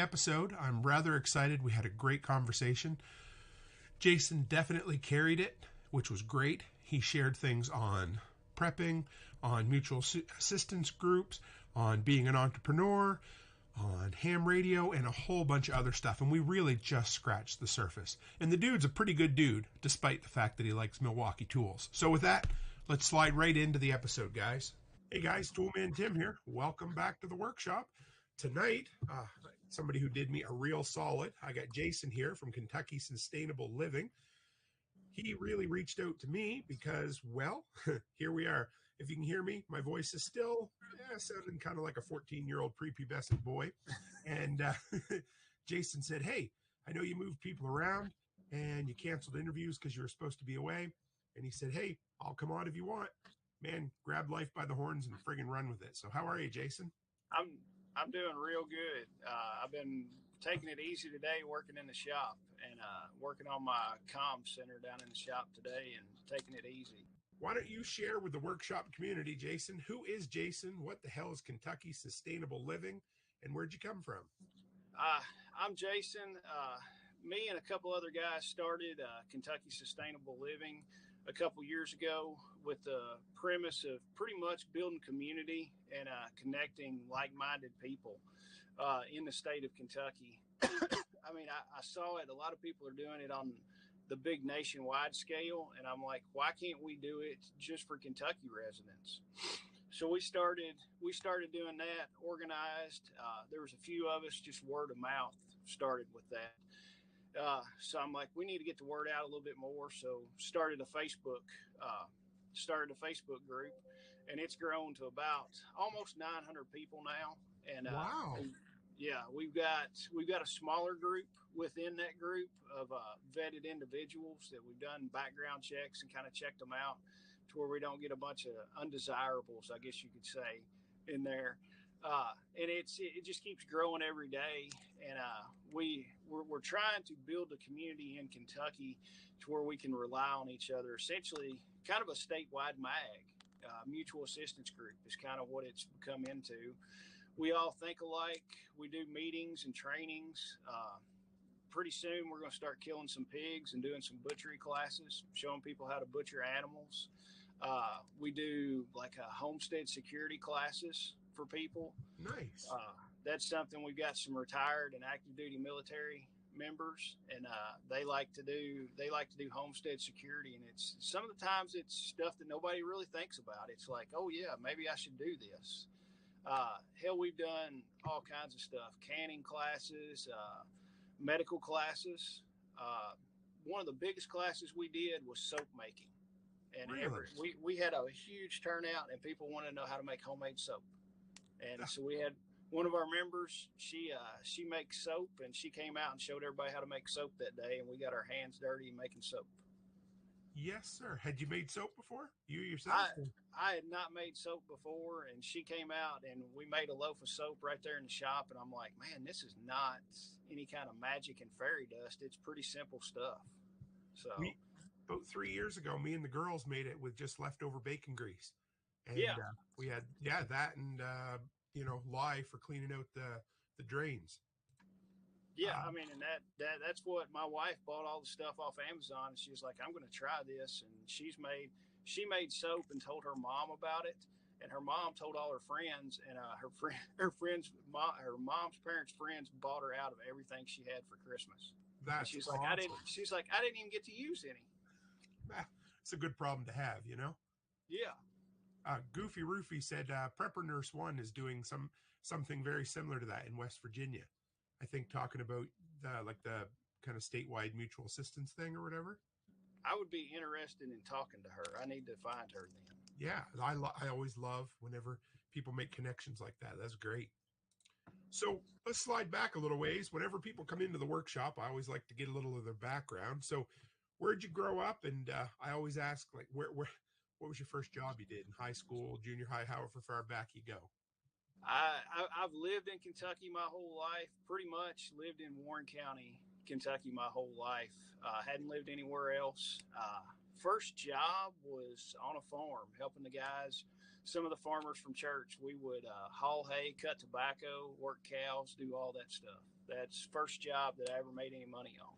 episode. I'm rather excited. We had a great conversation. Jason definitely carried it, which was great. He shared things on prepping, on mutual assistance groups, on being an entrepreneur, on ham radio, and a whole bunch of other stuff. And we really just scratched the surface. And the dude's a pretty good dude, despite the fact that he likes Milwaukee tools. So with that, let's slide right into the episode, guys. Hey guys, Toolman Tim here. Welcome back to the workshop. Tonight, somebody who did me a real solid. I got Jason here from Kentucky Sustainable Living. He really reached out to me because, well, here we are. If you can hear me, my voice is still sounding kind of like a 14-year-old prepubescent boy. And Jason said, hey, I know you moved people around and you canceled interviews because you were supposed to be away. And he said, hey, I'll come on if you want. Man, grab life by the horns and friggin' run with it. So how are you, Jason? I'm doing real good. I've been taking it easy today, working in the shop and working on my comm center down in the shop today and taking it easy. Why don't you share with the workshop community, Jason? Who is Jason? What the hell is Kentucky Sustainable Living? And where'd you come from? I'm Jason. Me and a couple other guys started Kentucky Sustainable Living a couple years ago with the premise of pretty much building community and connecting like-minded people in the state of Kentucky. I mean, I saw it. A lot of people are doing it on the big nationwide scale. And I'm like, why can't we do it just for Kentucky residents? So we started doing that, organized. There was a few of us, just word of mouth started with that. So I'm like, we need to get the word out a little bit more. So started a Facebook group, and it's grown to about almost 900 people now. And wow. Yeah, we've got a smaller group within that group of vetted individuals that we've done background checks and kind of checked them out to where we don't get a bunch of undesirables, I guess you could say, in there. And it just keeps growing every day. And we're trying to build a community in Kentucky to where we can rely on each other. Essentially, kind of a statewide MAG, mutual assistance group is kind of what it's become into. We all think alike. We do meetings and trainings. Pretty soon, we're going to start killing some pigs and doing some butchery classes, showing people how to butcher animals. We do like homestead security classes for people. Nice. That's something. We've got some retired and active duty military members, and they like to do homestead security. And it's some of the times it's stuff that nobody really thinks about. It's like, oh yeah, maybe I should do this. Hell, we've done all kinds of stuff, canning classes, medical classes. One of the biggest classes we did was soap making. And really? we had a huge turnout, and people wanted to know how to make homemade soap. And so we had one of our members, she makes soap, and she came out and showed everybody how to make soap that day, and we got our hands dirty making soap. Yes, sir. Had you made soap before? You yourself? I had not made soap before, and she came out, and we made a loaf of soap right there in the shop, and I'm like, man, this is not any kind of magic and fairy dust. It's pretty simple stuff. So about 3 years ago, me and the girls made it with just leftover bacon grease. And we had that and lye for cleaning out the drains. Yeah, I mean, and that's what my wife bought all the stuff off Amazon, and she was like, I'm going to try this. And she made soap and told her mom about it, and her mom told all her friends, and her mom's parents' friends bought her out of everything she had for Christmas. She's awesome. Like, I didn't even get to use any. It's a good problem to have, you know? Yeah. Goofy Roofy said Prepper Nurse One is doing something very similar to that in West Virginia. I think talking about the kind of statewide mutual assistance thing or whatever. I would be interested in talking to her. I need to find her then. Yeah, I always love whenever people make connections like that. That's great. So let's slide back a little ways. Whenever people come into the workshop, I always like to get a little of their background. So where'd you grow up? And I always ask, like, what was your first job you did in high school, junior high, however far back you go? I've lived in Kentucky my whole life, pretty much lived in Warren County, Kentucky my whole life. Hadn't lived anywhere else. First job was on a farm, helping the guys, some of the farmers from church. We would haul hay, cut tobacco, work cows, do all that stuff. That's first job that I ever made any money on.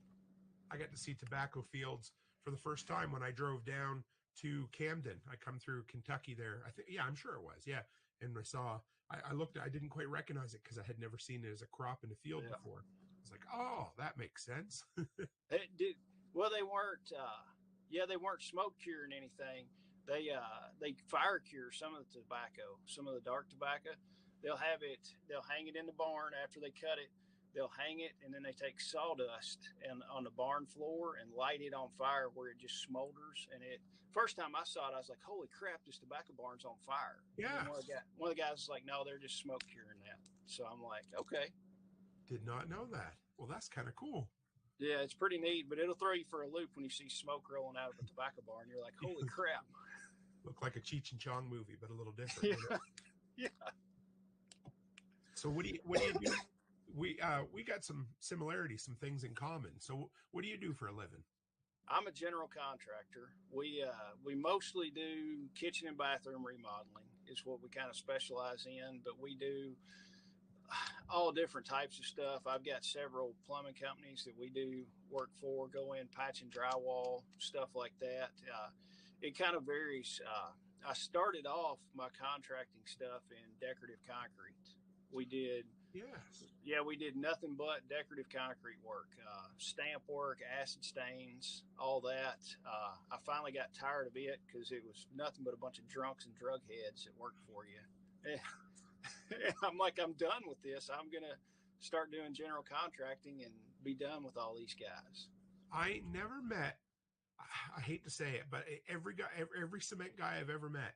I got to see tobacco fields for the first time when I drove down to Camden. I come through Kentucky there. I think, yeah, I'm sure it was. Yeah. And I saw, I looked, I didn't quite recognize it because I had never seen it as a crop in the field Yeah. before. I was like, oh, that makes sense. It did, well, they weren't. Yeah, they weren't smoke curing anything. They fire cure some of the tobacco, some of the dark tobacco. They'll have it. They'll hang it in the barn after they cut it. They'll hang it, and then they take sawdust and on the barn floor and light it on fire where it just smolders. And it first time I saw it, I was like, "Holy crap! This tobacco barn's on fire!" And then Yeah. one of the guys was like, "No, they're just smoke curing that." So I'm like, "Okay." Did not know that. Well, that's kind of cool. Yeah, it's pretty neat, but it'll throw you for a loop when you see smoke rolling out of a tobacco barn. You're like, "Holy crap!" Looked like a Cheech and Chong movie, but a little different. You know? Yeah. So what do you do? We got some similarities, some things in common. So what do you do for a living? I'm a general contractor. We mostly do kitchen and bathroom remodeling is what we kind of specialize in, but we do all different types of stuff. I've got several plumbing companies that we do work for, go in, patch and drywall, stuff like that. It kind of varies. I started off my contracting stuff in decorative concrete. We did, Yes. yeah, we did nothing but decorative concrete work, stamp work, acid stains, all that. I finally got tired of it because it was nothing but a bunch of drunks and drug heads that worked for you. I'm like, I'm done with this. I'm going to start doing general contracting and be done with all these guys. I never met, I hate to say it, but every guy, every cement guy I've ever met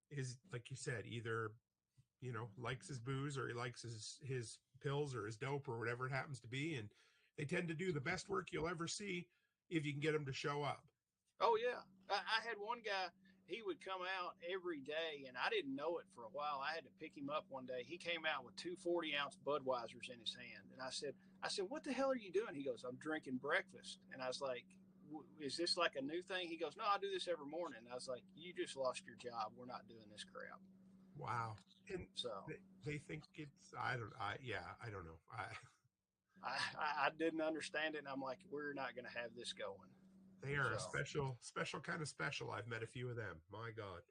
is, like you said, either, likes his booze or he likes his pills or his dope or whatever it happens to be. And they tend to do the best work you'll ever see if you can get them to show up. Oh, yeah. I had one guy, he would come out every day, and I didn't know it for a while. I had to pick him up one day. He came out with two 40-ounce Budweisers in his hand. And I said, what the hell are you doing? He goes, I'm drinking breakfast. And I was like, is this like a new thing? He goes, no, I do this every morning. I was like, you just lost your job. We're not doing this crap. Wow. And so they think it's, I don't know. I didn't understand it. And I'm like, we're not going to have this going. They are a special kind of special. I've met a few of them. My God.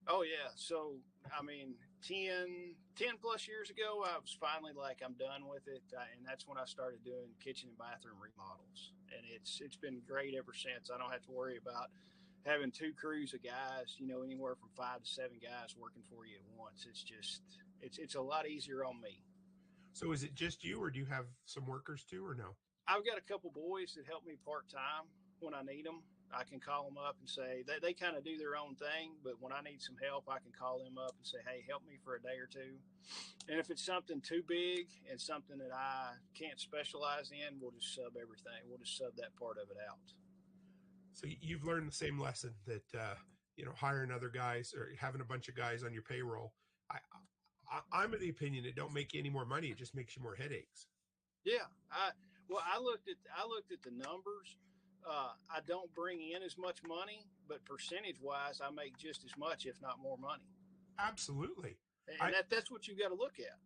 Oh, yeah. So, I mean, 10 plus years ago, I was finally like, I'm done with it. And that's when I started doing kitchen and bathroom remodels. And it's been great ever since. I don't have to worry about having two crews of guys, anywhere from 5 to 7 guys working for you at once. It's just, it's a lot easier on me. So is it just you, or do you have some workers too, or no? I've got a couple boys that help me part-time when I need them. I can call them up and say they kind of do their own thing, but when I need some help, I can call them up and say, hey, help me for a day or two. And if it's something too big and something that I can't specialize in, we'll just sub everything. We'll just sub that part of it out. So you've learned the same lesson that, hiring other guys or having a bunch of guys on your payroll. I'm of the opinion it don't make you any more money. It just makes you more headaches. Yeah. I looked at the numbers. I don't bring in as much money, but percentage wise, I make just as much, if not more money. Absolutely. And that's what you've got to look at.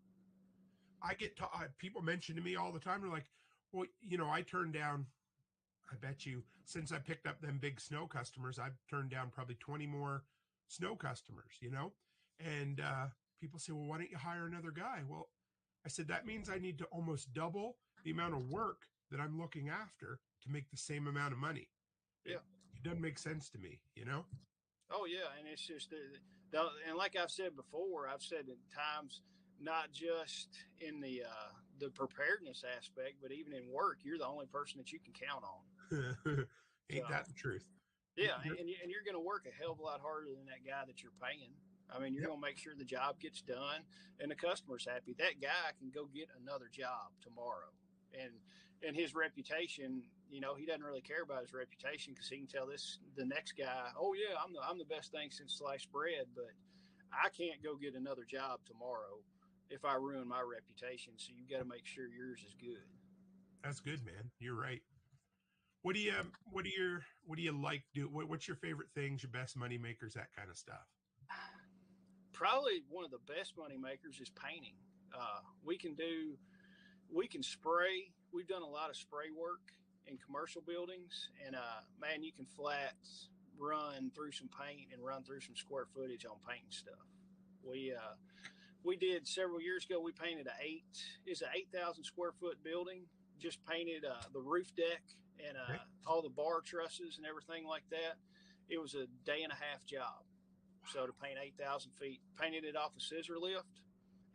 I get people mention to me all the time. They're like, well, I turned down, I bet you, since I picked up them big snow customers, I've turned down probably 20 more snow customers, and people say, well, why don't you hire another guy? Well, I said, that means I need to almost double the amount of work that I'm looking after to make the same amount of money. Yeah. It doesn't make sense to me, Oh, yeah. And it's just, and like I've said before, I've said at times, not just in the preparedness aspect, but even in work, you're the only person that you can count on. Ain't that the truth? Yeah, and you're going to work a hell of a lot harder than that guy that you're paying. I mean, you're going to make sure the job gets done and the customer's happy. That guy can go get another job tomorrow. And his reputation, he doesn't really care about his reputation because he can tell the next guy, oh yeah, I'm the best thing since sliced bread, but I can't go get another job tomorrow if I ruin my reputation. So you've got to make sure yours is good. That's good, man. You're right. What do you like do? What's your favorite things, your best money makers, that kind of stuff? Probably one of the best money makers is painting. We can do we can spray. We've done a lot of spray work in commercial buildings, and man, you can flat run through some paint and run through some square footage on painting stuff. We did several years ago. We painted it's an 8,000 square foot building. Just painted the roof deck and Okay. all the bar trusses and everything like that. It was a day and a half job. So to paint 8,000 feet, painted it off a scissor lift,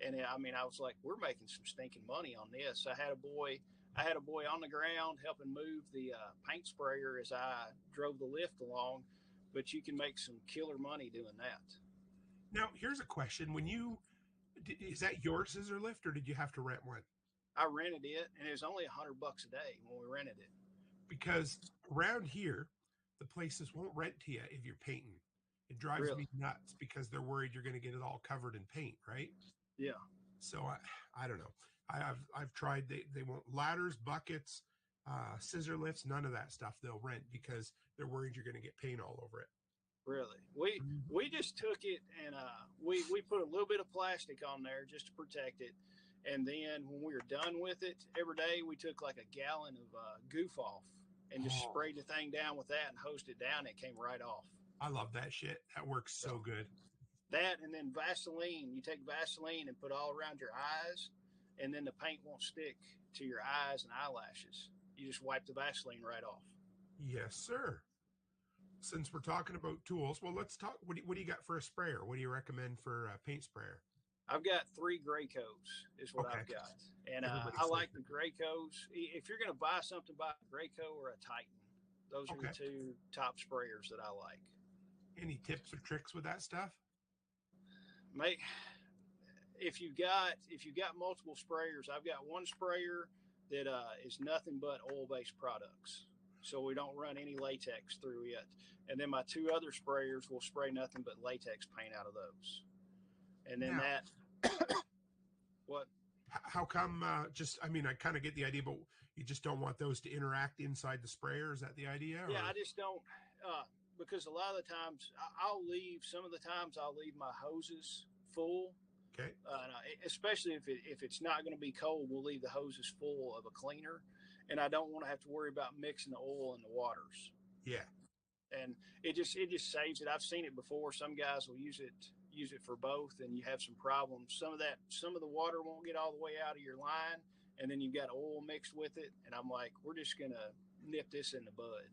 and I mean, I was like, we're making some stinking money on this. I had a boy on the ground helping move the paint sprayer as I drove the lift along. But you can make some killer money doing that. Now, here's a question: is that your scissor lift, or did you have to rent one? I rented it, and it was only $100 a day when we rented it. Because around here, the places won't rent to you if you're painting. It drives me nuts because they're worried you're going to get it all covered in paint, right? Yeah. So I don't know. I've tried. They want ladders, buckets, scissor lifts, none of that stuff they'll rent because they're worried you're going to get paint all over it. Really, we just took it and we put a little bit of plastic on there just to protect it, and then when we were done with it, every day we took like a gallon of goof off and just sprayed the thing down with that and hosed it down. It came right off. I love that shit. That works so good. That, and then Vaseline. You take Vaseline and put all around your eyes, and then the paint won't stick to your eyes and eyelashes. You just wipe the Vaseline right off. Yes, sir. Since we're talking about tools, well, let's talk. What do you got for a sprayer? What do you recommend for a paint sprayer? I've got 3 Graco's is what I've got. And I like the Graco's. If you're going to buy something, buy a Graco or a Titan. Those are the 2 top sprayers that I like. Any tips or tricks with that stuff? If you've got multiple sprayers, I've got one sprayer that is nothing but oil-based products. So we don't run any latex through it. And then my 2 other sprayers will spray nothing but latex paint out of those. And then what? How come? I kind of get the idea, but you just don't want those to interact inside the sprayer. Is that the idea? Yeah, I just don't, because a lot of the times some of the times I'll leave my hoses full. Okay. Especially if it's not going to be cold, we'll leave the hoses full of a cleaner, and I don't want to have to worry about mixing the oil in the waters. Yeah. And it just saves it. I've seen it before. Some guys will use it for both, and you have some problems. Some of the water won't get all the way out of your line, and then you've got oil mixed with it. And I'm like, we're just gonna nip this in the bud.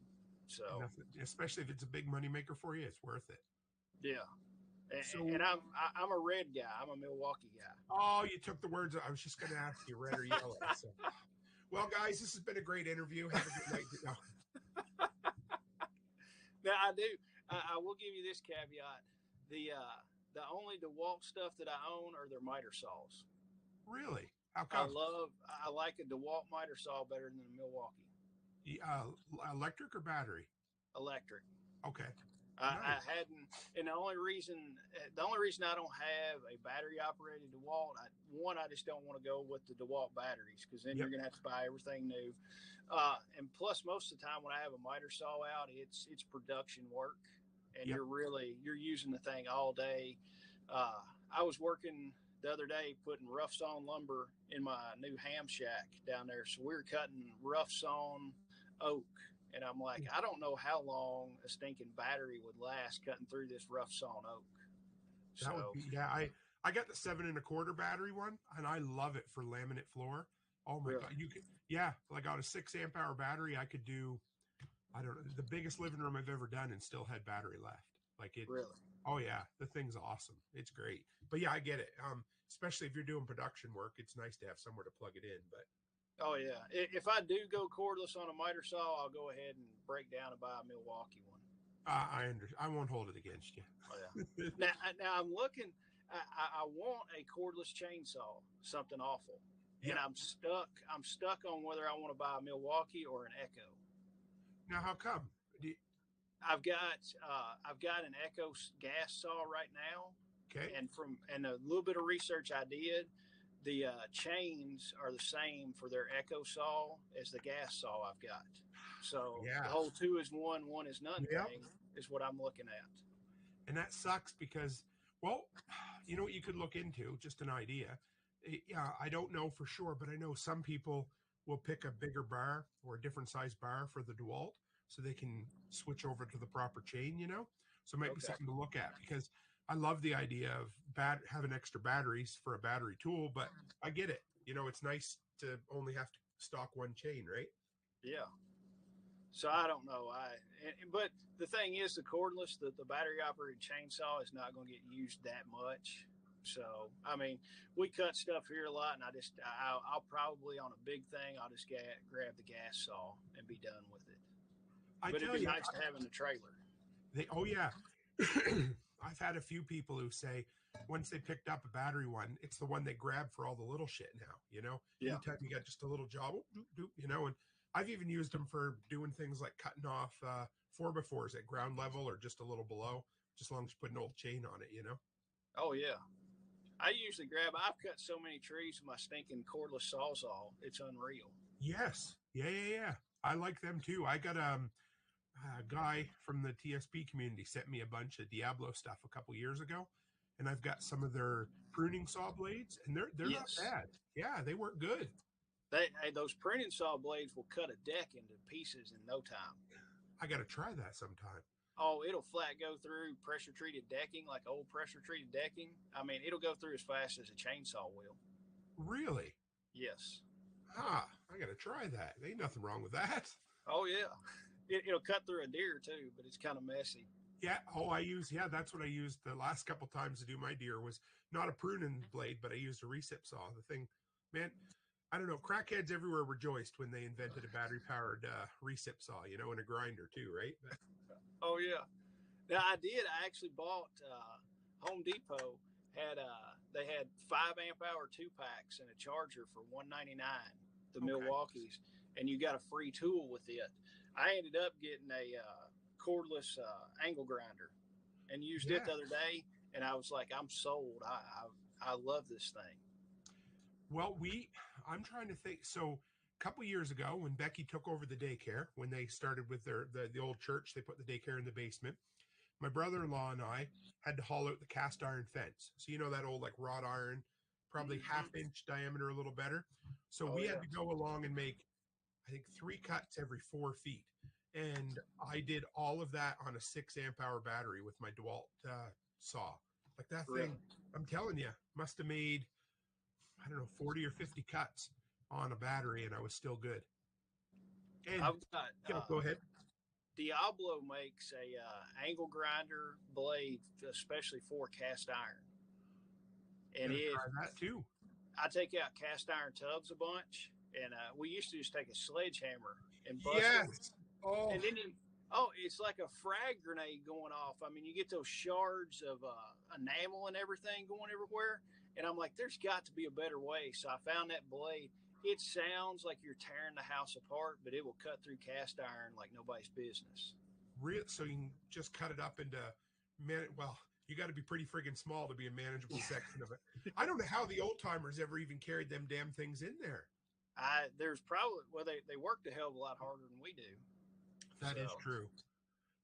So, especially if it's a big money maker for you, it's worth it. Yeah. And I'm a red guy. I'm a Milwaukee guy. Oh, you took the words. I was just going to ask you, red or yellow. So. Well, guys, this has been a great interview. Have a good night. No. Now, I will give you this caveat. The only DeWalt stuff that I own are their miter saws. Really? How come? I like a DeWalt miter saw better than a Milwaukee. Electric or battery? Electric. Okay. I hadn't, and the only reason I don't have a battery operated DeWalt, I just don't want to go with the DeWalt batteries, because then you're going to have to buy everything new. And plus, most of the time when I have a miter saw out, it's production work, and you're using the thing all day. I was working the other day putting rough sawn lumber in my new ham shack down there, so we were cutting rough sawn oak. And I'm like, I don't know how long a stinking battery would last cutting through this rough sawn oak. That would be, I got the 7 1/4 battery one, and I love it for laminate floor. Oh my God. You could, like on a 6 amp hour battery, I could do, I don't know, the biggest living room I've ever done and still had battery left. Like it. Really? Oh yeah. The thing's awesome. It's great. But yeah, I get it. Especially if you're doing production work, it's nice to have somewhere to plug it in, but. Oh yeah. If I do go cordless on a miter saw, I'll go ahead and break down and buy a Milwaukee one. I won't hold it against you. Oh, yeah. now I'm looking. I want a cordless chainsaw, something awful, and I'm stuck on whether I want to buy a Milwaukee or an Echo. Now, how come? I've got an Echo gas saw right now. Okay. And a little bit of research I did, the chains are the same for their Echo saw as the gas saw I've got. So the whole 2 is 1, 1 is none thing is what I'm looking at. And that sucks because, well, you know what you could look into, just an idea. Yeah, I don't know for sure, but I know some people will pick a bigger bar or a different size bar for the DeWalt so they can switch over to the proper chain, you know? So it might be Okay. something to look at because I love the idea of having extra batteries for a battery tool, but I get it. You know, it's nice to only have to stock one chain, right? Yeah. So I don't know. But the thing is, the cordless, the battery operated chainsaw is not going to get used that much. So I mean, we cut stuff here a lot, and I'll probably on a big thing, I'll just grab the gas saw and be done with it. I But it'd tell be you, nice to have in the trailer. oh yeah, I've had a few people who say once they picked up a battery one, it's the one they grab for all the little shit now. You know, Yeah. anytime you got just a little job, oh, doop, doop, you know, and I've even used them for doing things like cutting off 4x4s at ground level or just a little below, just as long as you put an old chain on it, you know. Oh yeah. I've cut so many trees with my stinking cordless sawzall. It's unreal. Yes, yeah. I like them too. I got a guy from the TSP community sent me a bunch of Diablo stuff a couple years ago, and I've got some of their pruning saw blades, and they're not Yes. bad. Yeah, they work good. Those pruning saw blades will cut a deck into pieces in no time. I got to try that sometime. Oh, it'll flat go through pressure treated decking, like old pressure treated decking. I mean, it'll go through as fast as a chainsaw will. Really? Yes. I got to try that. Ain't nothing wrong with that. Oh yeah. It'll cut through a deer too, but it's kind of messy. Yeah. Oh, that's what I used the last couple times to do my deer was not a pruning blade, but I used a recip saw. The thing, man, I don't know. Crackheads everywhere rejoiced when they invented a battery powered recip saw, you know, and a grinder too, right? But Oh yeah. Now I did. I actually bought Home Depot they had 5 amp hour 2 packs and a charger for $199. The okay. Milwaukee's, and you got a free tool with it. I ended up getting a cordless angle grinder and used it Yeah. the other day, and I was like, I'm sold. I love this thing. Well, I'm trying to think. So, a couple years ago, when Becky took over the daycare, when they started with the old church, they put the daycare in the basement. My brother-in-law and I had to haul out the cast iron fence. So you know that old like wrought iron, probably half-inch diameter, a little better. So Oh we had yeah. to go along and make, I think, 3 cuts every 4 feet, and I did all of that on a 6 amp hour battery with my DeWalt saw. Like that Really? thing, I'm telling you, must have made, I don't know, 40 or 50 cuts on a battery, and I was still good. And I've got go ahead. Diablo makes a angle grinder blade, especially for cast iron. And Gonna try that too. I take out cast iron tubs a bunch, and we used to just take a sledgehammer and bust them, Yes. Oh, and then it's like a frag grenade going off. I mean, you get those shards of enamel and everything going everywhere, and I'm like, there's got to be a better way. So I found that blade. It sounds like you're tearing the house apart, but it will cut through cast iron like nobody's business. so you can just cut it up into well, you got to be pretty friggin' small to be a manageable section of it. I don't know how the old timers ever even carried them damn things in there. There's probably they worked a hell of a lot harder than we do. That is true.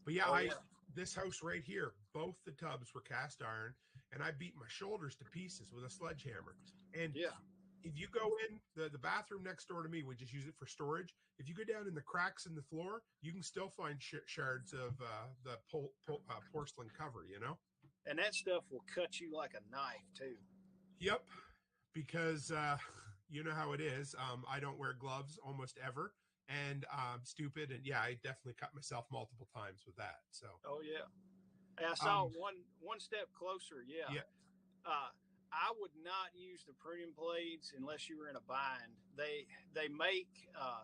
But yeah, yeah. This house right here, both the tubs were cast iron, and I beat my shoulders to pieces with a sledgehammer. And Yeah. if you go in the bathroom next door to me, we just use it for storage. If you go down in the cracks in the floor, you can still find shards of the porcelain cover, you know? And that stuff will cut you like a knife too. Yep. Because you know how it is. I don't wear gloves almost ever, and I'm stupid. And yeah, I definitely cut myself multiple times with that. So. Oh yeah. And I saw one step closer. Yeah. Yeah. I would not use the pruning blades unless you were in a bind. They make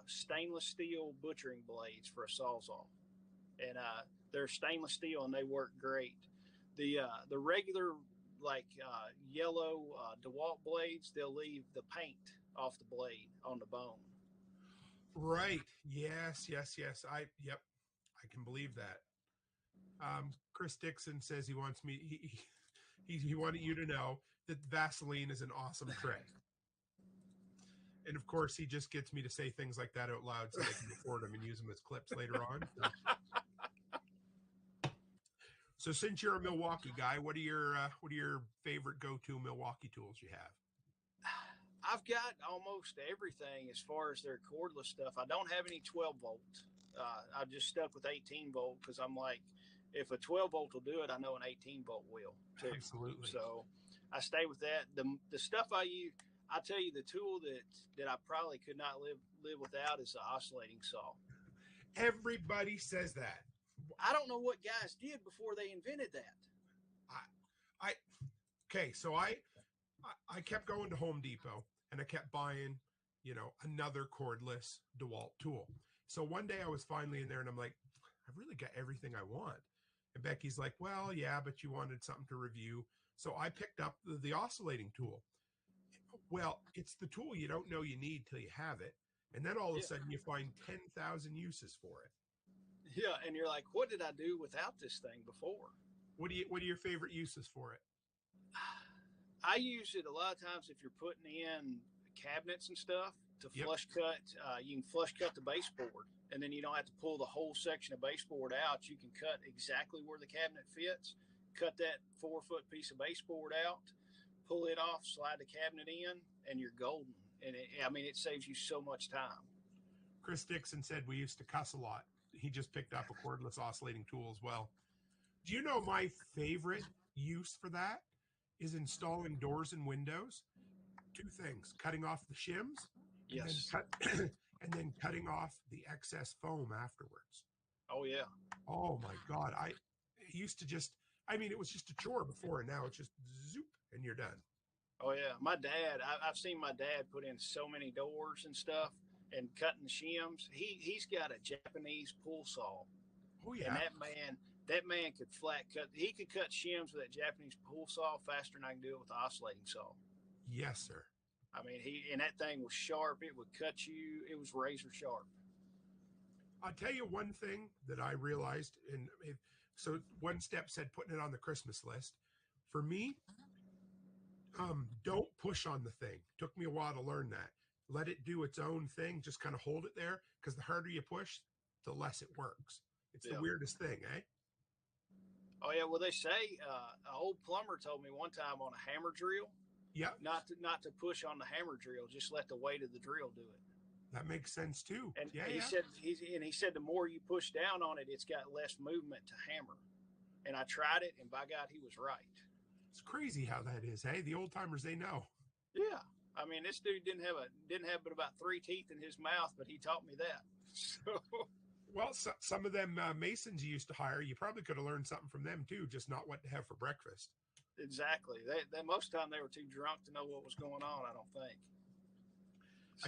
stainless steel butchering blades for a sawzall, and they're stainless steel and they work great. The regular yellow DeWalt blades, they'll leave the paint off the blade on the bone. Right. Yes. I can believe that. Chris Dixon says he wants me. He wanted you to know that Vaseline is an awesome trick. And of course, he just gets me to say things like that out loud so they can record them and use them as clips later on. So since you're a Milwaukee guy, what are your favorite go-to Milwaukee tools you have? I've got almost everything as far as their cordless stuff. I don't have any 12 volt. I just stuck with 18 volt because I'm like, if a 12 volt will do it, I know an 18 volt will too. Absolutely. So I stay with that. The stuff I use, I tell you, the tool that I probably could not live without is the oscillating saw. Everybody says that. I don't know what guys did before they invented that. I okay, so I kept going to Home Depot and I kept buying, another cordless DeWalt tool. So one day I was finally in there and I'm like, I've really got everything I want. And Becky's like, well, yeah, but you wanted something to review. So I picked up the oscillating tool. Well, it's the tool you don't know you need till you have it. And then all of a sudden you find 10,000 uses for it. Yeah, and you're like, what did I do without this thing before? What are your favorite uses for it? I use it a lot of times if you're putting in cabinets and stuff to flush cut. You can flush cut the baseboard, and then you don't have to pull the whole section of baseboard out. You can cut exactly where the cabinet fits, cut that 4-foot piece of baseboard out, pull it off, slide the cabinet in, and you're golden. And it saves you so much time. Chris Dixon said we used to cuss a lot. He just picked up a cordless oscillating tool as well. Do you know my favorite use for that is installing doors and windows? Two things: cutting off the shims, yes, and then cutting off the excess foam afterwards. Oh yeah. Oh my God! I used to just. It was just a chore before, and now it's just zoop, and you're done. Oh yeah, my dad. I've seen my dad put in so many doors and stuff, and cutting the shims. He's got a Japanese pull saw. Oh yeah. And that man could flat cut. He could cut shims with that Japanese pull saw faster than I can do it with the oscillating saw. Yes, sir. And that thing was sharp. It would cut you. It was razor sharp. I'll tell you one thing that I realized, so one step said putting it on the Christmas list. For me, don't push on the thing. Took me a while to learn that. Let it do its own thing. Just kind of hold it there, because the harder you push, the less it works. It's the weirdest thing, eh? Oh yeah. Well, they say an old plumber told me one time on a hammer drill. Yeah. Not to push on the hammer drill. Just let the weight of the drill do it. That makes sense too. And he said the more you push down on it, it's got less movement to hammer. And I tried it, and by God, he was right. It's crazy how that is, hey? The old timers, they know. Yeah. This dude didn't have but about 3 teeth in his mouth, but he taught me that. So. Well, some of them masons you used to hire, you probably could have learned something from them too, just not what to have for breakfast. Exactly. They most of the time they were too drunk to know what was going on, I don't think.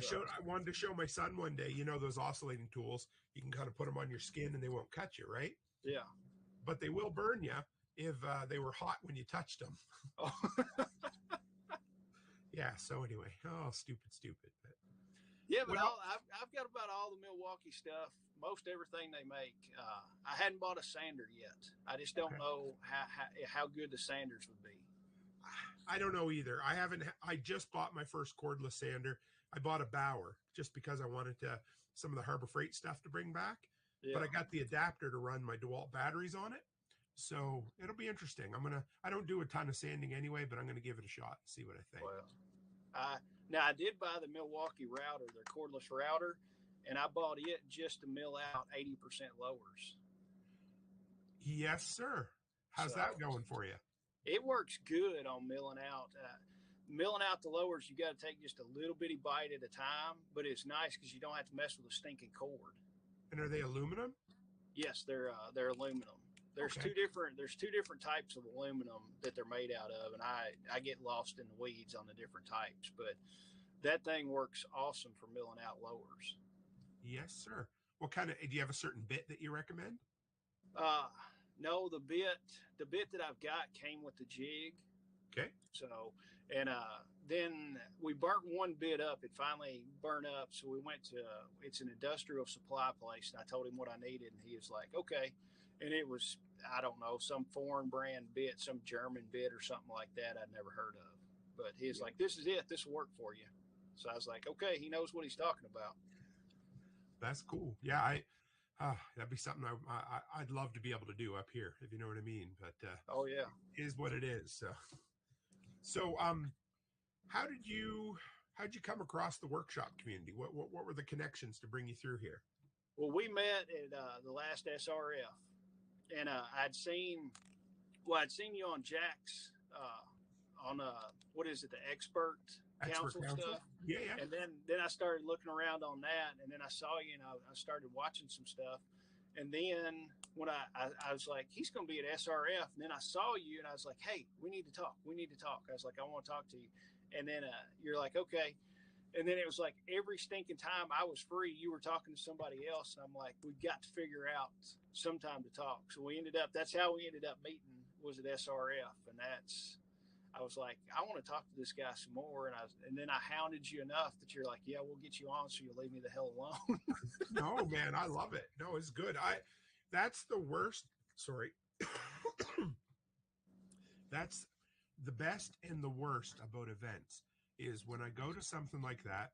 So. I wanted to show my son one day, those oscillating tools, you can kind of put them on your skin and they won't cut you, right? Yeah. But they will burn you if they were hot when you touched them. Oh. Yeah. So anyway, stupid. But, yeah, but I've got about all the Milwaukee stuff, most everything they make. I hadn't bought a sander yet. I just don't know how good the sanders would be. I don't know either. I just bought my first cordless sander. I bought a Bauer just because I wanted some of the Harbor Freight stuff to bring back. Yeah. But I got the adapter to run my DeWalt batteries on it. So it'll be interesting. I don't do a ton of sanding anyway, but I'm going to give it a shot and see what I think. Well, now I did buy the Milwaukee router, their cordless router, and I bought it just to mill out 80% lowers. Yes, sir. How's that going for you? It works good on milling out. Milling out the lowers, you got to take just a little bitty bite at a time, but it's nice because you don't have to mess with a stinking cord. And are they aluminum? Yes, they're aluminum. There's two different types of aluminum that they're made out of, and I get lost in the weeds on the different types, but that thing works awesome for milling out lowers. Yes, sir. What kind of? Do you have a certain bit that you recommend? No, the bit that I've got came with the jig. Okay. So, and then we burnt one bit up. It finally burned up. So we went to, it's an industrial supply place. And I told him what I needed. And he was like, okay. And it was, I don't know, some foreign brand bit, some German bit or something like that I'd never heard of. But he was like, this is it. This will work for you. So I was like, okay, he knows what he's talking about. That's cool. Yeah, that'd be something I'd love to be able to do up here, if you know what I mean. But oh yeah, it is what it is. So how did you how'd you come across the workshop community? What were the connections to bring you through here? Well, we met at the last SRF, and I'd seen you on Jack's on what is it, the expert Expert council council? stuff, Yeah, yeah. and then I started looking around on that, and then I saw you, and I started watching some stuff, and then when I was like, he's going to be at SRF, and then I saw you, and I was like, hey, we need to talk. We need to talk. I was like, I want to talk to you, and then you're like, okay. And then it was like every stinking time I was free, you were talking to somebody else. And I'm like, we got to figure out some time to talk. So that's how we ended up meeting, was at SRF. And I was like, I want to talk to this guy some more. And then I hounded you enough that you're like, yeah, we'll get you on so you'll leave me the hell alone. No, man, I love it. No, it's good. That's the worst. Sorry. That's the best and the worst about events is when I go to something like that,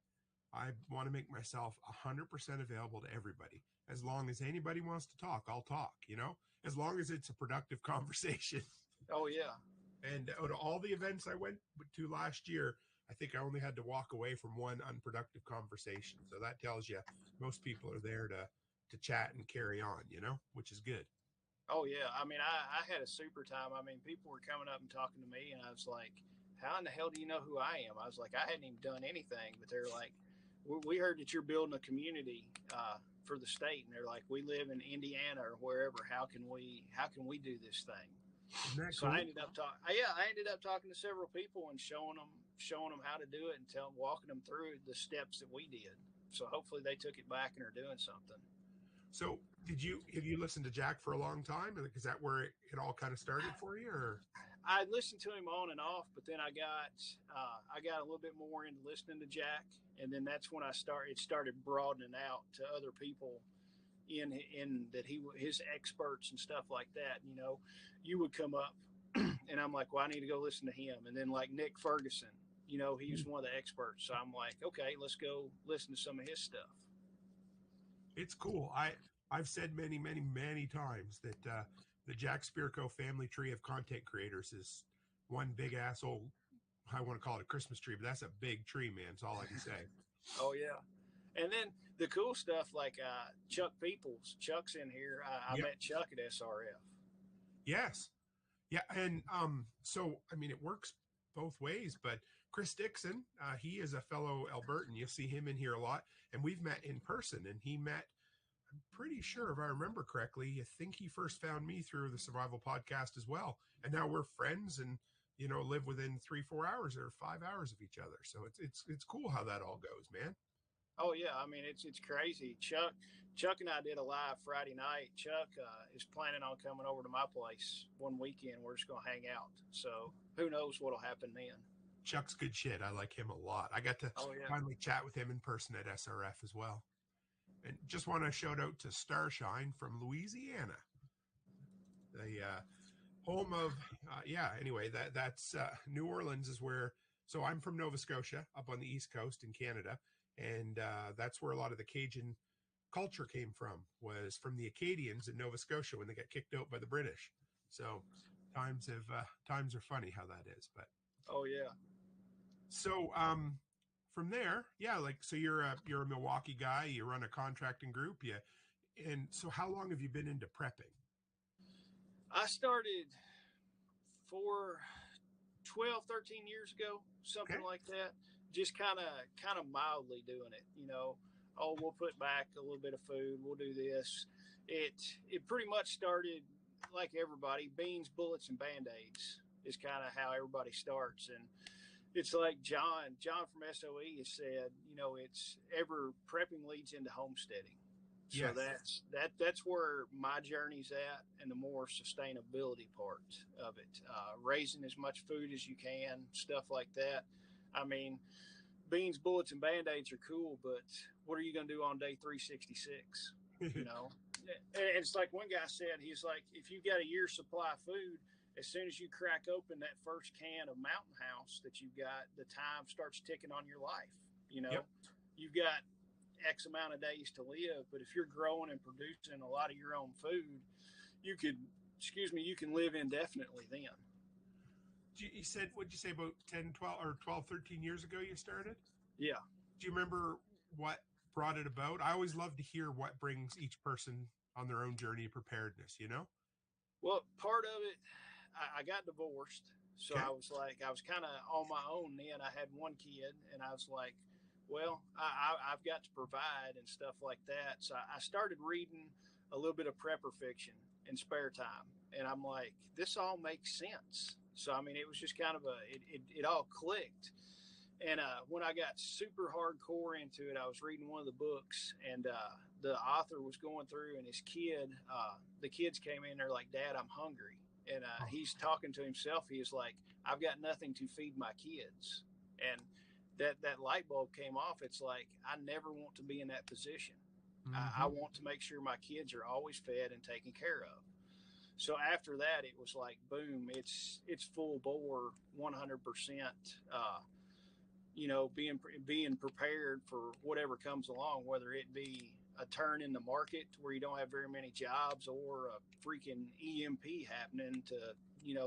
I want to make myself 100% available to everybody. As long as anybody wants to talk, I'll talk, as long as it's a productive conversation. Oh, yeah. And out of all the events I went to last year, I think I only had to walk away from one unproductive conversation. So that tells you most people are there to chat and carry on, which is good. Oh, yeah. I mean, I had a super time. I mean, people were coming up and talking to me, and I was like, how in the hell do you know who I am? I was like, I hadn't even done anything, but they're like, we heard that you're building a community for the state, and they're like, we live in Indiana or wherever. How can we do this thing? Isn't that So cool? I ended up talking to several people and showing them how to do it and walking them through the steps that we did. So hopefully they took it back and are doing something. So have you listened to Jack for a long time? Is that where it all kind of started for you, or? I listened to him on and off, but then I got a little bit more into listening to Jack, and then that's when it started broadening out to other people in that his experts and stuff like that. You would come up, and I'm like, well, I need to go listen to him, and then like Nick Ferguson, he's one of the experts, so I'm like, okay, let's go listen to some of his stuff. It's cool. I've said many, many, many times that the Jack Spirko family tree of content creators is one big asshole. I want to call it a Christmas tree, but that's a big tree, man. It's all I can say. Oh, yeah. And then the cool stuff like Chuck Peoples. Chuck's in here. I Yep. met Chuck at SRF. Yes. Yeah. And so, I mean, it works both ways, but Chris Dixon, he is a fellow Albertan. You'll see him in here a lot. And we've met in person, and he met, I'm pretty sure, if I remember correctly, I think he first found me through the Survival Podcast as well. And now we're friends and, live within 3-4 hours or 5 hours of each other. So it's cool how that all goes, man. Oh yeah, I mean it's crazy. Chuck and I did a live Friday night. Chuck is planning on coming over to my place one weekend. We're just gonna hang out. So who knows what'll happen then? Chuck's good shit. I like him a lot. I got to finally chat with him in person at SRF as well. And just want to shout out to Starshine from Louisiana, the home of Anyway, that's New Orleans is where. So I'm from Nova Scotia, up on the East Coast in Canada. And that's where a lot of the Cajun culture came from, was from the Acadians in Nova Scotia when they got kicked out by the British. So times are funny how that is. But oh yeah. So from there, so you're a Milwaukee guy. You run a contracting group. Yeah. And so how long have you been into prepping? I started 12, 13 years ago, something like that. Just kind of mildly doing it, Oh, we'll put back a little bit of food. We'll do this. It pretty much started like everybody. Beans, bullets, and Band-Aids is kind of how everybody starts. And it's like John from SOE has said, it's ever prepping leads into homesteading. So yes. that's where my journey's at, and the more sustainability part of it, raising as much food as you can, stuff like that. I mean, beans, bullets, and Band-Aids are cool, but what are you going to do on day 366? And it's like one guy said, he's like, if you've got a year's supply of food, as soon as you crack open that first can of Mountain House that you've got, the time starts ticking on your life. You've got X amount of days to live, but if you're growing and producing a lot of your own food, you can live indefinitely then. You said, what'd you say, about 10, 12, or 12, 13 years ago you started? Yeah. Do you remember what brought it about? I always love to hear what brings each person on their own journey of preparedness, you know? Well, part of it, I got divorced. So Okay. I was like, I was kind of on my own then. I had one kid, and I was like, well, I've got to provide and stuff like that. So I started reading a little bit of prepper fiction in spare time. And I'm like, this all makes sense. So, I mean, it was just kind of it all clicked. And when I got super hardcore into it, I was reading one of the books, and the author was going through, and his kid, the kids came in. They're like, "Dad, I'm hungry," and Oh. he's talking to himself. He is like, "I've got nothing to feed my kids," and that light bulb came off. It's like I never want to be in that position. I Mm-hmm. want to make sure my kids are always fed and taken care of. So after that, it was like, boom! It's full bore, 100%. Being prepared for whatever comes along, whether it be a turn in the market where you don't have very many jobs, or a freaking EMP happening to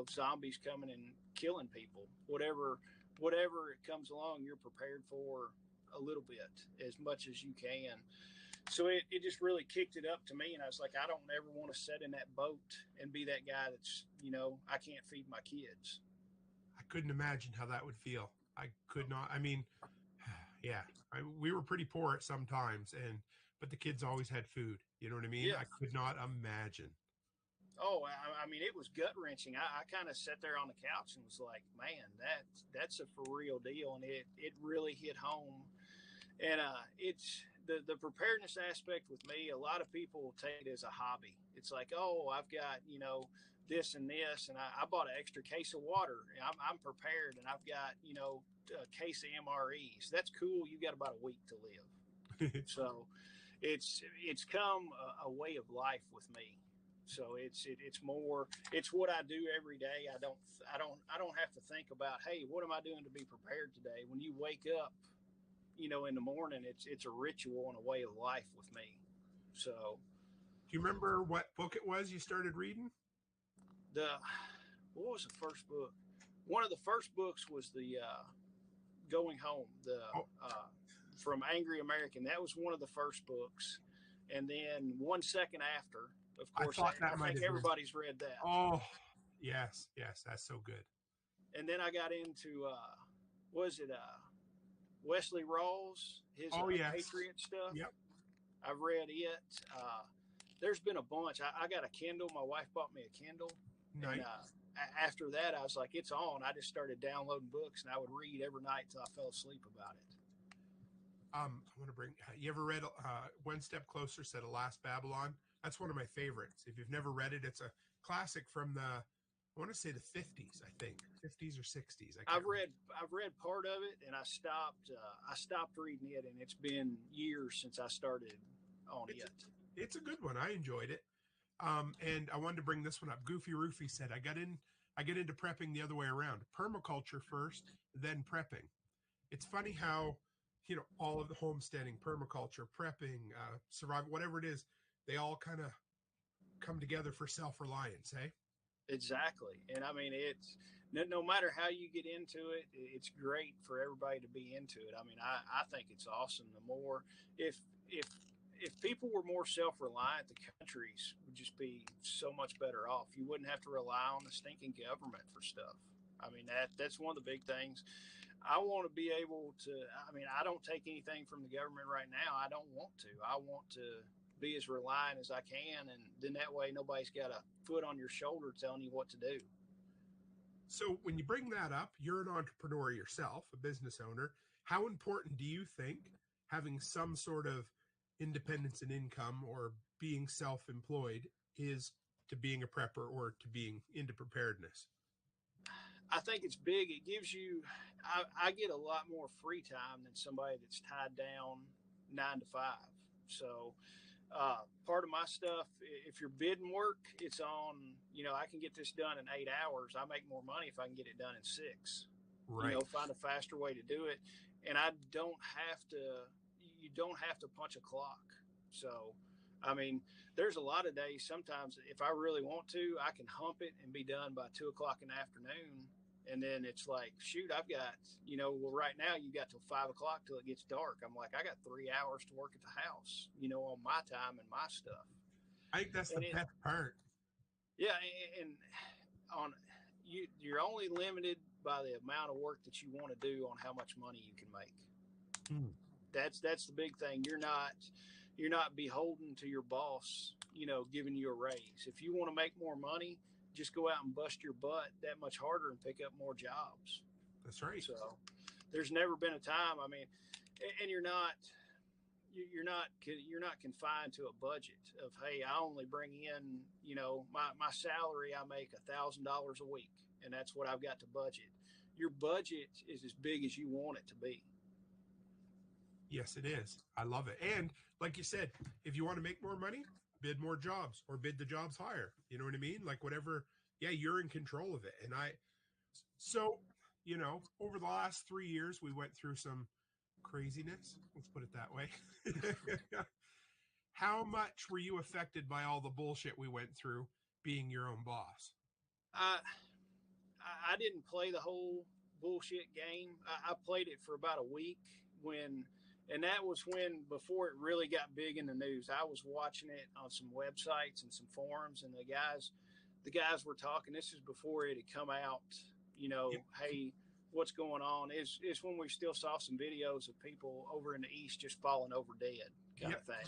zombies coming and killing people. Whatever it comes along, you're prepared for a little bit, as much as you can. So it just really kicked it up to me, and I was like, I don't ever want to sit in that boat and be that guy that's, I can't feed my kids. I couldn't imagine how that would feel. I could not. I mean, yeah, we were pretty poor at some times, but the kids always had food. You know what I mean? Yeah. I could not imagine. Oh, I mean, it was gut wrenching. I kind of sat there on the couch and was like, man, that's a for real deal, and it really hit home. And it's the preparedness aspect with me. A lot of people will take it as a hobby. It's like, oh, I've got this and this, and I bought an extra case of water. I'm prepared, and I've got a case of MREs. That's cool. You got about a week to live. So it's come a way of life with me. So it's more, it's what I do every day. I don't have to think about, hey, what am I doing to be prepared today? When you wake up, in the morning, it's a ritual and a way of life with me. So Do you remember what book it was you started reading? the what was the first book? One of the first books was the Going Home, the Oh, from Angry American. That was one of the first books, and then one second after, of I course, thought that I might think have been. everybody's read that. Oh, yes, yes, that's so good. And then I got into was it Wesley Rawls, his Oh, yes. Patriot stuff. Yep. I've read it. There's been a bunch. I got a Kindle. My wife bought me a Kindle, and Night. after that, I was like, it's on. I just started downloading books, and I would read every night till I fell asleep about it. I want to bring. You ever read One Step Closer? Said Last Babylon. That's one of my favorites. If you've never read it, it's a classic from the. I want to say the 50s. I think 50s or 60s. I can't I've remember. read I've read part of it, and I stopped reading it, and it's been years since I started on It's it. it's a good one. I enjoyed it. And I wanted to bring this one up. Goofy Roofy said, I get into prepping the other way around. Permaculture first, then prepping. It's funny how, all of the homesteading, permaculture, prepping, survival, whatever it is, they all kind of come together for self-reliance, eh? Exactly. And I mean, it's no matter how you get into it, it's great for everybody to be into it. I mean, I think it's awesome. The more, if, if, if people were more self-reliant, the countries would just be so much better off. You wouldn't have to rely on the stinking government for stuff. I mean, that's one of the big things. I want to be able to, I mean, I don't take anything from the government right now. I don't want to. I want to be as reliant as I can. And then that way, nobody's got a foot on your shoulder telling you what to do. So when you bring that up, you're an entrepreneur yourself, a business owner. How important do you think having some sort of independence and income or being self-employed is to being a prepper or to being into preparedness? I think it's big. It gives you, I get a lot more free time than somebody that's tied down 9 to 5. So, part of my stuff, if you're bidding work, it's on, I can get this done in 8 hours. I make more money if I can get it done in 6. Right. Find a faster way to do it. And you don't have to punch a clock. So, I mean, there's a lot of days sometimes if I really want to, I can hump it and be done by 2 o'clock in the afternoon. And then it's like, shoot, I've got, well, right now you got till 5 o'clock till it gets dark. I'm like, I got 3 hours to work at the house, on my time and my stuff. I think that's And the best part. yeah, and on you're only limited by the amount of work that you want to do on how much money you can make. Mm. That's the big thing. You're not beholden to your boss, giving you a raise. If you want to make more money, just go out and bust your butt that much harder and pick up more jobs. That's right. So there's never been a time. I mean, and you're not confined to a budget of, hey, I only bring in, my salary, I make $1,000 a week, and that's what I've got to budget. Your budget is as big as you want it to be. Yes, it is. I love it. And like you said, if you want to make more money, bid more jobs or bid the jobs higher. You know what I mean? Like whatever. Yeah, you're in control of it. And so, over the last 3 years, we went through some craziness. Let's put it that way. How much were you affected by all the bullshit we went through being your own boss? I didn't play the whole bullshit game. I played it for about a week and that was before it really got big in the news. I was watching it on some websites and some forums, and the guys were talking. This is before it had come out, Yep. hey, what's going on? It's when we still saw some videos of people over in the East just falling over dead kind of thing.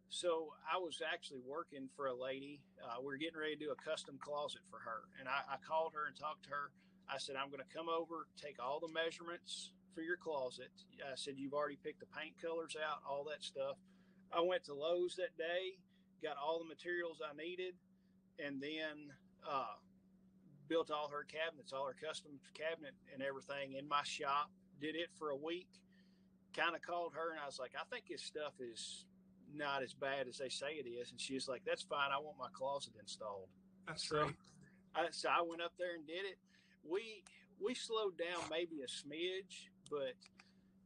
So I was actually working for a lady. We were getting ready to do a custom closet for her. And I called her and talked to her. I said, I'm going to come over, take all the measurements for your closet. I said, you've already picked the paint colors out, all that stuff. I went to Lowe's that day, got all the materials I needed, and then built all her cabinets, all her custom cabinet and everything in my shop. Did it for a week. Kind of called her, and I was like, I think this stuff is not as bad as they say it is. And she was like, that's fine. I want my closet installed. That's right. So I went up there and did it. We slowed down maybe a smidge, but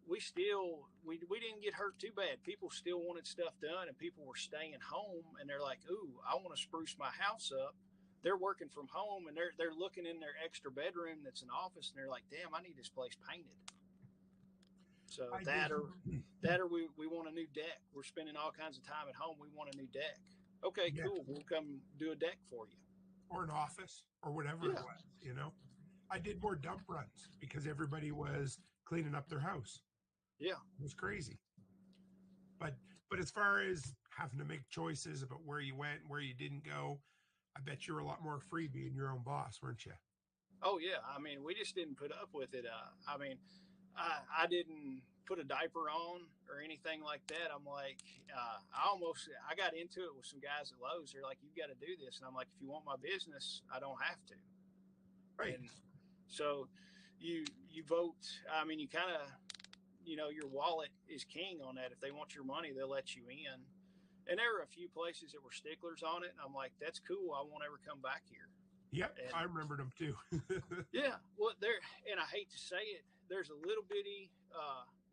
we didn't get hurt too bad. People still wanted stuff done, and people were staying home, and they're like, ooh, I want to spruce my house up. They're working from home, and they're looking in their extra bedroom that's an office, and they're like, damn, I need this place painted. So that or we want a new deck. We're spending all kinds of time at home. We want a new deck. Okay, Yeah. cool. We'll come do a deck for you. Or an office or whatever it was, I did more dump runs because everybody was cleaning up their house. Yeah. It was crazy. But as far as having to make choices about where you went, where you didn't go, I bet you were a lot more free being your own boss, weren't you? Oh, yeah. I mean, we just didn't put up with it. I didn't put a diaper on or anything like that. I'm like, I got into it with some guys at Lowe's. They're like, you've got to do this. And I'm like, if you want my business, I don't have to. Right. And so you vote. I mean, you kind of, your wallet is king on that. If they want your money, they'll let you in. And there were a few places that were sticklers on it. And I'm like, that's cool. I won't ever come back here. Yep, I remembered them too. Yeah, well, and I hate to say it, there's a little bitty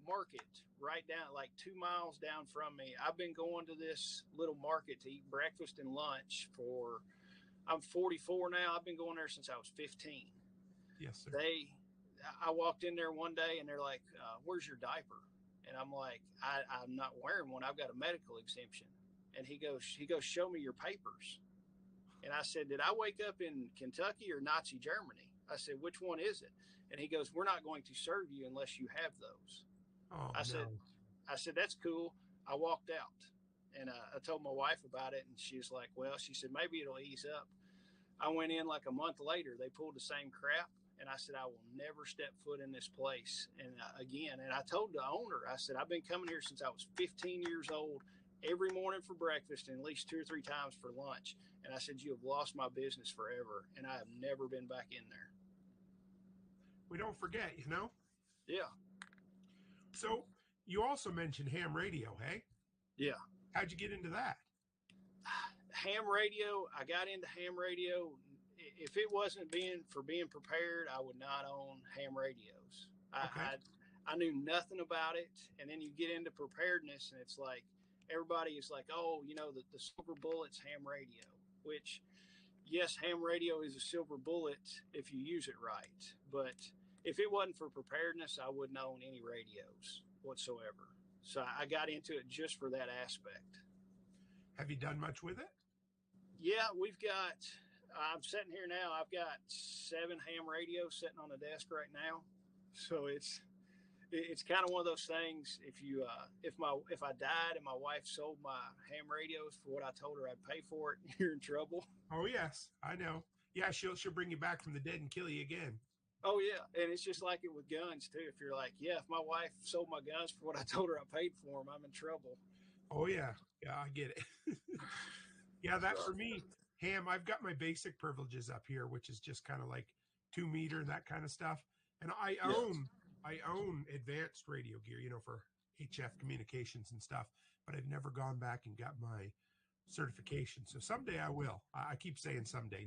market right down, like 2 miles down from me. I've been going to this little market to eat breakfast and lunch I'm 44 now. I've been going there since I was 15. Yes, sir. I walked in there one day and they're like, where's your diaper? And I'm like, I'm not wearing one. I've got a medical exemption. And he goes, show me your papers. And I said, did I wake up in Kentucky or Nazi Germany? I said, which one is it? And he goes, we're not going to serve you unless you have those. Oh, I said, that's cool. I walked out and I told my wife about it. And she was like, well, she said, maybe it'll ease up. I went in like a month later. They pulled the same crap. And I said, I will never step foot in this place. And again, and I told the owner, I said, I've been coming here since I was 15 years old, every morning for breakfast and at least 2 or 3 times for lunch. And I said, you have lost my business forever. And I have never been back in there. We don't forget, Yeah. So you also mentioned ham radio, hey? Yeah. How'd you get into that? Ham radio, I got into ham radio. If it wasn't being prepared, I would not own ham radios. I knew nothing about it. And then you get into preparedness and it's like, everybody is like, oh, the silver bullet's ham radio, which yes, ham radio is a silver bullet if you use it right. But if it wasn't for preparedness, I wouldn't own any radios whatsoever. So I got into it just for that aspect. Have you done much with it? Yeah, we've got. I'm sitting here now. I've got 7 ham radios sitting on the desk right now. So it's kind of one of those things. If I died and my wife sold my ham radios for what I told her I'd pay for it, you're in trouble. Oh yes, I know. Yeah, she'll bring you back from the dead and kill you again. Oh yeah, and it's just like it with guns too. If you're like, yeah, if my wife sold my guns for what I told her I paid for them, I'm in trouble. Oh yeah, yeah, I get it. Yeah, that So, for me, ham. I've got my basic privileges up here, which is just kind of like 2 meter, that kind of stuff. And yeah, I own advanced radio gear, for HF communications and stuff. But I've never gone back and got my certification. So someday I will. I keep saying someday.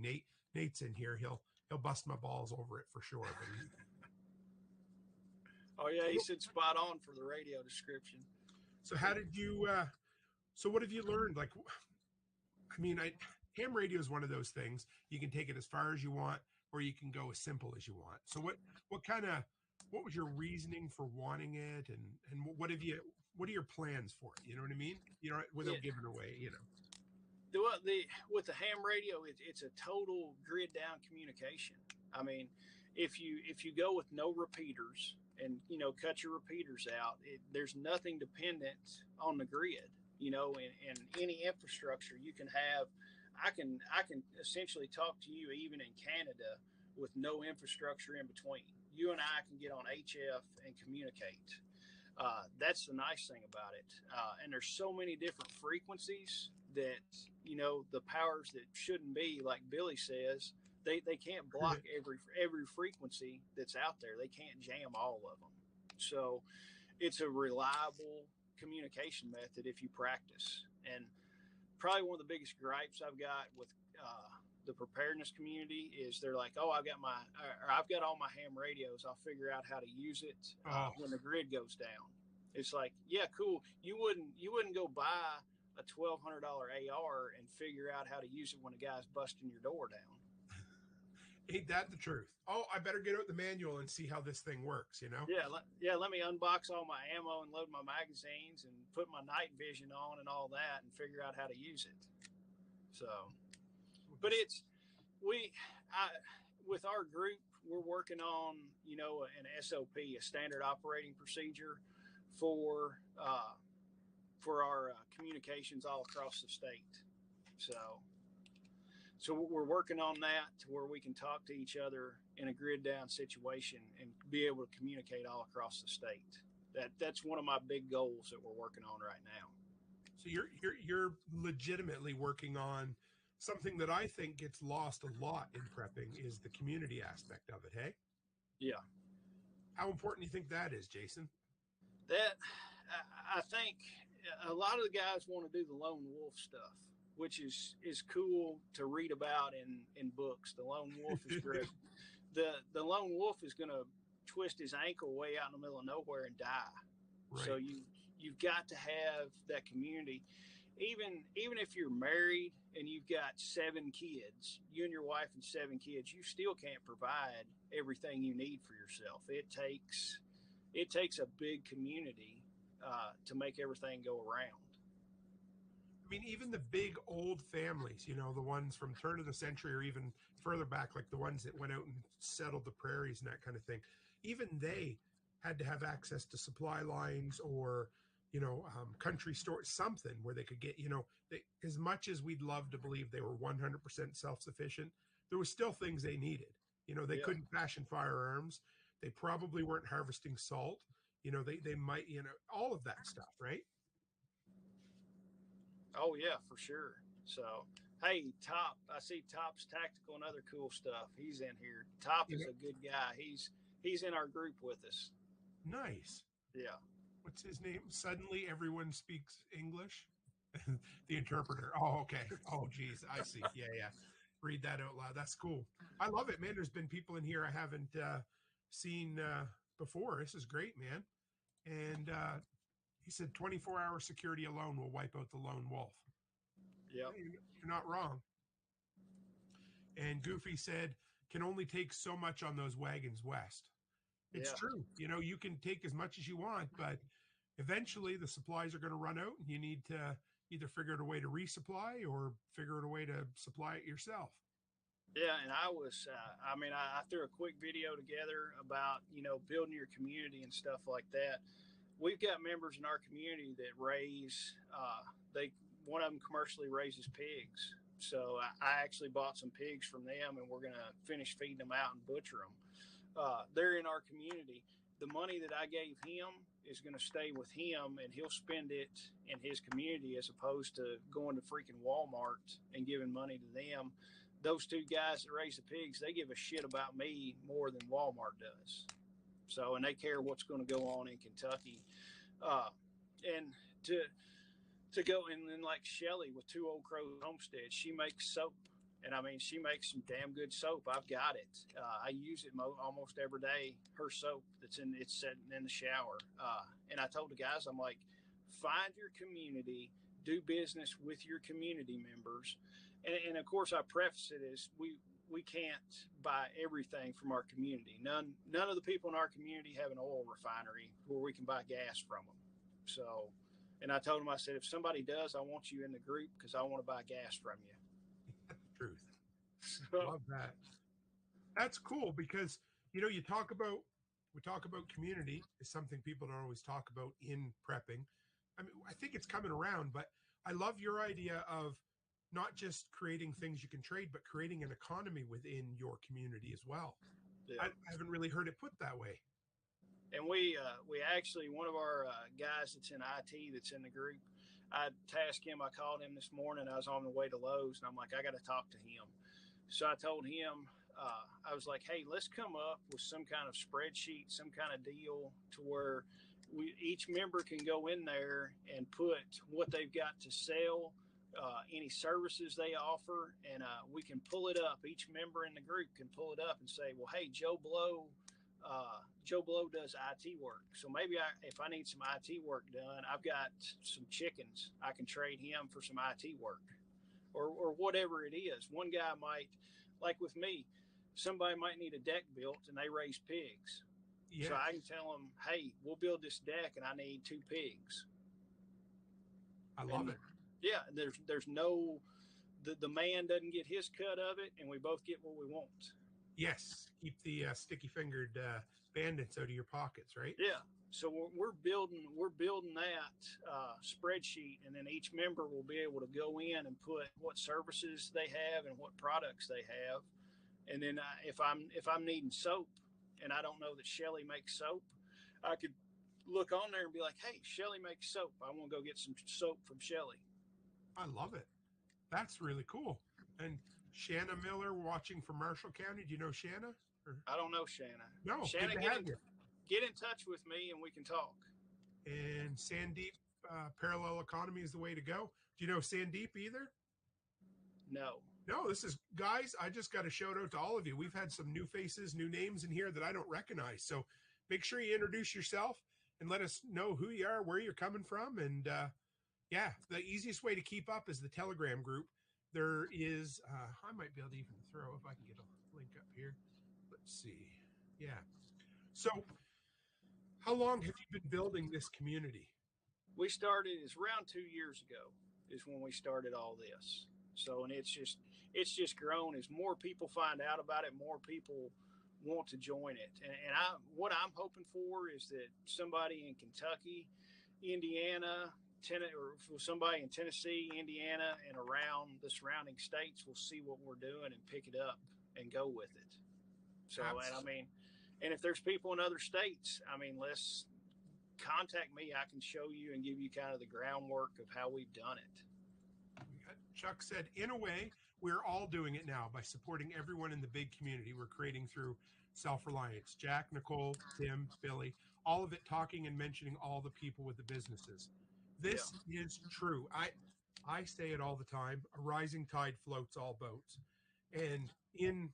Nate's in here. He'll bust my balls over it for sure. But oh yeah, he said spot on for the radio description. so how did you? So what have you learned? Like, I mean, ham radio is one of those things. You can take it as far as you want, or you can go as simple as you want. So what was your reasoning for wanting it, and what are your plans for it? You know what I mean? Without giving away, With the ham radio, it's a total grid down communication. I mean, if you go with no repeaters and cut your repeaters out, there's nothing dependent on the grid. In any infrastructure you can have. I can essentially talk to you even in Canada with no infrastructure in between. You and I can get on HF and communicate. That's the nice thing about it. And there's so many different frequencies that the powers that shouldn't be, like Billy says, they can't block every frequency that's out there. They can't jam all of them. So it's a reliable communication method if you practice. And probably one of the biggest gripes I've got with the preparedness community is they're like, oh, I've got all my ham radios. I'll figure out how to use it when the grid goes down. It's like, yeah, cool. You wouldn't go buy a $1,200 AR and figure out how to use it when a guy's busting your door down. Ain't that the truth? Oh, I better get out the manual and see how this thing works, Yeah, let me unbox all my ammo and load my magazines and put my night vision on and all that and figure out how to use it. So, but with our group, we're working on, an SOP, a standard operating procedure for our communications all across the state. So we're working on that to where we can talk to each other in a grid down situation and be able to communicate all across the state. That's one of my big goals that we're working on right now. So you're legitimately working on something that I think gets lost a lot in prepping is the community aspect of it. Hey? Yeah. How important do you think that is, Jason? That I think a lot of the guys want to do the lone wolf stuff, which is cool to read about in books. The lone wolf is great. The lone wolf is going to twist his ankle way out in the middle of nowhere and die. Right. So you've got to have that community. Even if you're married and you've got 7 kids, you and your wife and 7 kids, you still can't provide everything you need for yourself. It takes a big community to make everything go around. I mean, even the big old families, the ones from turn of the century or even further back, like the ones that went out and settled the prairies and that kind of thing, even they had to have access to supply lines or, country stores, something where they could get, as much as we'd love to believe they were 100% self-sufficient, there was still things they needed. They couldn't fashion firearms. They probably weren't harvesting salt. They might, all of that stuff, right? Oh yeah, for sure. So, hey, Top, I see Top's Tactical and other cool stuff. He's in here. Top is a good guy. He's in our group with us. Nice. Yeah. What's his name? Suddenly everyone speaks English. The interpreter. Oh, okay. Oh, geez. I see. Yeah. Read that out loud. That's cool. I love it, man. There's been people in here I haven't seen before. This is great, man. And he said 24-hour security alone will wipe out the lone wolf. Yeah. You're not wrong. And Goofy said, can only take so much on those wagons west. It's Yeah. true. You can take as much as you want, but eventually the supplies are going to run out and you need to either figure out a way to resupply or figure out a way to supply it yourself. Yeah, and I threw a quick video together about, building your community and stuff like that. We've got members in our community that raise, one of them commercially raises pigs. So I actually bought some pigs from them, and we're going to finish feeding them out and butcher them. They're in our community. The money that I gave him is going to stay with him, and he'll spend it in his community as opposed to going to freaking Walmart and giving money to them. Those two guys that raise the pigs, they give a shit about me more than Walmart does. So, and they care what's going to go on in Kentucky. Uh, and to go and then like Shelly with Two Old Crows Homestead, she makes soap. And I mean, she makes some damn good soap. I've got it. I use it almost every day. Her soap it's sitting in the shower. And I told the guys, I'm like, find your community, do business with your community members. And of course, I preface it as we can't buy everything from our community. None of the people in our community have an oil refinery where we can buy gas from them. So, and I told them, I said, if somebody does, I want you in the group because I want to buy gas from you. Truth. So, Love that. That's cool because we talk about community is something people don't always talk about in prepping. I mean, I think it's coming around, but I love your idea of not just creating things you can trade, but creating an economy within your community as well. yeah. I haven't really heard it put that way. And we actually, one of our guys that's in IT that's in the group, I tasked him. I called him this morning. I was on the way to Lowe's, and I'm like, I got to talk to him. So I told him, I was like, hey, let's come up with some kind of spreadsheet, some kind of deal to where each member can go in there and put what they've got to sell, any services they offer, and we can pull it up. Each member in the group can pull it up and say, well, hey, Joe Blow does IT work. So maybe if I need some IT work done, I've got some chickens. I can trade him for some IT work or whatever it is. One guy might, like with me, somebody might need a deck built and they raise pigs. Yeah. So I can tell them, hey, we'll build this deck and I need 2 pigs. I love it. Yeah, there's no, the man doesn't get his cut of it and we both get what we want. Yes, keep the sticky-fingered bandits out of your pockets, right? Yeah. So we're building that spreadsheet, and then each member will be able to go in and put what services they have and what products they have. And then if I'm needing soap, and I don't know that Shelly makes soap, I could look on there and be like, hey, Shelly makes soap. I want to go get some soap from Shelly. I love it. That's really cool. And Shanna Miller watching from Marshall County. Do you know Shanna? Or? I don't know Shanna. No, Shanna, good to have you. Get in touch with me and we can talk. And Sandeep, parallel economy is the way to go. Do you know Sandeep either? No. No, this is, guys, I just got a shout out to all of you. We've had some new faces, new names in here that I don't recognize. So make sure you introduce yourself and let us know who you are, where you're coming from. And yeah, the easiest way to keep up is the Telegram group. There is, I might be able to even throw, if I can get a link up here. Let's see. Yeah. So how long have you been building this community? We started, it's around 2 years ago is when we started all this. So, and it's just grown as more people find out about it, more people want to join it. And what I'm hoping for is that somebody in Kentucky, Indiana, or somebody in Tennessee, Indiana, and around the surrounding states will see what we're doing and pick it up and go with it. So, and I mean, and if there's people in other states, I mean, let's contact me. I can show you and give you kind of the groundwork of how we've done it. Chuck said, in a way, we're all doing it now by supporting everyone in the big community we're creating through self-reliance. Jack, Nicole, Tim, Billy, all of it talking and mentioning all the people with the businesses. This is true. I say it all the time. A rising tide floats all boats. And in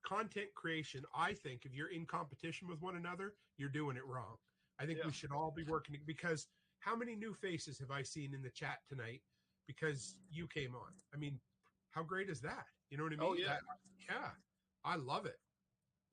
content creation, I think if you're in competition with one another, you're doing it wrong. I think we should all be working, because how many new faces have I seen in the chat tonight because you came on? I mean, how great is that? You know what I Oh mean? yeah. Yeah, I love it.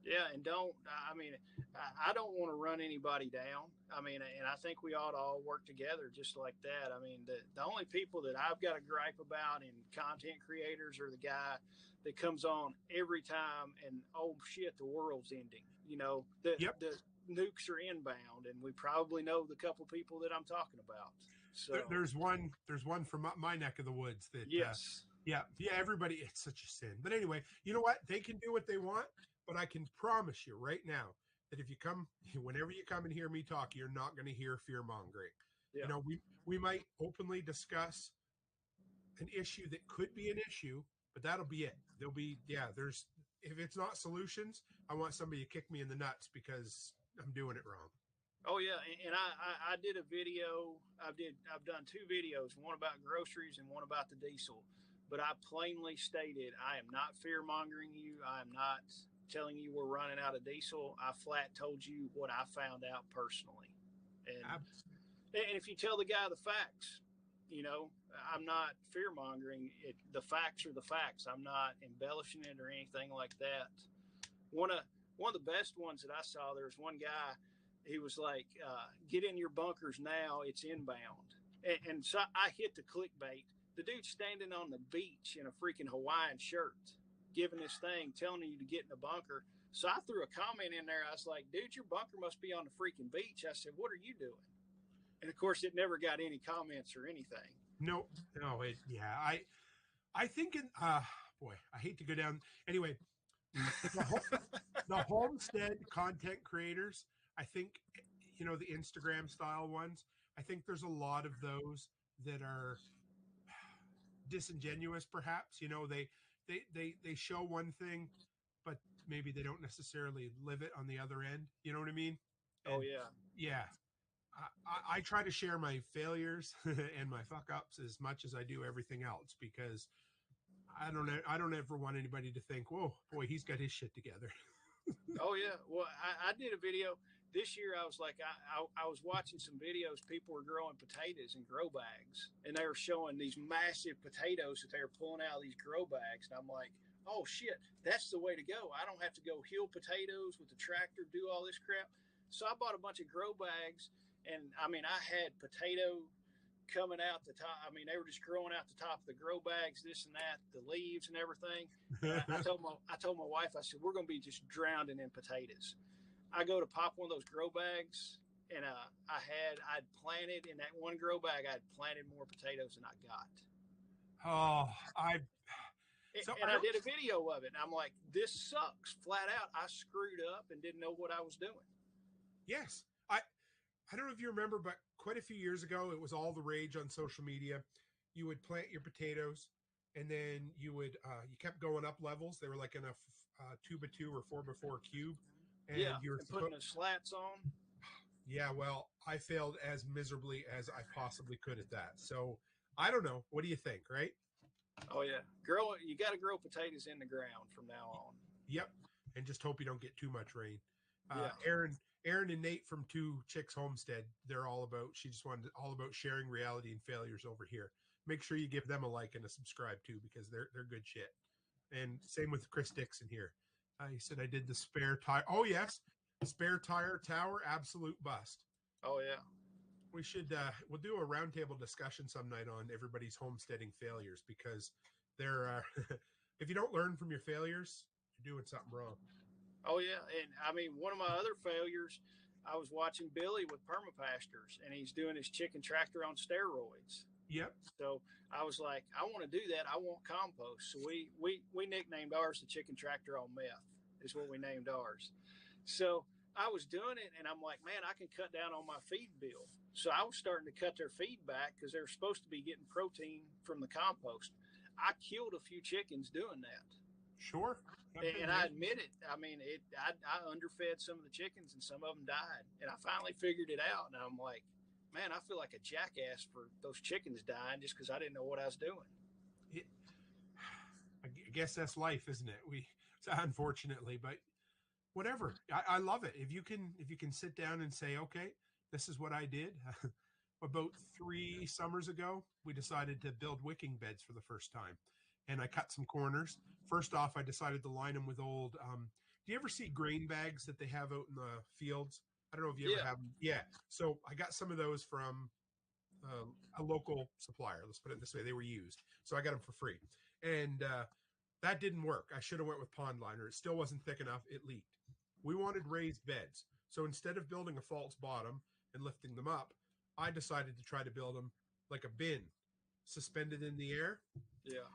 Yeah, and I mean, I don't want to run anybody down. I mean, and I think we ought to all work together just like that. I mean, the only people that I've got a gripe about in content creators are the guy that comes on every time and, oh shit, the world's ending. You know, Yep. the nukes are inbound, and we probably know the couple people that I'm talking about. So, There's one from my neck of the woods that yes. yeah, everybody, it's such a sin. But anyway, you know what? They can do what they want, but I can promise you right now that if you come, whenever you come and hear me talk, you're not going to hear fear mongering. Yeah. We might openly discuss an issue that could be an issue, but that'll be it. There'll be, yeah, there's, if it's not solutions, I want somebody to kick me in the nuts because I'm doing it wrong. Oh yeah, and I did a video. I've done two videos, one about groceries and one about the diesel. But I plainly stated I am not fear mongering you. I am not telling you we're running out of diesel. I flat told you what I found out personally, and if you tell the guy the facts, you know, I'm not fear mongering. The facts are the facts. I'm not embellishing it or anything like that. One of one of the best ones that I saw, there was one guy. He was like, "Get in your bunkers now. It's inbound." And so I hit the clickbait. The dude's standing on the beach in a freaking Hawaiian shirt, giving this thing, telling you to get in the bunker. So I threw a comment in there. I was like, "Dude, your bunker must be on the freaking beach." I said, "What are you doing?" And of course, it never got any comments or anything. No, no, yeah, I think boy, I hate to go down. Anyway, the, the homestead content creators, I think, the Instagram style ones, I think there's a lot of those that are disingenuous, perhaps. They show one thing, but maybe they don't necessarily live it on the other end. You know what I mean? Oh And yeah. yeah, I try to share my failures and my fuck ups as much as I do everything else, because I don't ever want anybody to think, whoa, boy, he's got his shit together. Oh yeah. Well, I did a video this year. I was like, I was watching some videos. People were growing potatoes in grow bags, and they were showing these massive potatoes that they were pulling out of these grow bags. And I'm like, oh shit, that's the way to go. I don't have to go hill potatoes with the tractor, do all this crap. So I bought a bunch of grow bags, and I mean, I had potato coming out the top. I mean, they were just growing out the top of the grow bags, this and that, the leaves and everything. And I told my wife, I said, we're going to be just drowning in potatoes. I go to pop one of those grow bags, and I'd planted in that one grow bag. I'd planted more potatoes than I got. Oh, so And I did a video of it. And I'm like, this sucks flat out. I screwed up and didn't know what I was doing. yes, I don't know if you remember, but quite a few years ago, it was all the rage on social media. You would plant your potatoes, and then you kept going up levels. They were like in a 2x2 or 4x4 cube, Yeah, and you were and putting the slats on. yeah. Well, I failed as miserably as I possibly could at that. So I don't know. What do you think? Right? Oh yeah, you got to grow potatoes in the ground from now on. Yep. And just hope you don't get too much rain. Yeah. Aaron and Nate from Two Chicks Homestead, she just wanted all about sharing reality and failures over here. Make sure you give them a like and a subscribe too, because they're good shit. And same with Chris Dixon here. He said I did the spare tire. Oh yes, spare tire tower, absolute bust. Oh yeah. We'll do a roundtable discussion some night on everybody's homesteading failures, because they're if you don't learn from your failures, you're doing something wrong. Oh yeah, and I mean, one of my other failures, I was watching Billy with permapastures, and he's doing his chicken tractor on steroids. Yep. So I was like, I want to do that. I want compost. So we nicknamed ours the chicken tractor on meth. Is what we named ours. So I was doing it, and I'm like, man, I can cut down on my feed bill. So I was starting to cut their feed back because they're supposed to be getting protein from the compost. I killed a few chickens doing that. Sure. And I admit it. I mean, I underfed some of the chickens, and some of them died. And I finally figured it out. And I'm like, man, I feel like a jackass for those chickens dying just because I didn't know what I was doing. I guess that's life, isn't it? Unfortunately, but whatever. I love it. If you can sit down and say, okay, this is what I did. About 3 summers ago, we decided to build wicking beds for the first time. and I cut some corners. First off, I decided to line them with old. Do you ever see grain bags that they have out in the fields? I don't know if you ever Yeah. have them. Yeah. So I got some of those from a local supplier. Let's put it this way: they were used, so I got them for free, and that didn't work. I should have went with pond liner. It still wasn't thick enough. It leaked. We wanted raised beds, so instead of building a false bottom and lifting them up, I decided to try to build them like a bin, suspended in the air. Yeah.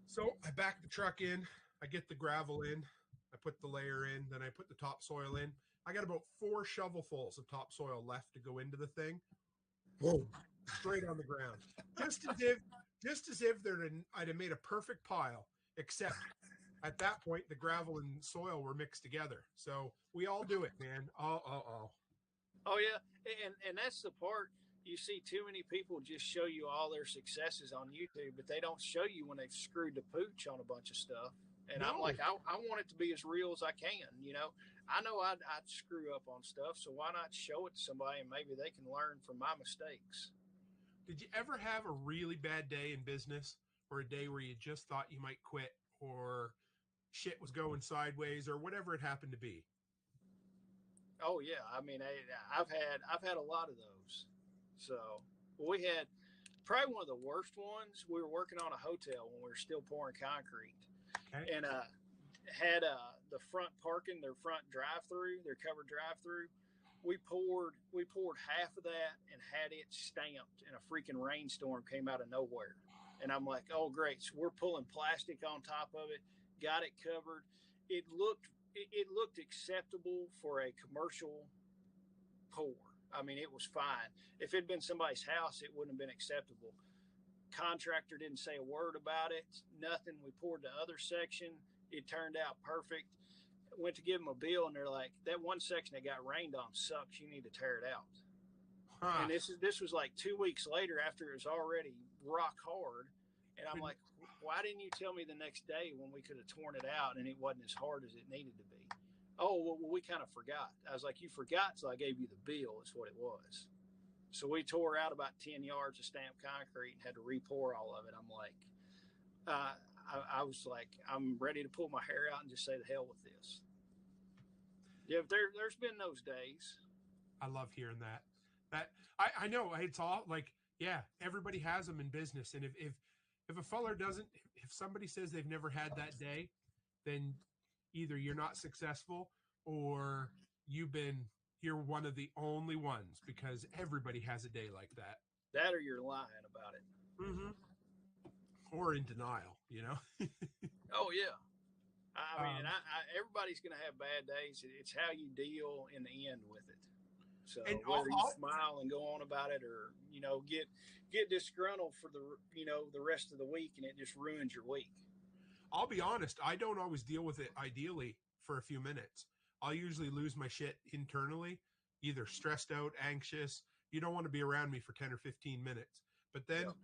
So I back the truck in, I get the gravel in, I put the layer in, then I put the topsoil in. I got about 4 shovelfuls of topsoil left to go into the thing. Boom, straight on the ground. Just as if I'd have made a perfect pile, except at that point the gravel and soil were mixed together. So we all do it, man. Oh yeah, and that's the part you see. Too many people just show you all their successes on YouTube, but they don't show you when they've screwed the pooch on a bunch of stuff. And I'm No. like, I want it to be as real as I can. You know I'd screw up on stuff, so why not show it to somebody and maybe they can learn from my mistakes. Did you ever have a really bad day in business, or a day where you just thought you might quit, or shit was going sideways, or whatever it happened to be? Oh yeah, I mean, I've had a lot of those. So we had probably one of the worst ones. We were working on a hotel when we were still pouring concrete, Okay. and had the front parking, their front drive through, their covered drive through. We poured half of that and had it stamped, and a freaking rainstorm came out of nowhere. And I'm like, oh great, so we're pulling plastic on top of it, got it covered. It looked acceptable for a commercial pour. I mean, it was fine. If it had been somebody's house, it wouldn't have been acceptable. Contractor didn't say a word about it. Nothing. We poured the other section. It turned out perfect. Went to give them a bill, and they're like, "That one section that got rained on sucks. You need to tear it out." Huh. And this was like 2 weeks later after it was already rock hard. And I'm like, "Why didn't you tell me the next day when we could have torn it out and it wasn't as hard as it needed to be?" Oh, well, we kind of forgot. I was like, "You forgot, so I gave you the bill." Is what it was. So we tore out about 10 yards of stamped concrete and had to re-pour all of it. I'm like, I was like, I'm ready to pull my hair out and just say the hell with this. Yeah, but there's been those days. I love hearing that. I know it's all like, yeah, everybody has them in business, and if a feller doesn't, if somebody says they've never had that day, then either you're not successful, or you're one of the only ones, because everybody has a day like that. That or you're lying about it. Mm-hmm. Or in denial, Oh yeah. I mean, um, everybody's going to have bad days. It's how you deal in the end with it. So and whether you smile and go on about it, or get disgruntled for the rest of the week, and it just ruins your week. I'll be honest, I don't always deal with it ideally for a few minutes. I'll usually lose my shit internally, either stressed out, anxious. You don't want to be around me for 10 or 15 minutes. But then, Yep.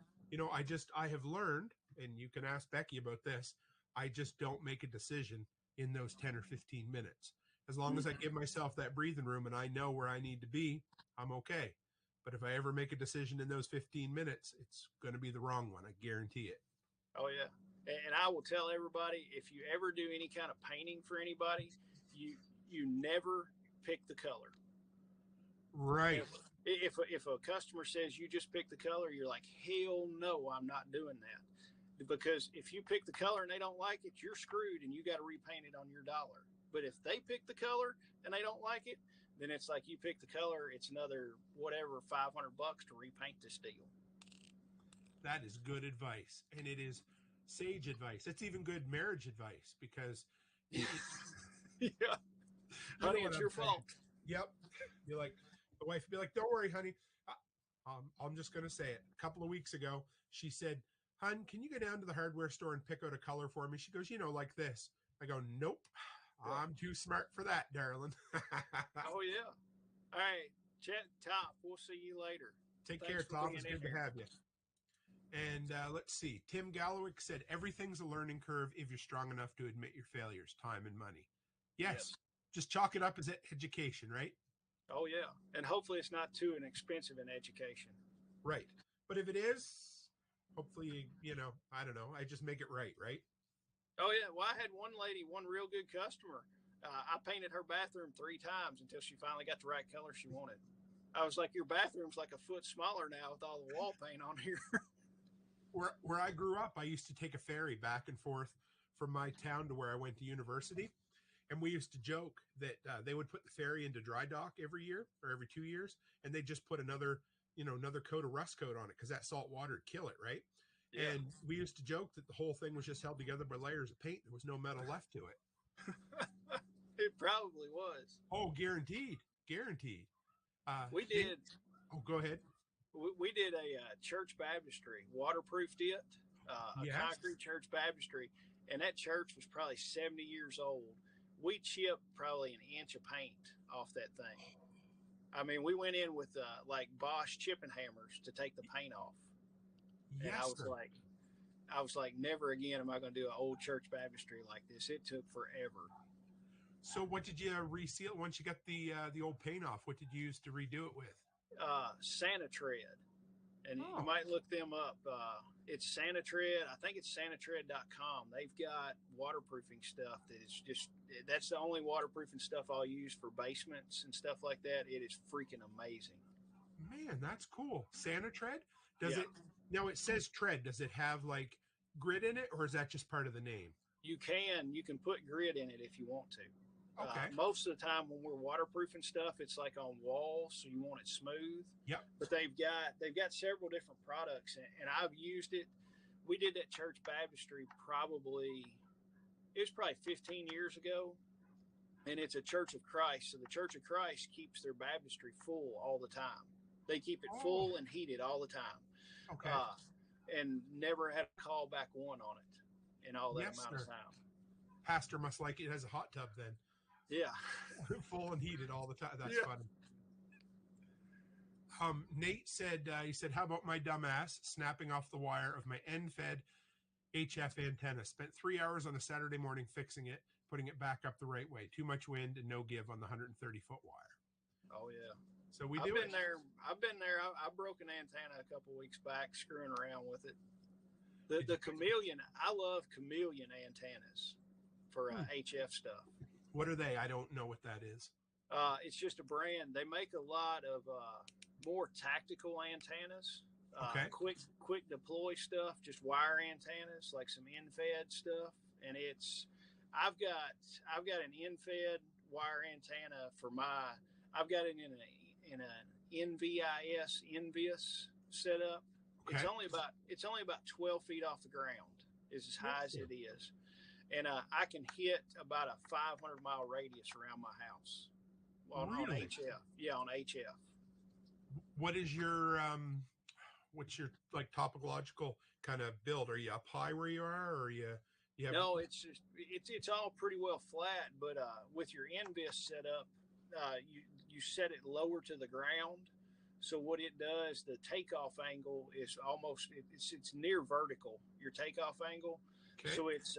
I have learned, and you can ask Becky about this, I just don't make a decision in those 10 or 15 minutes. As long as I give myself that breathing room and I know where I need to be, I'm okay. But if I ever make a decision in those 15 minutes, it's going to be the wrong one. I guarantee it. Oh yeah. And I will tell everybody, if you ever do any kind of painting for anybody, you never pick the color. Right. Ever. If a customer says you just pick the color, you're like, hell no, I'm not doing that. Because if you pick the color and they don't like it, you're screwed, and you got to repaint it on your dollar. But if they pick the color and they don't like it, then it's like you pick the color. It's another whatever $500 to repaint this deal. That is good advice, and it is sage advice. It's even good marriage advice, because Yeah, you honey, know what it's I'm your saying. fault. Yep. You're like, the wife would be like, "Don't worry, honey. I'm just going to say it. A couple of weeks ago, she said, 'Hun, can you go down to the hardware store and pick out a color for me?' She goes, 'Like this.' I go, 'Nope. Yeah. I'm too smart for that, darling.'" Oh yeah. All right, Chet Top. We'll see you later. Take Thanks care, for Tom. being It's in good to here. have you. And let's see. Tim Gallowick said, "Everything's a learning curve if you're strong enough to admit your failures, time and money." Yes. Yes. Just chalk it up as education, right? Oh yeah, and hopefully it's not too expensive in education. Right. But if it is, hopefully, I don't know. I just make it right, right? Oh yeah, well I had one lady, one real good customer. I painted her bathroom 3 times until she finally got the right color she wanted. I was like, your bathroom's like a foot smaller now with all the wall paint on here. Where I grew up, I used to take a ferry back and forth from my town to where I went to university, and we used to joke that they would put the ferry into dry dock every year or every 2 years, and they just put another coat of rust coat on it because that salt water would kill it, right? Yeah, And we used to joke that the whole thing was just held together by layers of paint. There was no metal left to it. it probably was. Oh, guaranteed, guaranteed. We Nate, did. oh, go ahead. We did a church baptistry, waterproofed it, a Yes. concrete church baptistry, and that church was probably 70 years old. We chipped probably an inch of paint off that thing. I mean, we went in with like Bosch chipping hammers to take the paint off, and Yes, sir. I was like, never again am I going to do an old church baptistry like this. It took forever. So, what did you reseal once you got the old paint off? What did you use to redo it with? Santa Tread, and you Oh, might look them up. It's Santa Tread. I think it's santatread.com. They've got waterproofing stuff that is just, that's the only waterproofing stuff I'll use for basements and stuff like that. It is freaking amazing. man, that's cool. Santa tread? Does Yeah. it now it says tread, does it have like grit in it, or is that just part of the name? You can put grit in it if you want to. Okay. Most of the time when we're waterproofing stuff, it's like on walls, so you want it smooth. Yep. But they've got several different products, and I've used it. We did that church baptistry it was probably 15 years ago, and it's a Church of Christ. So the Church of Christ keeps their baptistry full all the time. They keep it Oh, full and heated all the time, okay. uh, and never had a call back one on it in all that Yes, amount of sir. time. Pastor must like it has a hot tub then. Yeah, Full and heated all the time. That's yeah. funny. Nate said, he said, how about my dumbass snapping off the wire of my end-fed HF antenna? Spent 3 hours on a Saturday morning fixing it, putting it back up the right way. Too much wind and no give on the 130-foot wire. Oh yeah. So we I've do been it. there. I've been there. I broke an antenna a couple weeks back screwing around with it. The chameleon. I love chameleon antennas for HF stuff. What are they? I don't know what that is. It's just a brand. They make a lot of more tactical antennas. Okay. Quick deploy stuff. Just wire antennas, like some in-fed stuff. And I've got an in-fed wire antenna for my. I've got it in an NVIS setup. Okay. It's only about 12 feet off the ground. Is as high as it is, and I can hit about a 500-mile radius around my house on Really? HF. Yeah, on HF. What is your what's your like topological kind of build? Are you up high where you are, or you have? No, it's all pretty well flat, but with your NVIS setup, you set it lower to the ground. So what it does, the takeoff angle is it's near vertical. Your takeoff angle, Okay. so it's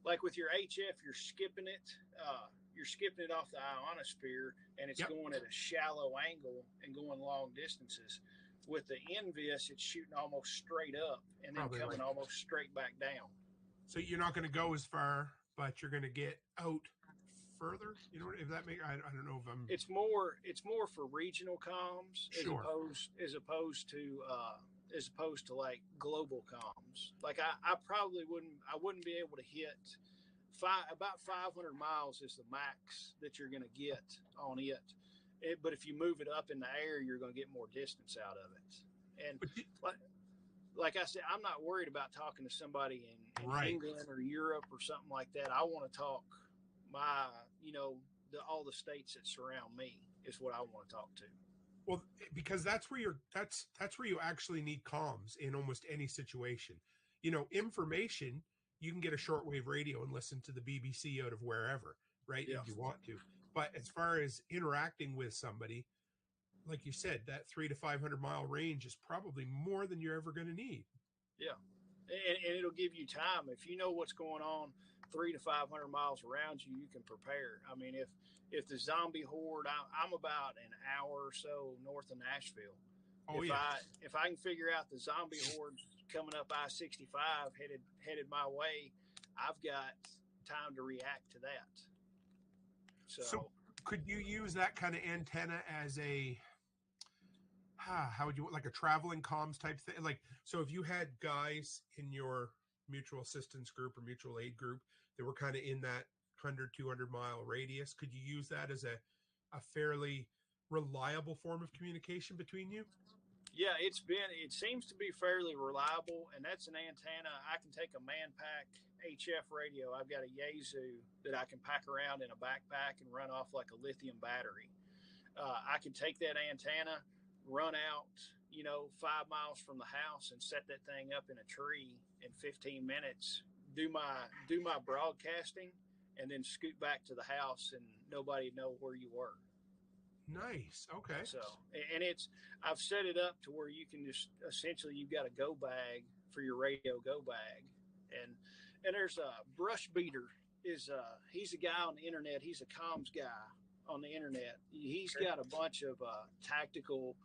like with your HF, you're skipping it. You're skipping it off the ionosphere, and it's going at a shallow angle and going long distances. With the NVIS, it's shooting almost straight up and then coming almost straight back down. So you're not going to go as far, but you're going to get out further. You know, if that makes, I don't know if I'm. It's more for regional comms Sure. as opposed to like global comms. Like I probably wouldn't be able to hit about 500 miles is the max that you're going to get on it. But if you move it up in the air, you're going to get more distance out of it. And like I said, I'm not worried about talking to somebody in England or Europe or something like that. I want to talk all the states that surround me is what I want to talk to. Well, because that's where you actually need comms in almost any situation. You know, information, you can get a shortwave radio and listen to the BBC out of wherever, right? Yeah. If you want to. But as far as interacting with somebody, like you said, that 300 to 500-mile range is probably more than you're ever going to need. Yeah. And it'll give you time. If you know what's going on 300 to 500 miles around you, you can prepare. I mean, if the zombie horde, I'm about an hour or so north of Nashville. Oh yeah. If I can figure out the zombie hordes coming up I-65 headed my way, I've got time to react to that. So could you use that kind of antenna as a how would you like a traveling comms type thing? Like, so if you had guys in your mutual assistance group or mutual aid group that were kind of in that 100, 200-mile radius, could you use that as a fairly reliable form of communication between you? Yeah, it seems to be fairly reliable, and that's an antenna. I can take a man-pack HF radio. I've got a Yaesu that I can pack around in a backpack and run off like a lithium battery. I can take that antenna, run out, 5 miles from the house and set that thing up in a tree in 15 minutes, do my broadcasting, and then scoot back to the house and nobody'd know where you were. Nice. Okay. So, and I've set it up to where you can just essentially, you've got a go bag for your radio go bag. And there's a Brush Beater he's a guy on the internet. He's a comms guy on the internet. He's got a bunch of tactical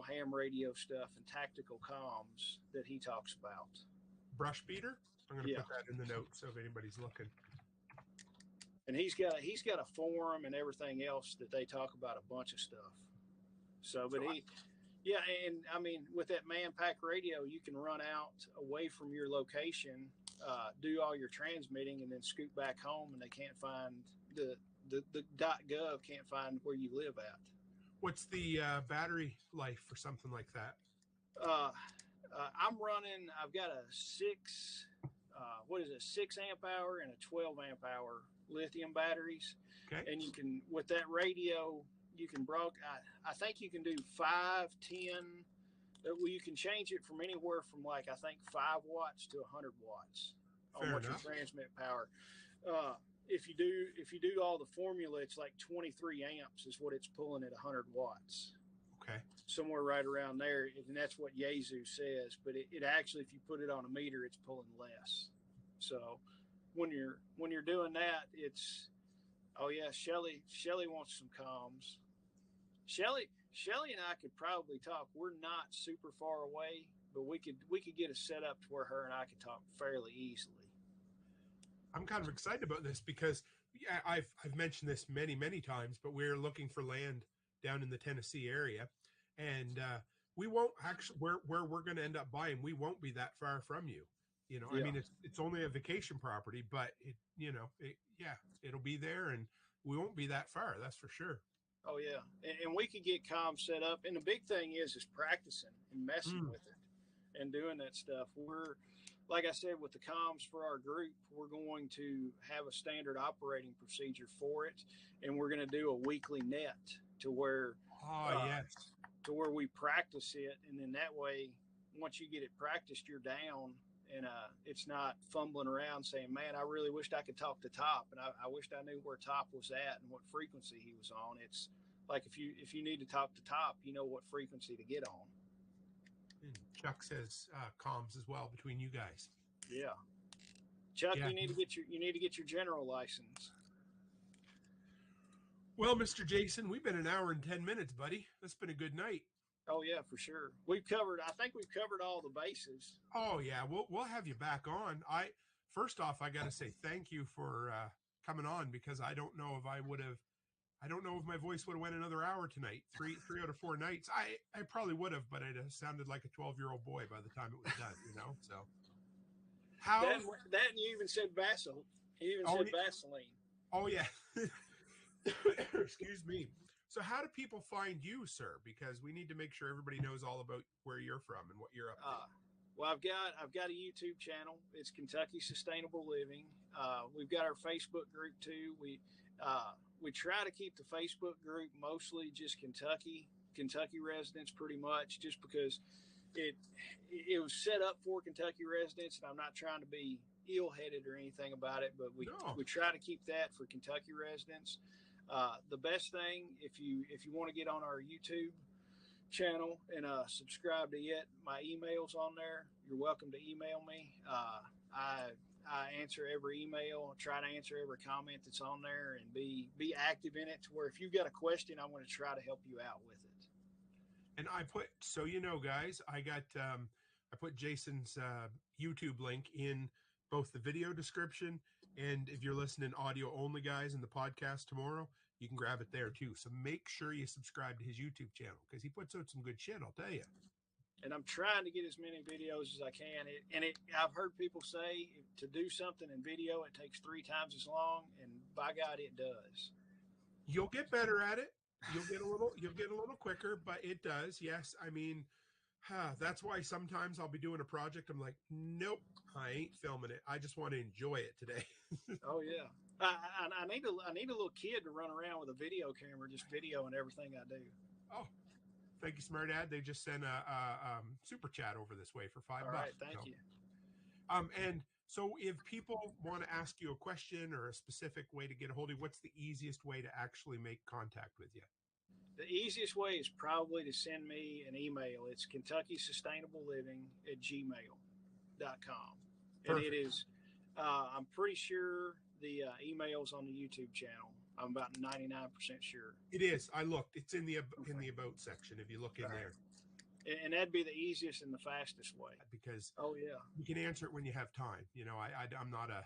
ham radio stuff and tactical comms that he talks about. Brush Beater? I'm going to put that in the notes so if anybody's looking. And he's got a forum and everything else that they talk about a bunch of stuff. So, but and I mean, with that man pack radio, you can run out away from your location, do all your transmitting, and then scoot back home, and they can't find the .gov can't find where you live at. What's the battery life for something like that? I've got a 6 amp hour and a 12 amp hour lithium batteries. Okay. And you can, with that radio, you can I think you can do 5, 10. Well, you can change it from anywhere from like, I think 5 watts to 100 watts on what your transmit power. If you do all the formula, it's like 23 amps is what it's pulling at 100 watts. Okay. Somewhere right around there. And that's what Yaesu says, but it actually, if you put it on a meter, it's pulling less. So when you're doing that, it's, oh yeah, Shelly wants some comms. Shelly and I could probably talk. We're not super far away, but we could get a setup to where her and I could talk fairly easily. I'm kind of excited about this because I've mentioned this many, many times, but we're looking for land down in the Tennessee area, and we won't actually where we're going to end up buying. We won't be that far from you. I mean, it's only a vacation property, but it'll be there, and we won't be that far. That's for sure. Oh yeah, and we could get comms set up, and the big thing is practicing and messing with it and doing that stuff. We're, like I said, with the comms for our group, we're going to have a standard operating procedure for it, and we're going to do a weekly net to where to where we practice it, and then that way, once you get it practiced, you're down. And it's not fumbling around saying, man, I really wished I could talk to Top, and I wished I knew where Top was at and what frequency he was on. It's like if you need to talk to Top, you know what frequency to get on. And Chuck says comms as well between you guys. Yeah, Chuck, you need to get your general license. Well, Mr. Jason, we've been an hour and 10 minutes, buddy. That's been a good night. Oh yeah, for sure. I think we've covered all the bases. Oh yeah, we'll have you back on. First off, I got to say thank you for coming on, because I don't know if my voice would have went another hour tonight. Three out of 4 nights. I probably would have, but it sounded like a 12-year-old boy by the time it was done, So that and you even said Vaseline. You even said Vaseline. Oh yeah. Excuse me. So how do people find you, sir? Because we need to make sure everybody knows all about where you're from and what you're up to. Well, I've got a YouTube channel. It's Kentucky Sustainable Living. We've got our Facebook group too. We try to keep the Facebook group mostly just Kentucky residents, pretty much, just because it was set up for Kentucky residents, and I'm not trying to be ill-headed or anything about it, but we try to keep that for Kentucky residents. The best thing, if you want to get on our YouTube channel and subscribe to it, my email's on there. You're welcome to email me. I answer every email, try to answer every comment that's on there, and be active in it to where if you've got a question, I'm going to try to help you out with it. And I put, so you know, guys, I put Jason's YouTube link in both the video description, and if you're listening audio only, guys, in the podcast tomorrow, you can grab it there too. So make sure you subscribe to his YouTube channel because he puts out some good shit, I'll tell you. And I'm trying to get as many videos as I can. I've heard people say to do something in video, it takes 3 times as long, and by God, it does. You'll get better at it. You'll get a little quicker, but it does. Yes, I mean, that's why sometimes I'll be doing a project. I'm like, nope, I ain't filming it. I just want to enjoy it today. Oh yeah, I need a little kid to run around with a video camera, just videoing everything I do. Oh, thank you, Smart Ad. They just sent a super chat over this way for $5. All right, thank you. And so if people want to ask you a question or a specific way to get a hold of you, what's the easiest way to actually make contact with you? The easiest way is probably to send me an email. It's KentuckySustainableLiving@gmail.com. And it is, I'm pretty sure the email's on the YouTube channel. I'm about 99% sure. It is. I looked. It's in the about section if you look in there. And that'd be the easiest and the fastest way. Because yeah, you can answer it when you have time. You know, I'm not as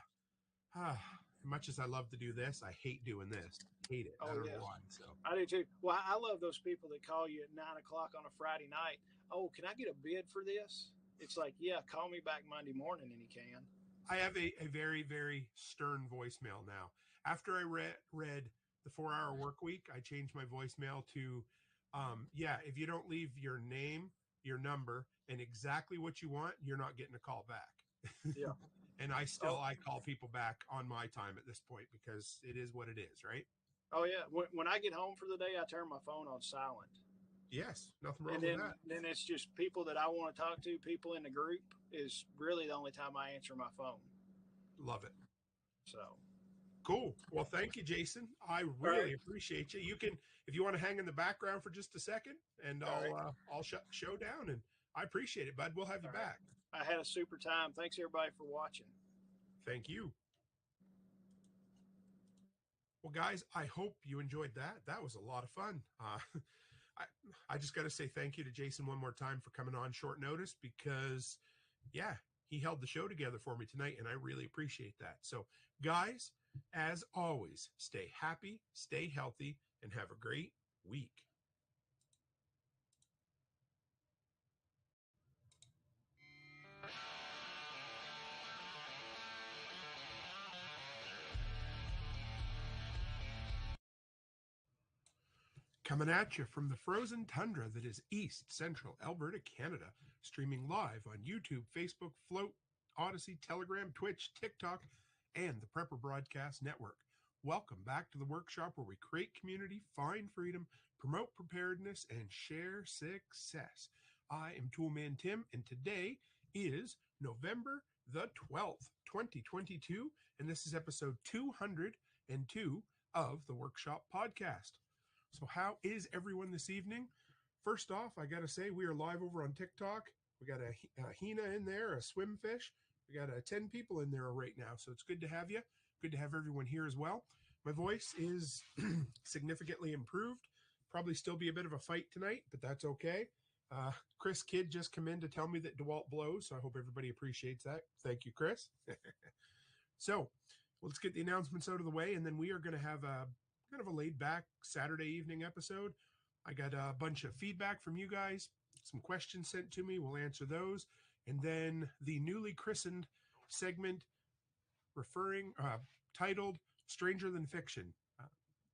much as I love to do this, I hate doing this. Hate it. I don't know why. So I do too. Well, I love those people that call you at 9:00 on a Friday night. Oh, can I get a bid for this? It's like, yeah, call me back Monday morning and he can. I have a very, very stern voicemail now. After I read the 4-Hour Work Week, I changed my voicemail to, if you don't leave your name, your number, and exactly what you want, you're not getting a call back. Yeah. And I call people back on my time at this point because it is what it is, right? Oh yeah. When I get home for the day, I turn my phone on silent. Yes, nothing wrong with that. Then it's just people that I want to talk to. People in the group is really the only time I answer my phone. Love it. So cool. Well, thank you, Jason. I really appreciate you. You can, if you want to hang in the background for just a second, and I'll shut the show down. And I appreciate it, bud. We'll have you back. I had a super time. Thanks everybody for watching. Thank you. Well, guys, I hope you enjoyed that. That was a lot of fun. I just got to say thank you to Jason one more time for coming on short notice because, he held the show together for me tonight, and I really appreciate that. So, guys, as always, stay happy, stay healthy, and have a great week. Coming at you from the frozen tundra that is East Central Alberta, Canada, streaming live on YouTube, Facebook, Float, Odyssey, Telegram, Twitch, TikTok, and the Prepper Broadcast Network. Welcome back to the workshop where we create community, find freedom, promote preparedness, and share success. I am Toolman Tim, and today is November the 12th, 2022, and this is episode 202 of the Workshop Podcast. So how is everyone this evening? First off, I got to say we are live over on TikTok. We got a Hina in there, a swimfish. We got 10 people in there right now. So it's good to have you. Good to have everyone here as well. My voice is significantly improved. Probably still be a bit of a fight tonight, but that's okay. Chris Kidd just come in to tell me that DeWalt blows. So I hope everybody appreciates that. Thank you, Chris. So let's get the announcements out of the way. And then we are going to have a kind of a laid back Saturday evening episode. I got a bunch of feedback from you guys, some questions sent to me. We'll answer those. And then the newly christened segment titled Stranger Than Fiction.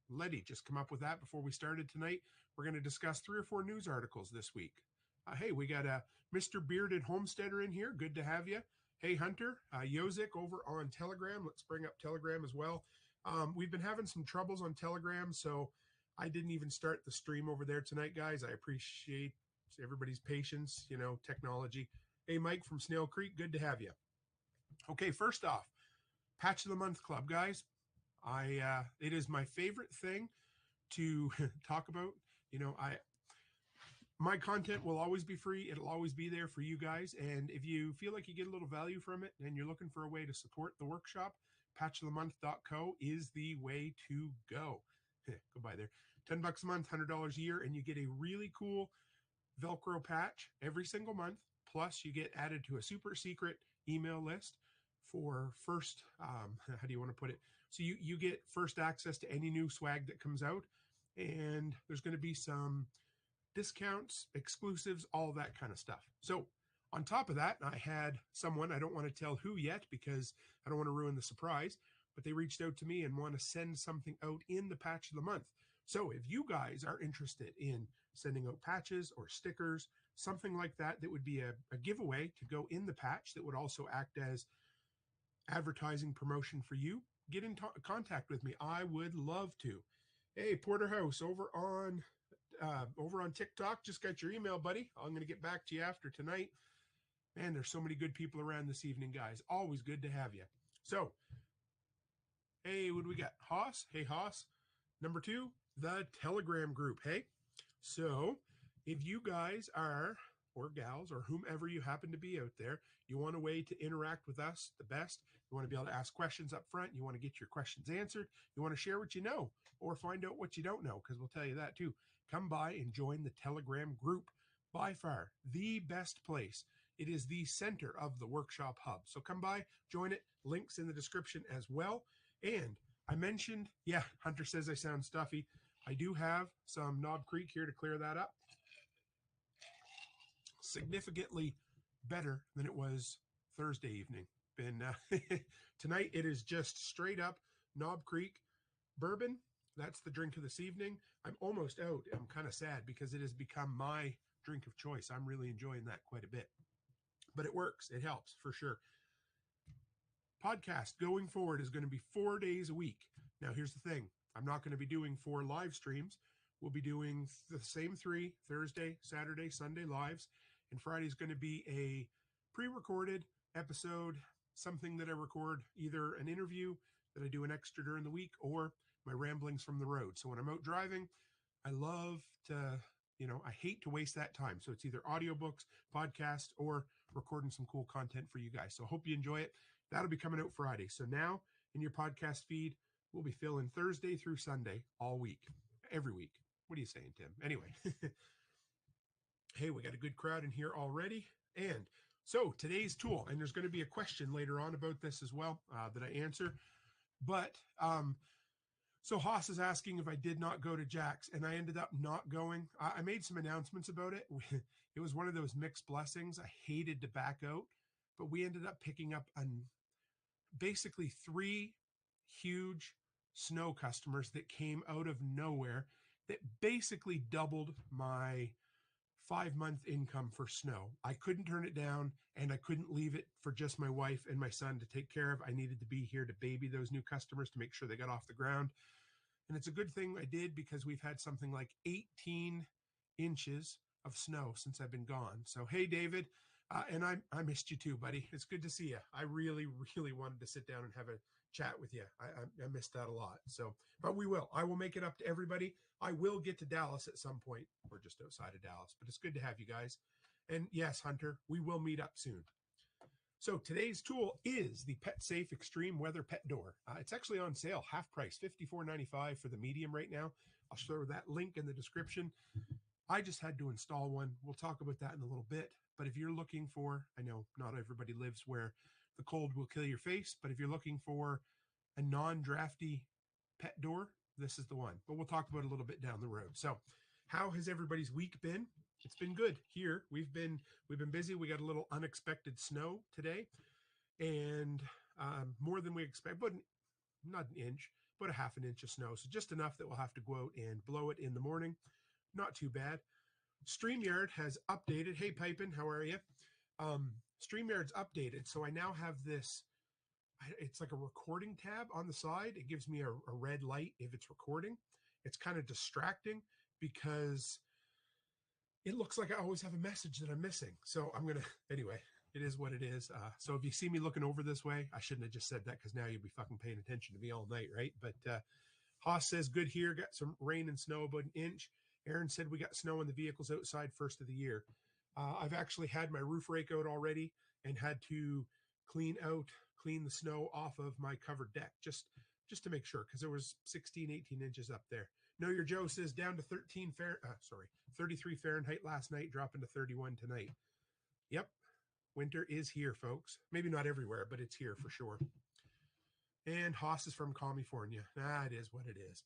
Letty just come up with that before we started tonight. We're going to discuss 3 or 4 news articles this week. Hey, we got a Mr. Bearded Homesteader in here. Good to have you. Hey, Hunter, Yozik over on Telegram. Let's bring up Telegram as well. We've been having some troubles on Telegram, so I didn't even start the stream over there tonight, guys. I appreciate everybody's patience, technology. Hey, Mike from Snail Creek, good to have you. Okay, first off, Patch of the Month Club, guys. It is my favorite thing to talk about. My content will always be free. It'll always be there for you guys. And if you feel like you get a little value from it and you're looking for a way to support the workshop, patchofthemonth.co is the way to go. Go by there. $10 a month, $100 a year, and you get a really cool Velcro patch every single month. Plus, you get added to a super secret email list for first, how do you want to put it? So you get first access to any new swag that comes out. And there's going to be some discounts, exclusives, all that kind of stuff. So on top of that, I had someone, I don't want to tell who yet because I don't want to ruin the surprise, but they reached out to me and want to send something out in the patch of the month. So if you guys are interested in sending out patches or stickers, something like that, that would be a giveaway to go in the patch that would also act as advertising promotion for you, get in contact with me. I would love to. Hey, Porterhouse over on TikTok, just got your email, buddy. I'm going to get back to you after tonight. Man, there's so many good people around this evening, guys. Always good to have you. So, hey, what do we got? Haas. Hey, Haas. Number 2, the Telegram group. Hey, so if you guys are, or gals, or whomever you happen to be out there, you want a way to interact with us the best, you want to be able to ask questions up front, you want to get your questions answered, you want to share what you know, or find out what you don't know, because we'll tell you that too. Come by and join the Telegram group. By far, the best place. It is the center of the workshop hub. So come by, join it. Links in the description as well. And I mentioned, yeah, Hunter says I sound stuffy. I do have some Knob Creek here to clear that up. Significantly better than it was Thursday evening. Tonight it is just straight up Knob Creek bourbon. That's the drink of this evening. I'm almost out. I'm kind of sad because it has become my drink of choice. I'm really enjoying that quite a bit. But it works. It helps for sure. Podcast going forward is going to be 4 days a week. Now, here's the thing. I'm not going to be doing 4 live streams. We'll be doing the same 3 Thursday, Saturday, Sunday lives. And Friday is going to be a pre-recorded episode, something that I record, either an interview that I do an extra during the week or my ramblings from the road. So when I'm out driving, I love to, I hate to waste that time. So it's either audiobooks, podcasts, or recording some cool content for you guys. So I hope you enjoy it. That'll be coming out Friday. So now in your podcast feed, we'll be filling Thursday through Sunday all week, every week. What are you saying, Tim? Anyway, hey, we got a good crowd in here already. And so today's tool, and there's going to be a question later on about this as well that I answer. But so Haas is asking if I did not go to Jack's, and I ended up not going. I made some announcements about it. It was one of those mixed blessings. I hated to back out, but we ended up picking up basically 3 huge snow customers that came out of nowhere that basically doubled my 5-month income for snow. I couldn't turn it down, and I couldn't leave it for just my wife and my son to take care of. I needed to be here to baby those new customers to make sure they got off the ground. And it's a good thing I did because we've had something like 18 inches of snow since I've been gone. So, hey, David, and I missed you too, buddy. It's good to see you. I really, really wanted to sit down and have a chat with you. I missed that a lot. So, but we will. I will make it up to everybody. I will get to Dallas at some point. We're just outside of Dallas, but it's good to have you guys. And yes, Hunter, we will meet up soon. So today's tool is the Pet Safe Extreme Weather Pet Door. It's actually on sale, half price, $54.95 for the medium right now. I'll show that link in the description. I just had to install one. We'll talk about that in a little bit. But if you're looking for, I know not everybody lives where the cold will kill your face, but if you're looking for a non-drafty pet door, this is the one. But we'll talk about it a little bit down the road. So how has everybody's week been? It's been good here. We've been busy. We got a little unexpected snow today, and more than we expect, but not an inch, but a half an inch of snow. So just enough that we'll have to go out and blow it in the morning. Not too bad. StreamYard has updated. Hey, Pipin, how are you? StreamYard's updated, so I now have this. It's like a recording tab on the side. It gives me a red light if it's recording. It's kind of distracting because it looks like I always have a message that I'm missing. So I'm going to, anyway, it is what it is. So if you see me looking over this way, I shouldn't have just said that because now you'll be fucking paying attention to me all night, right? But Haas says, good here. Got some rain and snow, about an inch. Aaron said we got snow on the vehicles outside first of the year. I've actually had my roof rake out already and had to clean the snow off of my covered deck just to make sure, because there was 16, 18 inches up there. Know Your Joe says down to 33 Fahrenheit last night, dropping to 31 tonight. Yep, winter is here, folks. Maybe not everywhere, but it's here for sure. And Haas is from California. It is what it is.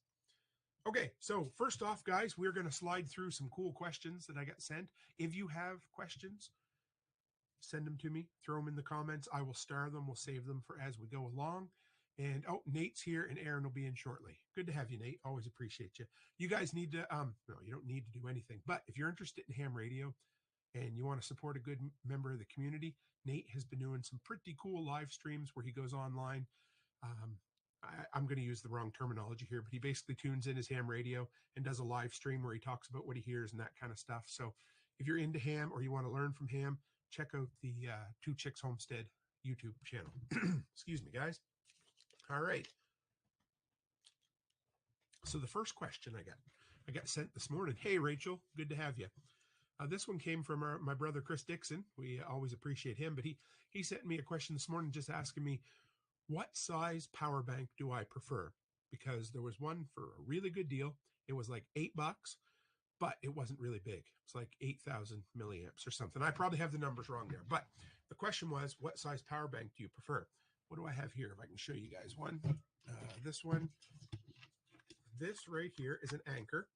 Okay, so first off, guys, we're going to slide through some cool questions that I got sent. If you have questions, send them to me. Throw them in the comments. I will star them. We'll save them for as we go along. And Nate's here and Aaron will be in shortly. Good to have you, Nate. Always appreciate you. You guys need to, no, you don't need to do anything. But if you're interested in ham radio and you want to support a good member of the community, Nate has been doing some pretty cool live streams where he goes online. I'm going to use the wrong terminology here, but he basically tunes in his ham radio and does a live stream where he talks about what he hears and that kind of stuff. So if you're into ham or you want to learn from ham, check out the Two Chicks Homestead YouTube channel. Excuse me, guys. All right. So the first question I got sent this morning. Hey, Rachel, good to have you. This one came from my brother, Chris Dixon. We always appreciate him, but he sent me a question this morning just asking me, what size power bank do I prefer? Because there was one for a really good deal. It was like $8, but it wasn't really big. It's like 8,000 milliamps or something. I probably have the numbers wrong there, but the question was, what size power bank do you prefer? What do I have here? If I can show you guys one, this one, this right here is an Anchor.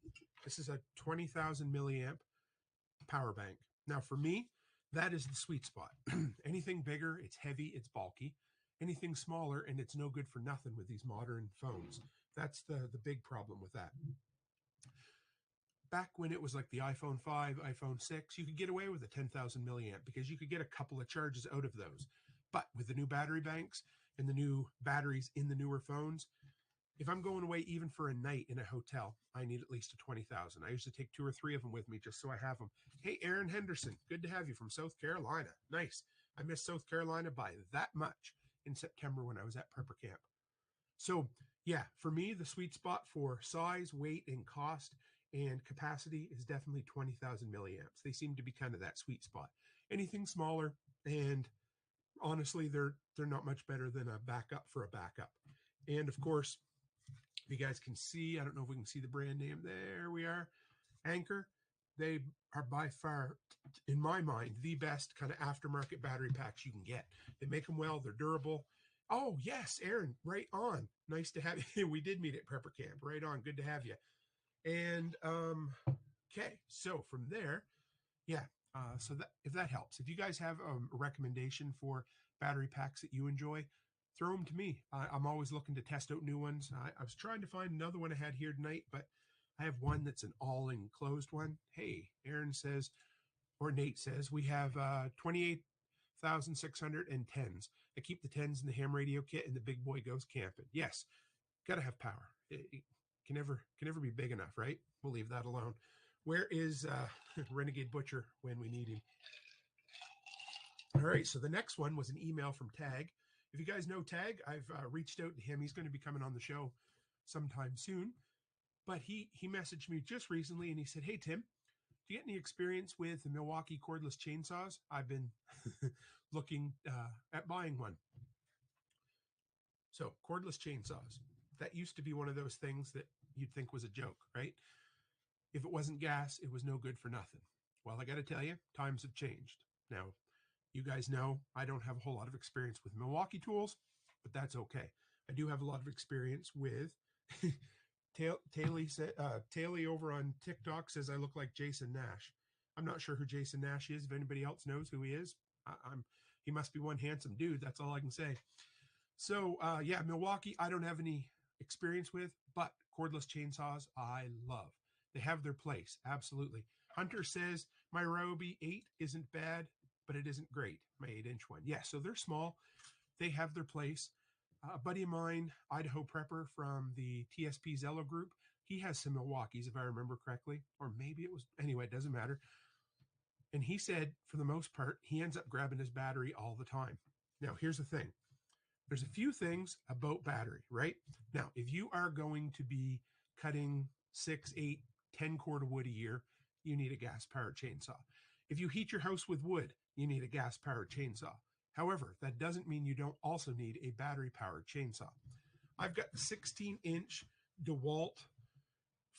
This is a 20,000 milliamp power bank. Now for me, that is the sweet spot. Anything bigger, it's heavy, it's bulky. Anything smaller, and it's no good for nothing with these modern phones. That's the big problem with that. Back when it was like the iPhone 5, iPhone 6, you could get away with a 10,000 milliamp because you could get a couple of charges out of those. But with the new battery banks and the new batteries in the newer phones, if I'm going away even for a night in a hotel, I need at least a 20,000. I usually take 2 or 3 of them with me just so I have them. Hey, Aaron Henderson, good to have you from South Carolina. Nice. I missed South Carolina by that much in September when I was at prepper camp. So yeah, for me, the sweet spot for size, weight, and cost and capacity is definitely 20,000 milliamps. They seem to be kind of that sweet spot. Anything smaller, and honestly, they're not much better than a backup for a backup. And of course, if you guys can see, I don't know if we can see the brand name. There we are. Anchor. They are by far, in my mind, the best kind of aftermarket battery packs you can get. They make them well. They're durable. Oh, yes, Aaron, right on. Nice to have you. We did meet at prepper camp. Right on. Good to have you. And, okay, so from there, yeah, so that if that helps. If you guys have a recommendation for battery packs that you enjoy, throw them to me. I'm always looking to test out new ones. I was trying to find another one I had here tonight, but I have one that's an all-enclosed one. Hey, Aaron says, or Nate says, we have 28,610s. I keep the 10s in the ham radio kit, and the big boy goes camping. Yes, got to have power. It can never be big enough, right? We'll leave that alone. Where is Renegade Butcher when we need him? All right, so the next one was an email from Tag. If you guys know Tag, I've reached out to him. He's going to be coming on the show sometime soon. But he messaged me just recently, and he said, hey, Tim, do you get any experience with the Milwaukee cordless chainsaws? I've been looking at buying one. So cordless chainsaws. That used to be one of those things that you'd think was a joke, right? If it wasn't gas, it was no good for nothing. Well, I got to tell you, times have changed. Now, you guys know I don't have a whole lot of experience with Milwaukee tools, but that's okay. I do have a lot of experience with Taylor over on TikTok says I look like Jason Nash. I'm not sure who Jason Nash is. If anybody else knows who he is, he must be one handsome dude. That's all I can say. So yeah, Milwaukee, I don't have any experience with, but cordless chainsaws, I love. They have their place. Absolutely. Hunter says my Ryobi 8 isn't bad, but it isn't great. My 8-inch one. Yeah, so they're small. They have their place. A buddy of mine, Idaho Prepper from the TSP Zello group, he has some Milwaukees, if I remember correctly, or maybe it was, anyway, it doesn't matter. And he said, for the most part, he ends up grabbing his battery all the time. Now, here's the thing. There's a few things about battery, right? Now, if you are going to be cutting 6, 8, 10 cord of wood a year, you need a gas-powered chainsaw. If you heat your house with wood, you need a gas-powered chainsaw. However, that doesn't mean you don't also need a battery-powered chainsaw. I've got the 16-inch DeWalt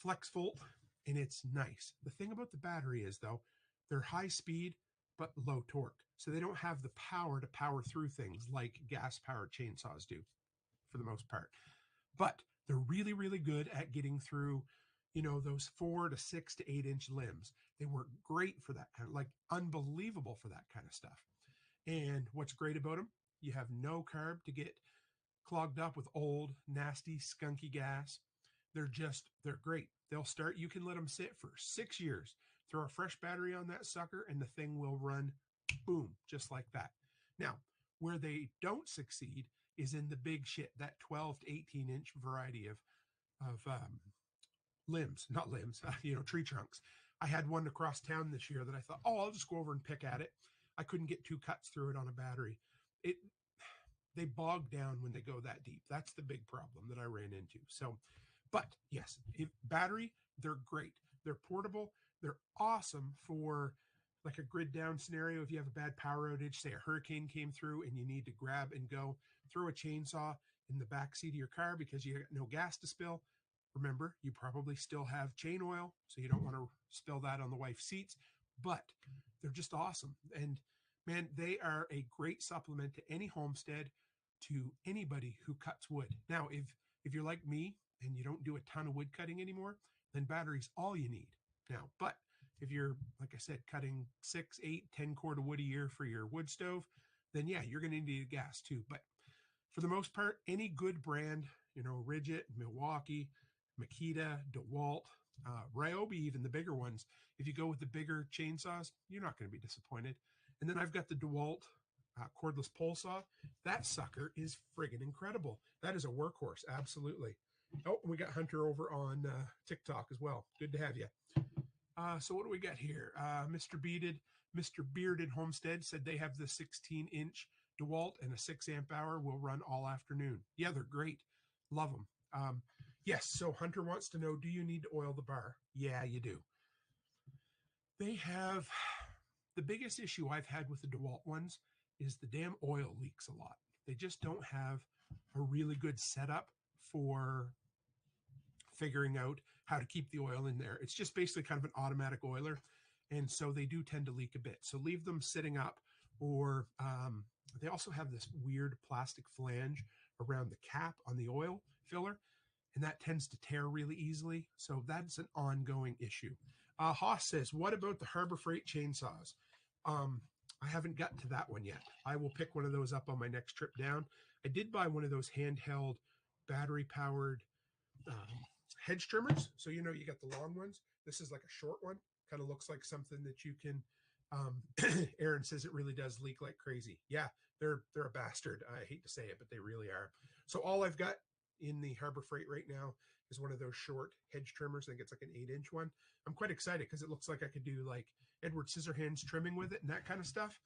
flex volt, and it's nice. The thing about the battery is, though, they're high speed but low torque. So they don't have the power to power through things like gas-powered chainsaws do for the most part. But they're really, really good at getting through, those 4 to 6 to 8 inch limbs. They work great for that kind of, like, unbelievable for that kind of stuff. And what's great about them, you have no carb to get clogged up with old, nasty, skunky gas. They're great. They'll start, you can let them sit for 6 years. Throw a fresh battery on that sucker and the thing will run, boom, just like that. Now, where they don't succeed is in the big shit, that 12 to 18 inch variety of limbs, not limbs, tree trunks. I had one across town this year that I thought, I'll just go over and pick at it. I couldn't get 2 cuts through it on a battery. They bog down when they go that deep. That's the big problem that I ran into. So, but yes, battery, they're great. They're portable. They're awesome for like a grid down scenario. If you have a bad power outage, say a hurricane came through and you need to grab and go throw a chainsaw in the back seat of your car because you got no gas to spill. Remember, you probably still have chain oil, so you don't want to spill that on the wife's seats, but they're just awesome. And man, they are a great supplement to any homestead, to anybody who cuts wood. Now, if you're like me and you don't do a ton of wood cutting anymore, then battery's all you need. Now, but if you're, like I said, cutting 6, 8, 10 cord of wood a year for your wood stove, then yeah, you're going to need a gas too. But for the most part, any good brand, Ridgit, Milwaukee, Makita, DeWalt, Ryobi, even the bigger ones, if you go with the bigger chainsaws, you're not going to be disappointed. And then I've got the DeWalt cordless pole saw. That sucker is friggin' incredible. That is a workhorse, absolutely. Oh, we got Hunter over on TikTok as well. Good to have you. So what do we got here? Mr. Bearded Homestead said they have the 16-inch DeWalt and a 6 amp hour will run all afternoon. Yeah, they're great. Love them. Yes, so Hunter wants to know, do you need to oil the bar? Yeah, you do. They have, the biggest issue I've had with the DeWalt ones is the damn oil leaks a lot. They just don't have a really good setup for figuring out how to keep the oil in there. It's just basically kind of an automatic oiler. And so they do tend to leak a bit. So leave them sitting up, or they also have this weird plastic flange around the cap on the oil filler, and that tends to tear really easily. So that's an ongoing issue. Haas says, what about the Harbor Freight chainsaws? I haven't gotten to that one yet. I will pick one of those up on my next trip down. I did buy one of those handheld battery-powered hedge trimmers. So, you got the long ones. This is like a short one. Kind of looks like something that you can, Aaron says it really does leak like crazy. Yeah, they're a bastard. I hate to say it, but they really are. So all I've got in the Harbor Freight right now is one of those short hedge trimmers. I think it's like an 8-inch one. I'm quite excited because it looks like I could do like Edward Scissorhands trimming with it and that kind of stuff.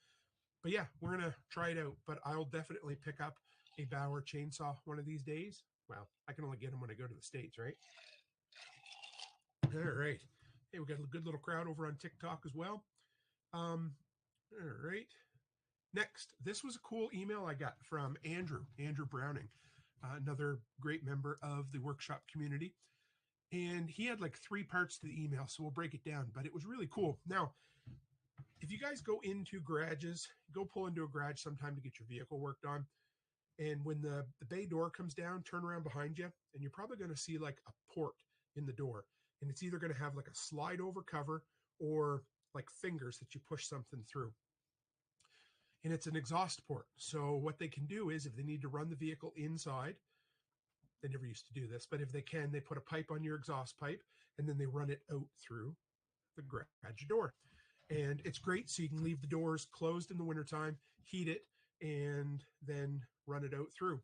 But yeah, we're going to try it out. But I'll definitely pick up a Bauer chainsaw one of these days. Well, I can only get them when I go to the States, right? All right. Hey, we got a good little crowd over on TikTok as well. All right. Next, this was a cool email I got from Andrew Browning, another great member of the workshop community. And he had like 3 parts to the email, so we'll break it down, but it was really cool. Now, if you guys go into garages, go pull into a garage sometime to get your vehicle worked on. And when the bay door comes down, turn around behind you, and you're probably going to see like a port in the door. And it's either going to have like a slide over cover or like fingers that you push something through. And it's an exhaust port. So what they can do is if they need to run the vehicle inside, they never used to do this, but if they can, they put a pipe on your exhaust pipe and then they run it out through the garage door. And it's great. So you can leave the doors closed in the wintertime, heat it, and then run it out through.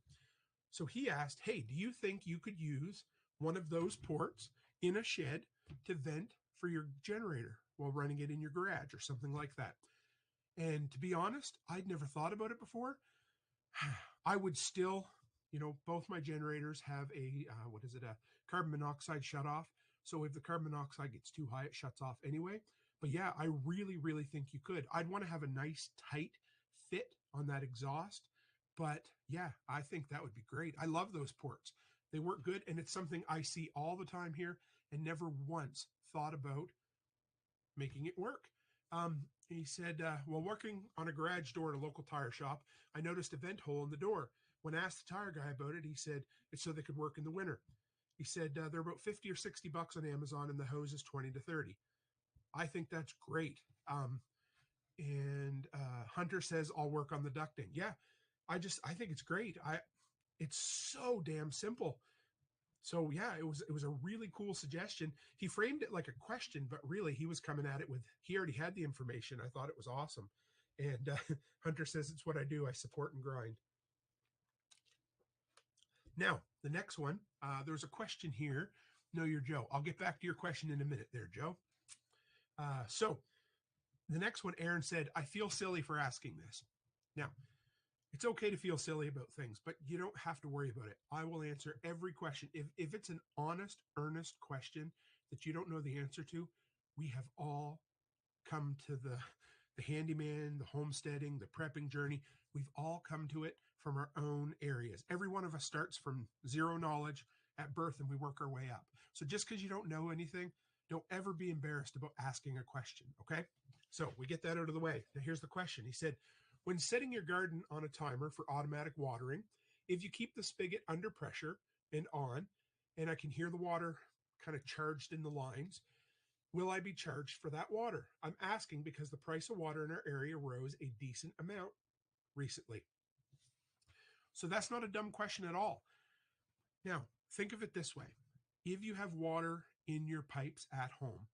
So he asked, hey, do you think you could use one of those ports in a shed to vent for your generator while running it in your garage or something like that? And to be honest, I'd never thought about it before. I would still, both my generators have a carbon monoxide shutoff. So if the carbon monoxide gets too high, it shuts off anyway. But yeah, I really, really think you could. I'd want to have a nice tight fit on that exhaust. But yeah, I think that would be great. I love those ports. They work good, and it's something I see all the time here. and never once thought about making it work. He said, while working on a garage door at a local tire shop, I noticed a vent hole in the door. When I asked the tire guy about it, he said it's so they could work in the winter. He said they're about 50 or 60 bucks on Amazon, and the hose is 20 to 30. I think that's great. And Hunter says I'll work on the ducting. Yeah, I think it's great. It's so damn simple. So yeah, it was a really cool suggestion. He framed it like a question, but really he was coming at it with, he already had the information. I thought it was awesome. And Hunter says it's what I do. I support and grind. Now the next one, there's a question here. No, you're Joe. I'll get back to your question in a minute there, Joe. So the next one, Aaron said, I feel silly for asking this. Now, it's okay to feel silly about things, but you don't have to worry about it. I will answer every question. If it's an honest, earnest question that you don't know the answer to, we have all come to the handyman, the homesteading, the prepping journey. We've all come to it from our own areas. Every one of us starts from zero knowledge at birth, and we work our way up. So just because you don't know anything, don't ever be embarrassed about asking a question, okay? So we get that out of the way. Now here's the question. He said, when setting your garden on a timer for automatic watering, if you keep the spigot under pressure and on, and I can hear the water kind of charged in the lines, will I be charged for that water? I'm asking because the price of water in our area rose a decent amount recently. So that's not a dumb question at all. Now, think of it this way. If you have water in your pipes at home,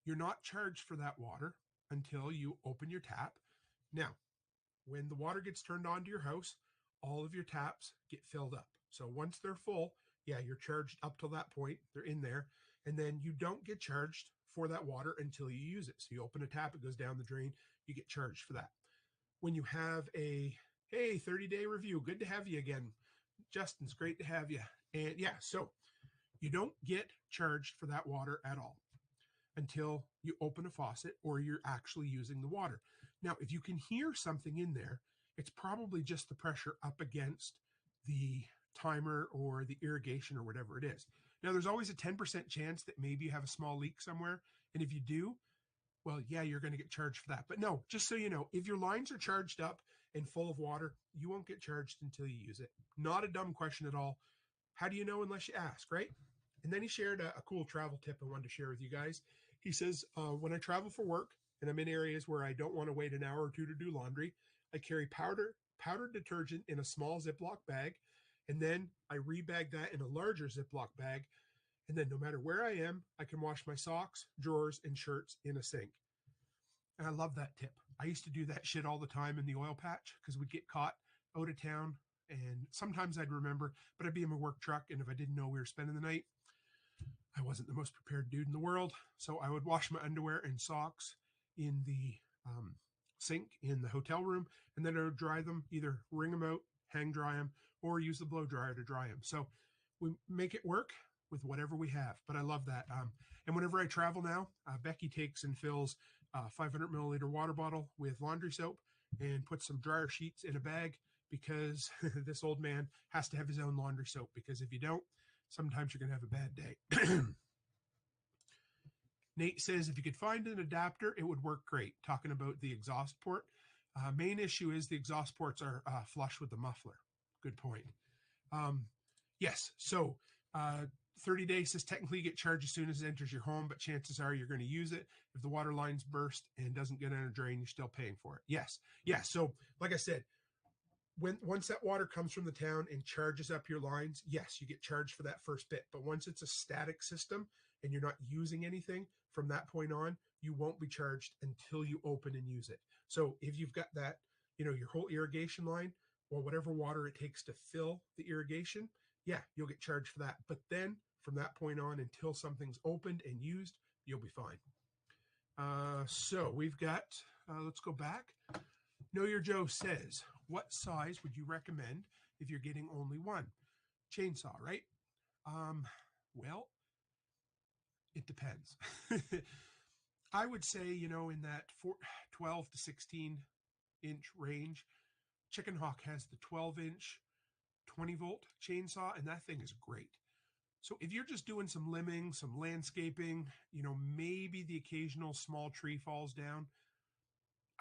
you're not charged for that water until you open your tap. Now, when the water gets turned on to your house, all of your taps get filled up. So once they're full, yeah, you're charged up till that point. They're in there. And then you don't get charged for that water until you use it. So you open a tap, it goes down the drain, you get charged for that. When you have a, hey, 30-day review, good to have you again. Justin's great to have you. And yeah, so you don't get charged for that water at all until you open a faucet or you're actually using the water. Now, if you can hear something in there, it's probably just the pressure up against the timer or the irrigation or whatever it is. Now, there's always a 10% chance that maybe you have a small leak somewhere. And if you do, well, yeah, you're going to get charged for that. But no, just so you know, if your lines are charged up and full of water, you won't get charged until you use it. Not a dumb question at all. How do you know unless you ask, right? And then he shared a cool travel tip I wanted to share with you guys. He says, when I travel for work and I'm in areas where I don't want to wait an hour or two to do laundry, I carry powdered detergent in a small Ziploc bag, and then I rebag that in a larger Ziploc bag. And then no matter where I am, I can wash my socks, drawers, and shirts in a sink. And I love that tip. I used to do that shit all the time in the oil patch because we'd get caught out of town. And sometimes I'd remember, but I'd be in my work truck. And if I didn't know we were spending the night, I wasn't the most prepared dude in the world. So I would wash my underwear and socks in the sink in the hotel room. And then I would dry them, either wring them out, hang dry them, or use the blow dryer to dry them. So we make it work with whatever we have. But I love that. And whenever I travel now, Becky takes and fills a 500 milliliter water bottle with laundry soap and puts some dryer sheets in a bag because this old man has to have his own laundry soap, because if you don't, sometimes you're going to have a bad day. Nate says, if you could find an adapter, it would work great. Talking about the exhaust port. Main issue is the exhaust ports are flush with the muffler. Good point. Yes, so 30 days says technically you get charged as soon as it enters your home, but chances are you're going to use it. If the water line's burst and doesn't get in a drain, you're still paying for it. Yes. Yeah, so like I said, once that water comes from the town and charges up your lines, yes, you get charged for that first bit. But once it's a static system and you're not using anything, from that point on, you won't be charged until you open and use it. So if you've got that, your whole irrigation line, or whatever water it takes to fill the irrigation, yeah, you'll get charged for that. But then from that point on, until something's opened and used, you'll be fine. So we've got, let's go back. Know Your Joe says, what size would you recommend if you're getting only one? Chainsaw, right? Well, it depends. I would say, in that 12 to 16 inch range. Chicken Hawk has the 12 inch 20 volt chainsaw, and that thing is great. So if you're just doing some limbing, some landscaping, maybe the occasional small tree falls down,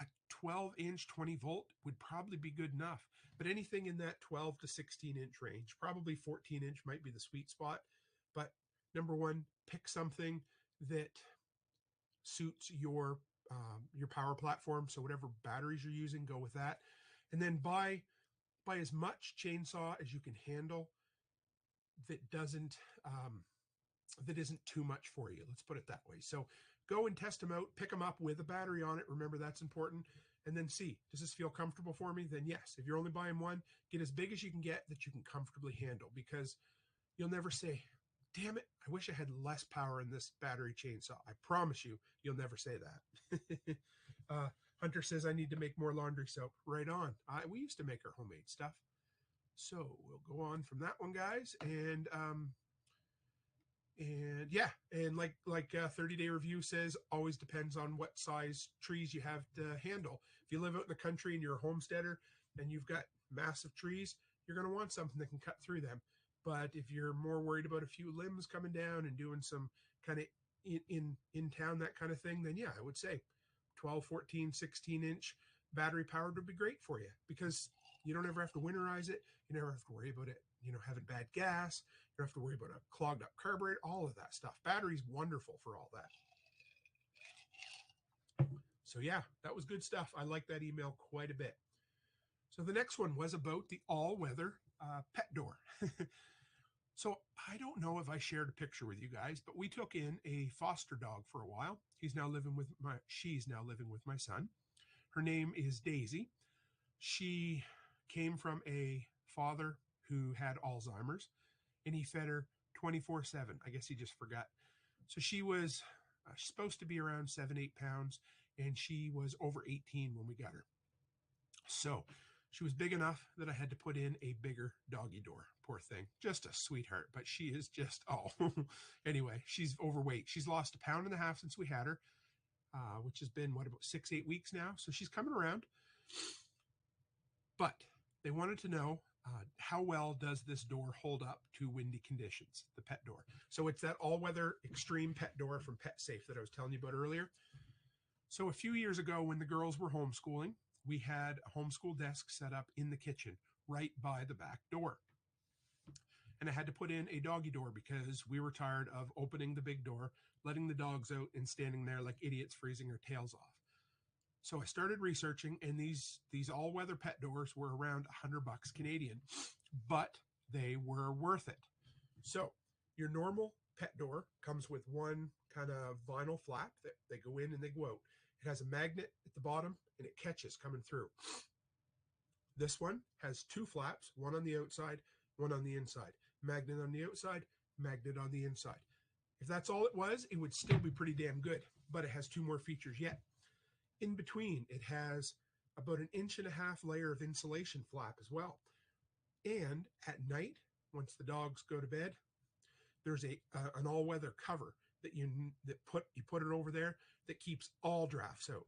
a 12-inch 20-volt would probably be good enough. But anything in that 12 to 16-inch range, probably 14-inch might be the sweet spot. But number one, pick something that suits your power platform. So whatever batteries you're using, go with that. And then buy as much chainsaw as you can handle that doesn't that isn't too much for you. Let's put it that way. So go and test them out, pick them up with a battery on it. Remember, that's important. And then see, does this feel comfortable for me? Then yes. If you're only buying one, get as big as you can get that you can comfortably handle, because you'll never say, damn it, I wish I had less power in this battery chainsaw. I promise you, you'll never say that. Hunter says I need to make more laundry soap. Right on. We used to make our homemade stuff. So we'll go on from that one, guys. And yeah, and like 30-day review says, always depends on what size trees you have to handle. If you live out in the country and you're a homesteader and you've got massive trees, you're going to want something that can cut through them. But if you're more worried about a few limbs coming down and doing some kind of in town, that kind of thing, then yeah, I would say 12, 14, 16-inch battery powered would be great for you, because you don't ever have to winterize it. You never have to worry about it, having bad gas. You don't have to worry about a clogged up carburetor, all of that stuff. Battery's wonderful for all that. So yeah, that was good stuff. I like that email quite a bit. So the next one was about the all-weather pet door. So I don't know if I shared a picture with you guys, but we took in a foster dog for a while. She's now living with my son. Her name is Daisy. She came from a father who had Alzheimer's, and he fed her 24/7. I guess he just forgot. So she was supposed to be around 7-8 pounds, and she was over 18 when we got her. So she was big enough that I had to put in a bigger doggy door. Poor thing. Just a sweetheart, but she is just, Anyway, she's overweight. She's lost 1.5 pounds since we had her, which has been, about 6-8 weeks now. So she's coming around. But they wanted to know, how well does this door hold up to windy conditions, the pet door? So it's that all-weather extreme pet door from Pet Safe that I was telling you about earlier. So a few years ago, when the girls were homeschooling, we had a homeschool desk set up in the kitchen right by the back door. And I had to put in a doggy door because we were tired of opening the big door, letting the dogs out, and standing there like idiots freezing our tails off. So I started researching, and these all-weather pet doors were around $100 Canadian, but they were worth it. So your normal pet door comes with one kind of vinyl flap that they go in and they go out. It has a magnet at the bottom, and it catches coming through. This one has 2 flaps, one on the outside, one on the inside. Magnet on the outside, magnet on the inside. If that's all it was, it would still be pretty damn good, but it has 2 more features yet. In between, it has about 1.5 inch layer of insulation flap as well. And at night, once the dogs go to bed, there's an all-weather cover that you put it over there that keeps all drafts out.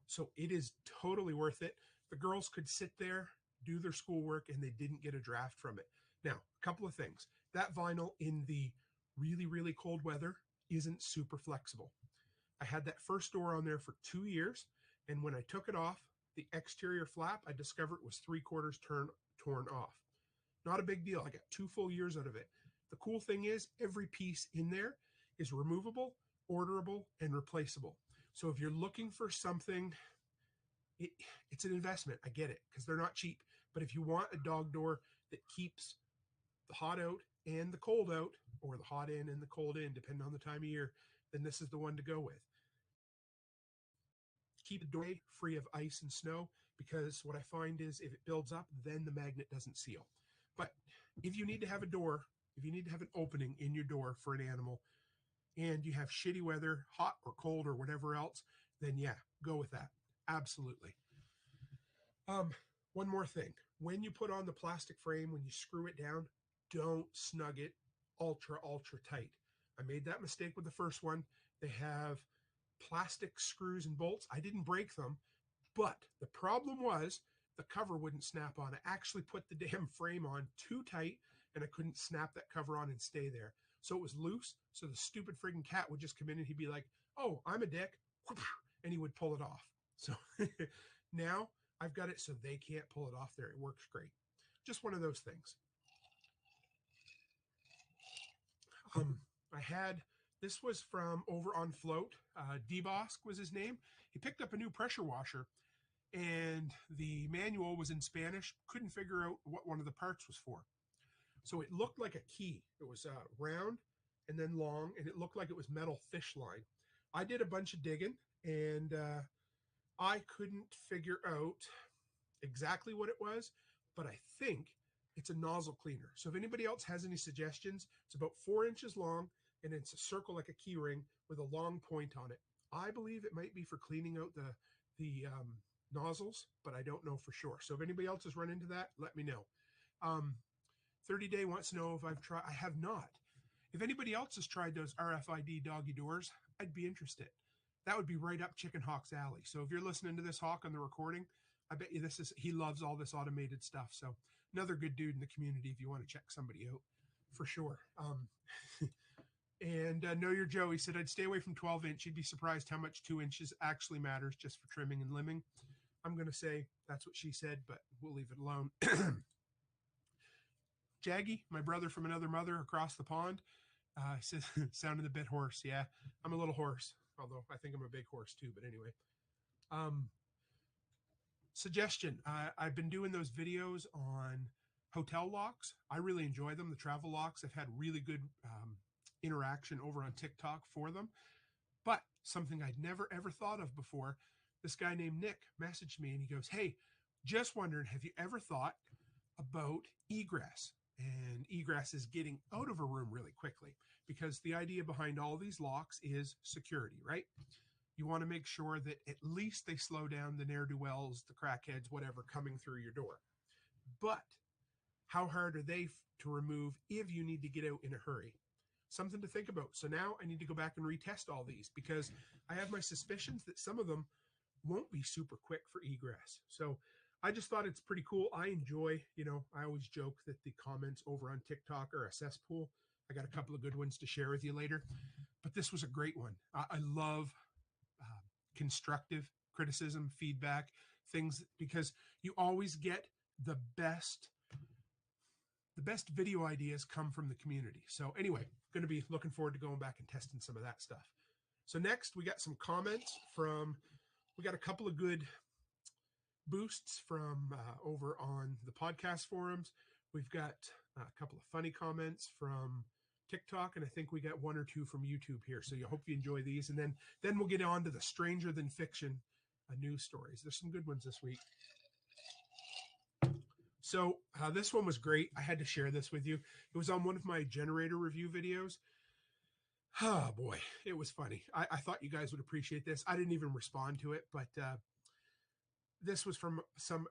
So it is totally worth it. The girls could sit there, do their schoolwork, and they didn't get a draft from it. Now, a couple of things. That vinyl in the really, really cold weather isn't super flexible. I had that first door on there for 2 years, and when I took it off, the exterior flap, I discovered was 3/4 torn off. Not a big deal. I got 2 full years out of it. The cool thing is every piece in there is removable, orderable, and replaceable. So if you're looking for something, it's an investment. I get it, because they're not cheap. But if you want a dog door that keeps the hot out and the cold out, or the hot in and the cold in, depending on the time of year, then this is the one to go with. Keep the door free of ice and snow, because what I find is if it builds up, then the magnet doesn't seal. But if you need to have a door, if you need to have an opening in your door for an animal, and you have shitty weather, hot or cold or whatever else, then yeah, go with that. Absolutely. One more thing. When you put on the plastic frame, when you screw it down, don't snug it ultra tight. I made that mistake with the first one. They have plastic screws and bolts. I didn't break them, but the problem was the cover wouldn't snap on. I actually put the damn frame on too tight, and I couldn't snap that cover on and stay there. So it was loose. So the stupid friggin' cat would just come in and he'd be like, "Oh, I'm a dick," and he would pull it off. So now I've got it so they can't pull it off there. It works great. Just one of those things. I had, this was from over on Float. D-Bosk was his name. He picked up a new pressure washer, and the manual was in Spanish. Couldn't figure out what one of the parts was for. So it looked like a key. It was round and then long, and it looked like it was metal fish line. I did a bunch of digging, and I couldn't figure out exactly what it was, but I think it's a nozzle cleaner. So if anybody else has any suggestions, it's about 4 inches long, and it's a circle like a key ring with a long point on it. I believe it might be for cleaning out the nozzles, but I don't know for sure. So if anybody else has run into that, let me know. 30 Day wants to know if I've tried. I have not. If anybody else has tried those RFID doggy doors, I'd be interested. That would be right up Chicken Hawk's alley. So if you're listening to this Hawk on the recording, I bet you he loves all this automated stuff. So another good dude in the community if you want to check somebody out, for sure. And Know Your Joe, he said, I'd stay away from 12 inch. You'd be surprised how much 2 inches actually matters just for trimming and limbing. I'm going to say that's what she said, but we'll leave it alone. Jaggy, my brother from another mother across the pond, says, sounded a bit hoarse. Yeah, I'm a little hoarse, although I think I'm a big horse too. But anyway, suggestion. I've been doing those videos on hotel locks. I really enjoy them. The travel locks. I've had really good interaction over on TikTok for them. But something I'd never ever thought of before, this guy named Nick messaged me and he goes, "Hey, just wondering, have you ever thought about egress?" And egress is getting out of a room really quickly, because the idea behind all these locks is security, right? You want to make sure that at least they slow down the ne'er-do-wells, the crackheads, whatever, coming through your door. But how hard are they to remove if you need to get out in a hurry? Something to think about. So now I need to go back and retest all these, because I have my suspicions that some of them won't be super quick for egress. So I just thought it's pretty cool. I enjoy, I always joke that the comments over on TikTok are a cesspool. I got a couple of good ones to share with you later, but this was a great one. I love constructive criticism, feedback, things, because you always get the best video ideas come from the community. So anyway, going to be looking forward to going back and testing some of that stuff. So next we got some comments we got a couple of good boosts from over on the podcast forums. We've got a couple of funny comments from TikTok, and I think we got one or two from YouTube here. So I hope you enjoy these, and then we'll get on to the stranger than fiction news stories. There's some good ones this week. So this one was great. I had to share this with you. It was on one of my generator review videos. Oh boy, it was funny. I thought you guys would appreciate this. I didn't even respond to it, but this was from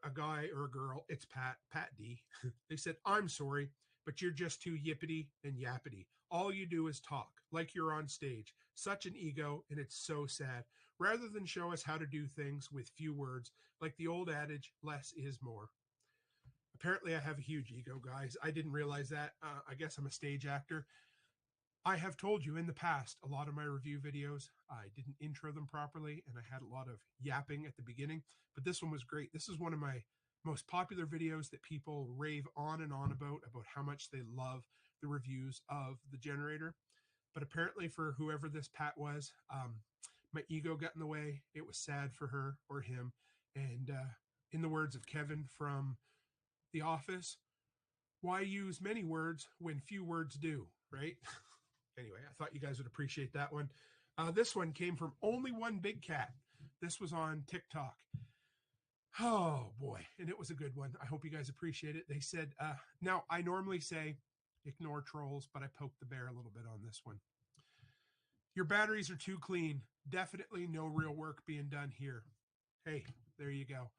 a guy or a girl. It's Pat D. They said, "I'm sorry, but you're just too yippity and yappity. All you do is talk like you're on stage. Such an ego, and it's so sad. Rather than show us how to do things with few words, like the old adage, less is more." Apparently, I have a huge ego, guys. I didn't realize that. I guess I'm a stage actor. I have told you in the past, a lot of my review videos, I didn't intro them properly, and I had a lot of yapping at the beginning, but this one was great. This is one of my most popular videos that people rave on and on about how much they love the reviews of the generator. But apparently for whoever this Pat was, my ego got in the way. It was sad for her or him. And in the words of Kevin from The Office, why use many words when few words do, right? Anyway, I thought you guys would appreciate that one. This one came from Only One Big Cat. This was on TikTok. Oh, boy. And it was a good one. I hope you guys appreciate it. They said, now, I normally say ignore trolls, but I poked the bear a little bit on this one. Your batteries are too clean. Definitely no real work being done here. Hey, there you go.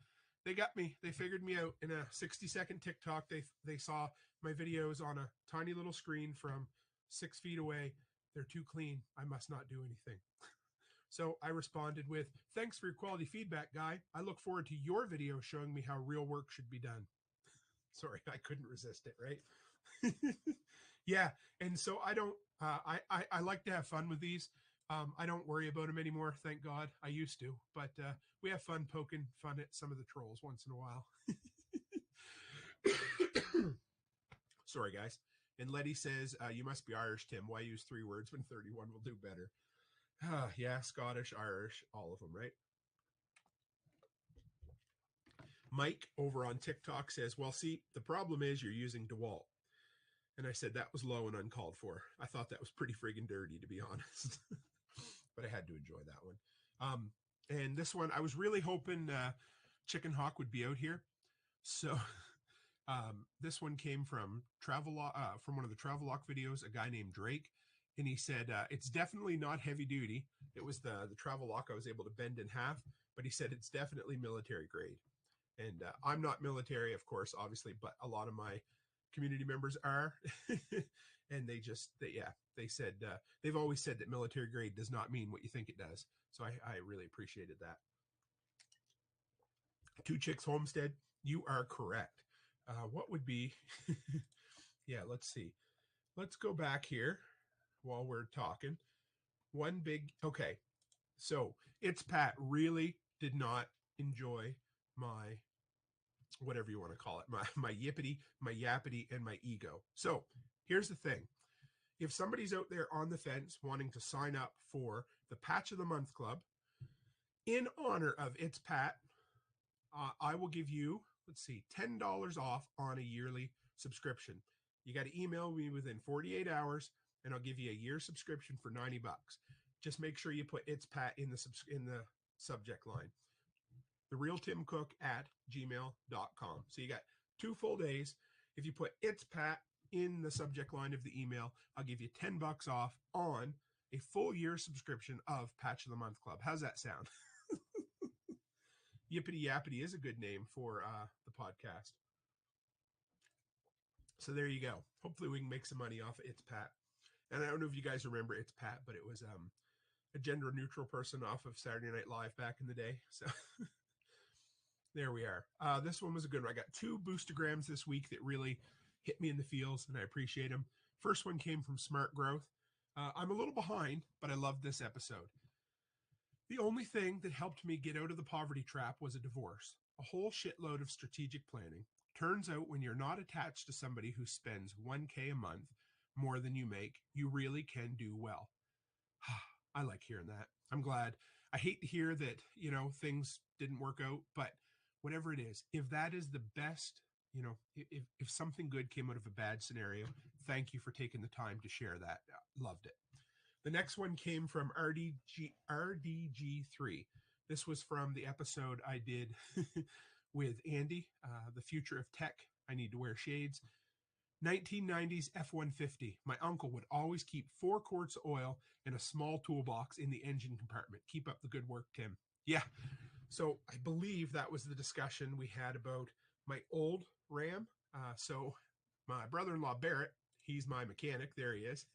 They got me. They figured me out in a 60-second TikTok. They saw my videos on a tiny little screen from 6 feet away. They're too clean. I must not do anything. So I responded with, "Thanks for your quality feedback, guy. I look forward to your video showing me how real work should be done." Sorry, I couldn't resist it, right? Yeah, and so I don't. I like to have fun with these. I don't worry about them anymore, thank God. I used to, but we have fun poking fun at some of the trolls once in a while. Sorry, guys. And Letty says, you must be Irish, Tim. Why use 3 words when 31 will do better? Yeah, Scottish, Irish, all of them, right? Mike over on TikTok says, well, see, the problem is you're using DeWalt. And I said that was low and uncalled for. I thought that was pretty friggin' dirty, to be honest. But I had to enjoy that one. And this one, I was really hoping Chicken Hawk would be out here. So this one came from from one of the Travelock videos, a guy named Drake. And he said, it's definitely not heavy duty. It was the Travelock I was able to bend in half. But he said it's definitely military grade. And I'm not military, of course, obviously, but a lot of my community members are. And they said, they've always said that military grade does not mean what you think it does. So I really appreciated that. Two Chicks Homestead, you are correct. What would be, yeah, let's see. Let's go back here while we're talking. Okay. So It's Pat really did not enjoy my, whatever you want to call it, my yippity, my yappity, and my ego. So here's the thing. If somebody's out there on the fence wanting to sign up for the Patch of the Month Club, in honor of It's Pat, I will give you, let's see, $10 off on a yearly subscription. You got to email me within 48 hours, and I'll give you a year subscription for $90. Just make sure you put It's Pat in the subject line. TheRealTimCook@gmail.com. So you got 2 full days. If you put It's Pat in the subject line of the email, I'll give you $10 off on a full year subscription of Patch of the Month Club. How's that sound? Yippity Yappity is a good name for the podcast. So there you go. Hopefully we can make some money off of It's Pat. And I don't know if you guys remember It's Pat, but it was a gender neutral person off of Saturday Night Live back in the day. So there we are. This one was a good one. I got 2 boostograms this week that really hit me in the feels, and I appreciate them. First one came from Smart Growth. I'm a little behind, but I loved this episode. The only thing that helped me get out of the poverty trap was a divorce. A whole shitload of strategic planning. Turns out when you're not attached to somebody who spends $1,000 a month more than you make, you really can do well. I like hearing that. I'm glad. I hate to hear that, things didn't work out, but whatever it is, if that is the best, if something good came out of a bad scenario, thank you for taking the time to share that. Loved it. The next one came from RDG3. This was from the episode I did with Andy, The Future of Tech. I Need to Wear Shades. 1990s F-150. My uncle would always keep 4 quarts of oil and a small toolbox in the engine compartment. Keep up the good work, Tim. Yeah. So I believe that was the discussion we had about my old Ram. So my brother-in-law, Barrett, he's my mechanic. There he is.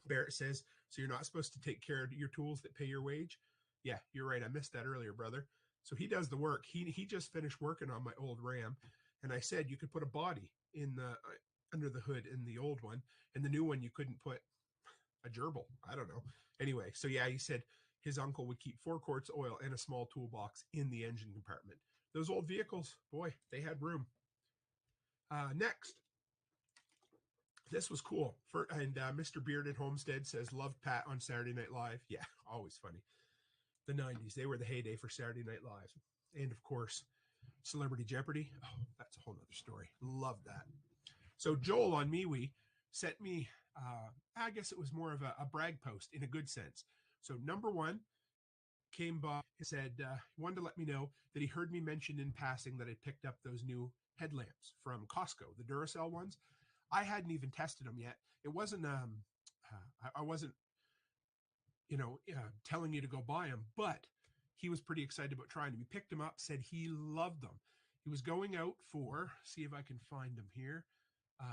Barrett says, so you're not supposed to take care of your tools that pay your wage? Yeah, you're right. I missed that earlier, brother. So he does the work. He just finished working on my old Ram. And I said you could put a body in the under the hood in the old one. And the new one, you couldn't put a gerbil. I don't know. Anyway, so yeah, he said his uncle would keep 4 quarts of oil and a small toolbox in the engine compartment. Those old vehicles, boy, they had room. Next. This was cool. Mr. Bearded Homestead says, loved Pat on Saturday Night Live. Yeah, always funny. The 90s, they were the heyday for Saturday Night Live. And of course, Celebrity Jeopardy. Oh, that's a whole nother story. Love that. So Joel on MeWe sent me, I guess it was more of a brag post in a good sense. So number 1 came by and said, wanted to let me know that he heard me mention in passing that I picked up those new headlamps from Costco, the Duracell ones. I hadn't even tested them yet. It wasn't, I wasn't, telling you to go buy them, but he was pretty excited about trying them. He picked them up, said he loved them. He was going out for, see if I can find them here.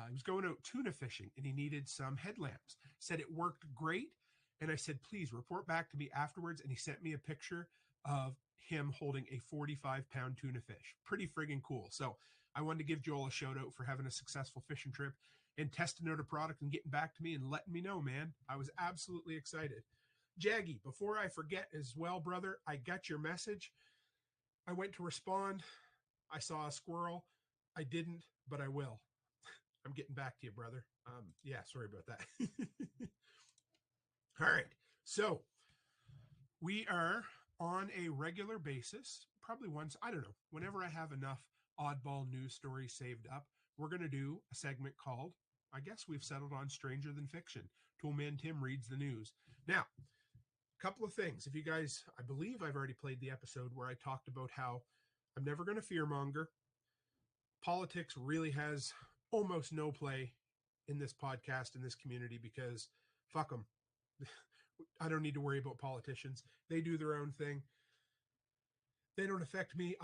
He was going out tuna fishing and he needed some headlamps. Said it worked great. And I said, please report back to me afterwards. And he sent me a picture of him holding a 45-pound tuna fish. Pretty friggin' cool. So I wanted to give Joel a shout out for having a successful fishing trip and testing out a product and getting back to me and letting me know, man. I was absolutely excited. Jaggy, before I forget as well, brother, I got your message. I went to respond. I saw a squirrel. I didn't, but I will. I'm getting back to you, brother. Yeah, sorry about that. All right. So we are on a regular basis, probably once, I don't know, whenever I have enough oddball news stories saved up, we're going to do a segment called, I guess we've settled on Stranger Than Fiction. Toolman Tim reads the news. Now, a couple of things. If you guys, I believe I've already played the episode where I talked about how I'm never going to fearmonger. Politics really has almost no play in this podcast, in this community, because fuck them. I don't need to worry about politicians. They do their own thing. They don't affect me.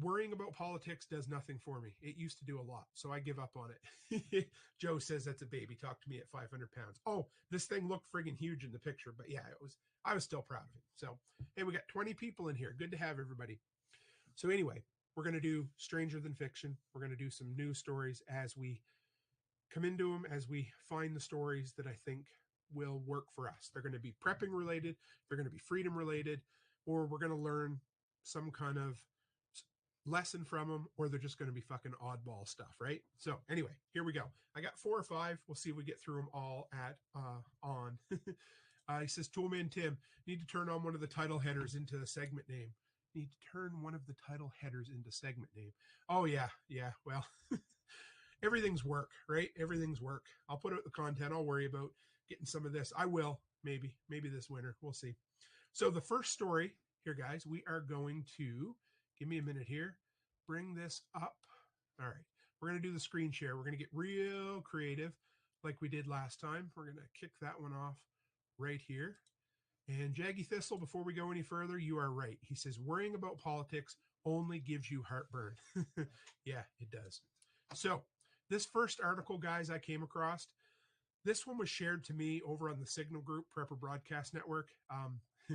Worrying about politics does nothing for me. It used to do a lot, so I give up on it. Joe says that's a baby. Talk to me at 500 pounds. Oh, this thing looked friggin' huge in the picture, but yeah, I was still proud of it. So, hey, we got 20 people in here. Good to have everybody. So anyway, we're going to do Stranger Than Fiction. We're going to do some news stories as we come into them, as we find the stories that I think will work for us. They're going to be prepping related, they're going to be freedom related, or we're going to learn some kind of lesson from them, or they're just going to be fucking oddball stuff, right? So anyway, here we go. I got 4 or 5. We'll see if we get through them all at on. He says, Toolman Tim, need to turn on one of the title headers into a segment name. Need to turn one of the title headers into segment name. Oh yeah. Well, everything's work, right? Everything's work. I'll put out the content. I'll worry about getting some of this. I will, maybe this winter. We'll see. So the first story here, guys, we are going to, give me a minute here, bring this up. All right. We're going to do the screen share. We're going to get real creative like we did last time. We're going to kick that one off right here. And Jaggy Thistle, before we go any further, you are right. He says, worrying about politics only gives you heartburn. Yeah, it does. So this first article, guys, I came across, this one was shared to me over on the Signal Group, Prepper Broadcast Network.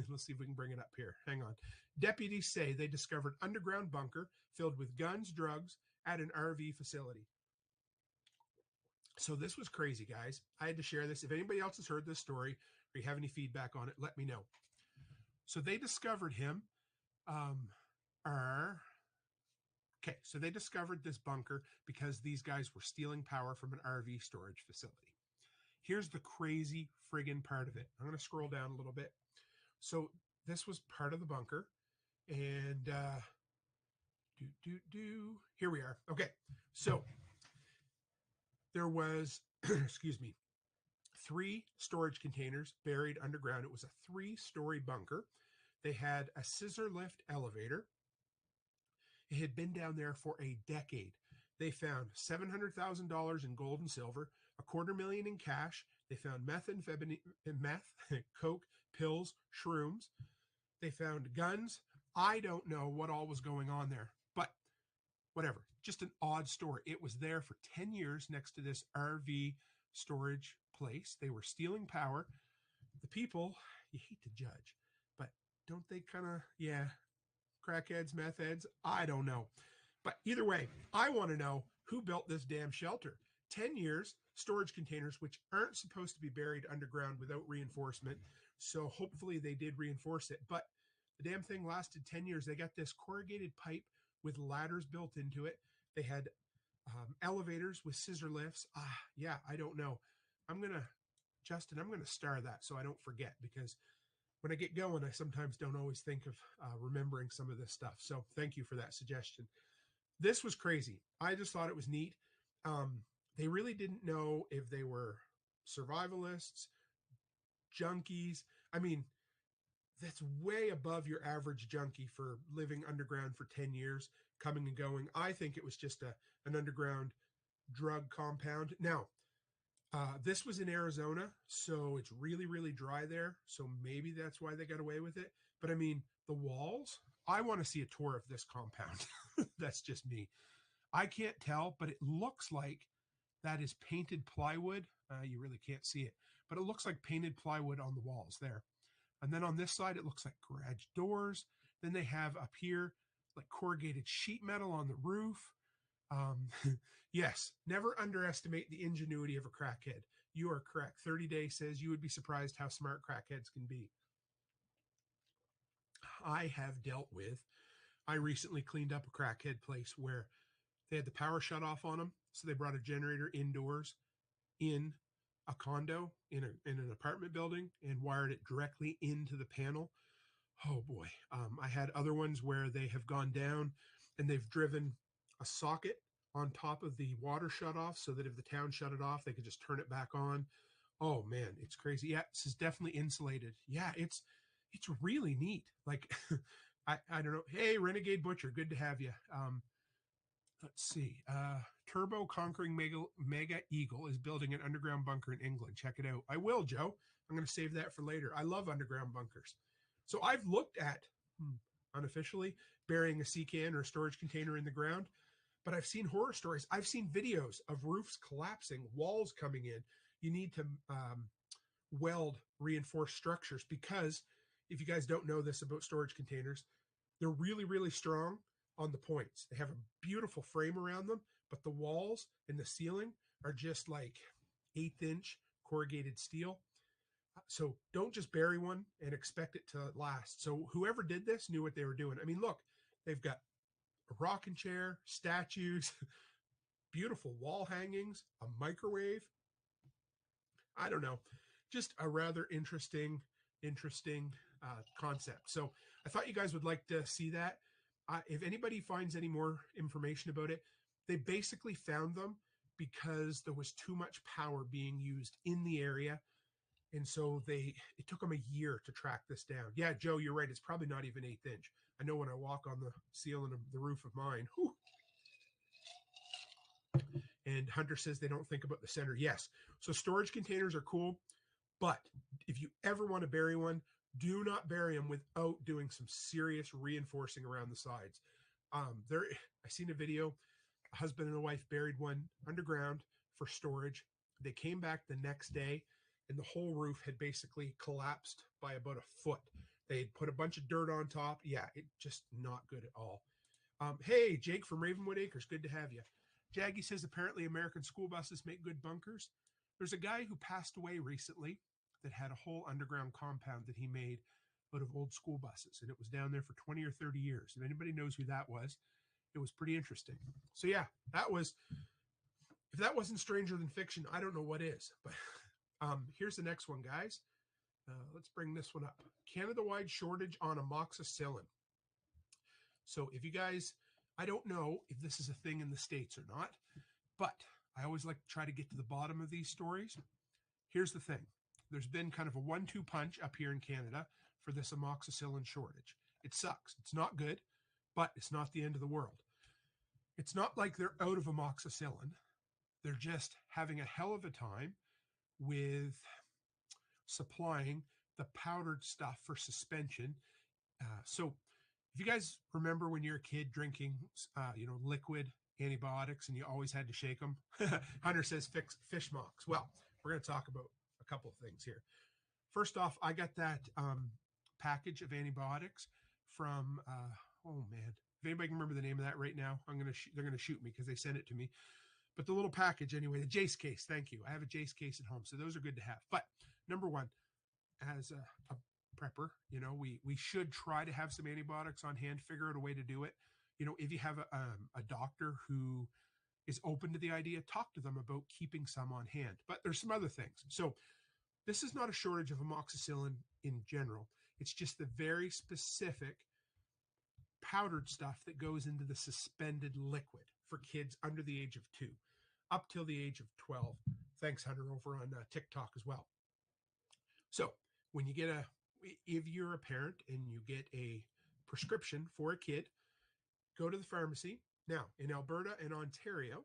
Let's see if we can bring it up here. Hang on. Deputies say they discovered underground bunker filled with guns, drugs at an RV facility. So this was crazy, guys. I had to share this. If anybody else has heard this story or you have any feedback on it, let me know. So they discovered him. So they discovered this bunker because these guys were stealing power from an RV storage facility. Here's the crazy friggin' part of it. I'm going to scroll down a little bit. So this was part of the bunker. And here we are. Okay. So there was, excuse me, 3 storage containers buried underground. It was a 3-story bunker. They had a scissor lift elevator. It had been down there for a decade. They found $700,000 in gold and silver, $250,000 in cash. They found meth, coke, pills, shrooms. They found guns. I don't know what all was going on there, but whatever. Just an odd story. It was there for 10 years next to this RV storage place. They were stealing power. The people, you hate to judge, but don't they kind of, crackheads, meth heads? I don't know. But either way, I want to know who built this damn shelter. 10 years, storage containers, which aren't supposed to be buried underground without reinforcement. So hopefully they did reinforce it. But the damn thing lasted 10 years. They got this corrugated pipe with ladders built into it. They had elevators with scissor lifts. I don't know. Justin, I'm going to star that so I don't forget, because when I get going, I sometimes don't always think of remembering some of this stuff. So thank you for that suggestion. This was crazy. I just thought it was neat. They really didn't know if they were survivalists, junkies. I mean, that's way above your average junkie for living underground for 10 years, coming and going. I think it was just an underground drug compound. Now, this was in Arizona, so it's really, really dry there. So maybe that's why they got away with it. But I mean, the walls, I want to see a tour of this compound. That's just me. I can't tell, but it looks like that is painted plywood. You really can't see it, but it looks like painted plywood on the walls there. And then on this side, it looks like garage doors. Then they have up here like corrugated sheet metal on the roof. Yes, never underestimate the ingenuity of a crackhead. You are correct. 30 Day says you would be surprised how smart crackheads can be. I recently cleaned up a crackhead place where they had the power shut off on them. So they brought a generator indoors in a condo in an apartment building and wired it directly into the panel. Oh boy. I had other ones where they have gone down and they've driven a socket on top of the water shut off so that if the town shut it off, they could just turn it back on. Oh man, it's crazy. Yeah, this is definitely insulated. Yeah, it's really neat. Like I don't know. Hey, Renegade Butcher, good to have you. Let's see. Turbo Conquering Mega Eagle is building an underground bunker in England. Check it out. I will, Joe. I'm going to save that for later. I love underground bunkers. So I've looked at, unofficially, burying a sea can or a storage container in the ground, but I've seen horror stories. I've seen videos of roofs collapsing, walls coming in. You need to weld reinforced structures because if you guys don't know this about storage containers, they're really, really strong on the points. They have a beautiful frame around them, but the walls and the ceiling are just like 1/8-inch corrugated steel. So don't just bury one and expect it to last. So whoever did this knew what they were doing. I mean, look, they've got a rocking chair, statues, beautiful wall hangings, a microwave. I don't know, just a rather interesting concept. So I thought you guys would like to see that. If anybody finds any more information about it, they basically found them because there was too much power being used in the area. And so it took them a year to track this down. Yeah, Joe, you're right. It's probably not even 1/8 inch. I know when I walk on the ceiling of the roof of mine. Whew. And Hunter says they don't think about the center. Yes. So storage containers are cool. But if you ever want to bury one, do not bury them without doing some serious reinforcing around the sides. I seen a video, a husband and a wife buried one underground for storage. They came back the next day and the whole roof had basically collapsed by about a foot. They had put a bunch of dirt on top. Yeah, it just not good at all. Hey, Jake from Ravenwood Acres, good to have you. Jaggy says apparently American school buses make good bunkers. There's a guy who passed away recently that had a whole underground compound that he made out of old school buses, and it was down there for 20 or 30 years. If anybody knows who that was, it was pretty interesting. So yeah, if that wasn't stranger than fiction, I don't know what is. But here's the next one, guys. Let's bring this one up. Canada-wide shortage on amoxicillin. So if you guys, I don't know if this is a thing in the States or not, but I always like to try to get to the bottom of these stories. Here's the thing. There's been kind of a 1-2 punch up here in Canada for this amoxicillin shortage. It sucks. It's not good, but it's not the end of the world. It's not like they're out of amoxicillin. They're just having a hell of a time with supplying the powdered stuff for suspension. So if you guys remember when you're a kid drinking, liquid antibiotics and you always had to shake them, Hunter says fish mocks. Well, we're going to talk about a couple of things here. First off, I got that package of antibiotics from, oh man, if anybody can remember the name of that right now, they're going to shoot me because they sent it to me. But the little package anyway, the Jace case, thank you. I have a Jace case at home, so those are good to have. But number one, as a prepper, we should try to have some antibiotics on hand, figure out a way to do it. If you have a doctor who is open to the idea, talk to them about keeping some on hand. But there's some other things. So this is not a shortage of amoxicillin in general. It's just the very specific powdered stuff that goes into the suspended liquid for kids under the age of 2, up till the age of 12. Thanks, Hunter, over on TikTok as well. So when if you're a parent and you get a prescription for a kid, go to the pharmacy. Now, in Alberta and Ontario,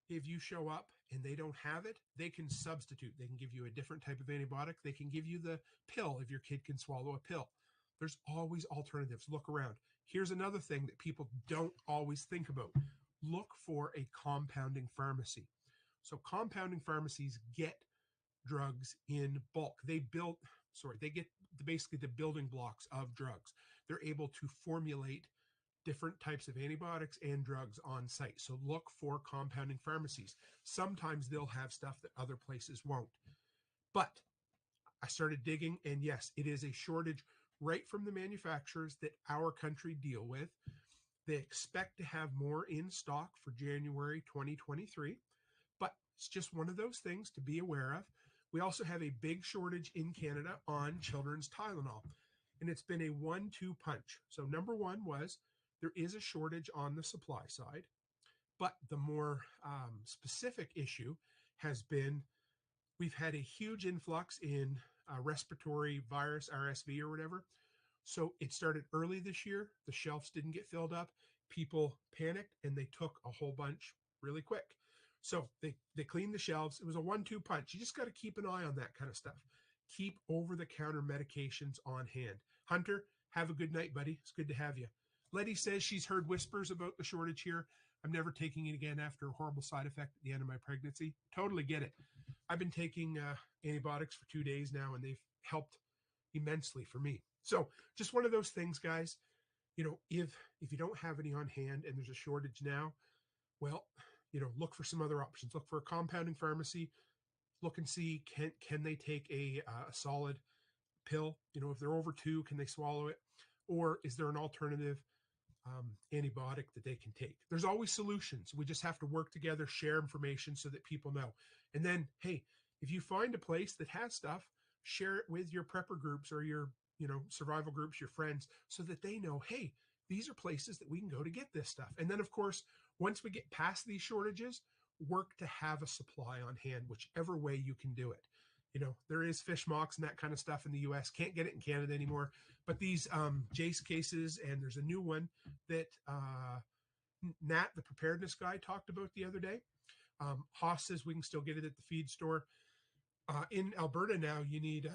if you show up and they don't have it, they can substitute. They can give you a different type of antibiotic. They can give you the pill if your kid can swallow a pill. There's always alternatives. Look around. Here's another thing that people don't always think about. Look for a compounding pharmacy. So compounding pharmacies get drugs in bulk. They get basically the building blocks of drugs. they're able to formulate different types of antibiotics and drugs on site. So look for compounding pharmacies. Sometimes they'll have stuff that other places won't. But I started digging, and yes, it is a shortage right from the manufacturers that our country deal with. They expect to have more in stock for January 2023, but it's just one of those things to be aware of. We also have a big shortage in Canada on children's Tylenol, and it's been a 1-2 punch. So number one was there is a shortage on the supply side, but the more specific issue has been we've had a huge influx in respiratory virus, RSV or whatever. So it started early this year. The shelves didn't get filled up. People panicked and they took a whole bunch really quick. So they cleaned the shelves. It was a 1-2 punch. You just got to keep an eye on that kind of stuff. Keep over-the-counter medications on hand. Hunter, have a good night, buddy. It's good to have you. Letty says she's heard whispers about the shortage here. I'm never taking it again after a horrible side effect at the end of my pregnancy. Totally get it. I've been taking antibiotics for 2 days now, and they've helped immensely for me. So just one of those things, guys. You know, if you don't have any on hand and there's a shortage now, well, you know, look for some other options. Look for a compounding pharmacy. Look and see, can they take a solid pill? You know, if they're over 2, can they swallow it? Or is there an alternative antibiotic that they can take? There's always solutions. We just have to work together, share information so that people know. And then, hey, if you find a place that has stuff, share it with your prepper groups or your, you know, survival groups, your friends, so that they know, hey, these are places that we can go to get this stuff. And then, of course, once we get past these shortages, work to have a supply on hand, whichever way you can do it. You know, there is fish mocks and that kind of stuff in the US. Can't get it in Canada anymore. But these Jace cases, and there's a new one that Nat, the preparedness guy, talked about the other day. Haas says we can still get it at the feed store. In Alberta now, you need,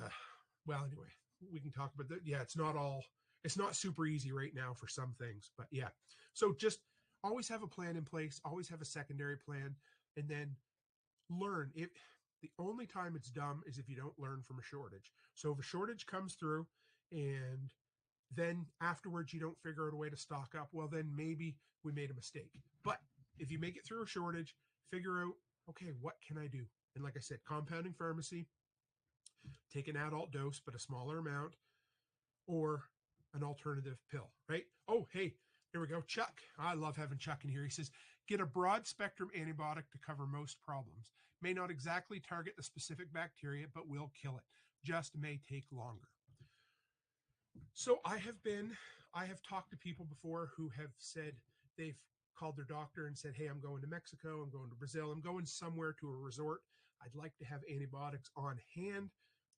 well, anyway, we can talk about that. Yeah, it's not super easy right now for some things. But yeah, so just always have a plan in place. Always have a secondary plan. And then learn. The only time it's dumb is if you don't learn from a shortage. So if a shortage comes through and then afterwards you don't figure out a way to stock up, well, then maybe we made a mistake. But if you make it through a shortage, figure out, okay, what can I do? And like I said, compounding pharmacy, take an adult dose, but a smaller amount, or an alternative pill, right? Oh, hey, here we go. Chuck. I love having Chuck in here. He says, get a broad spectrum antibiotic to cover most problems. May not exactly target the specific bacteria, but will kill it. Just may take longer. So I have talked to people before who have said they've called their doctor and said, hey, I'm going to Mexico, I'm going to Brazil, I'm going somewhere to a resort. I'd like to have antibiotics on hand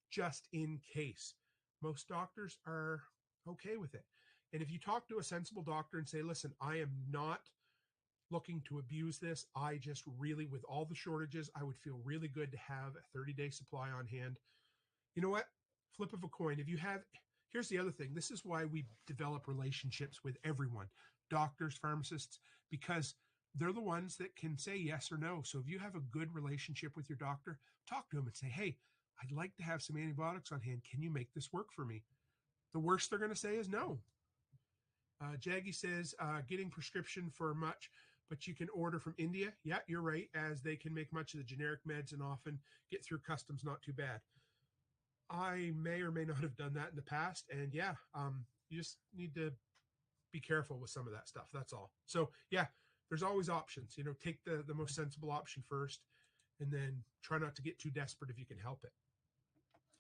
just in case. Most doctors are okay with it. And if you talk to a sensible doctor and say, listen, I am not looking to abuse this. I just really, with all the shortages, I would feel really good to have a 30-day supply on hand. You know what? Flip of a coin. If you have, here's the other thing. This is why we develop relationships with everyone, doctors, pharmacists, because they're the ones that can say yes or no. So if you have a good relationship with your doctor, talk to them and say, hey, I'd like to have some antibiotics on hand. Can you make this work for me? The worst they're going to say is no. Jaggy says, getting prescription for much, but you can order from India. Yeah, you're right, as they can make much of the generic meds and often get through customs not too bad. I may or may not have done that in the past. And yeah, you just need to be careful with some of that stuff. That's all. So yeah, there's always options. You know, take the most sensible option first, and then try not to get too desperate if you can help it.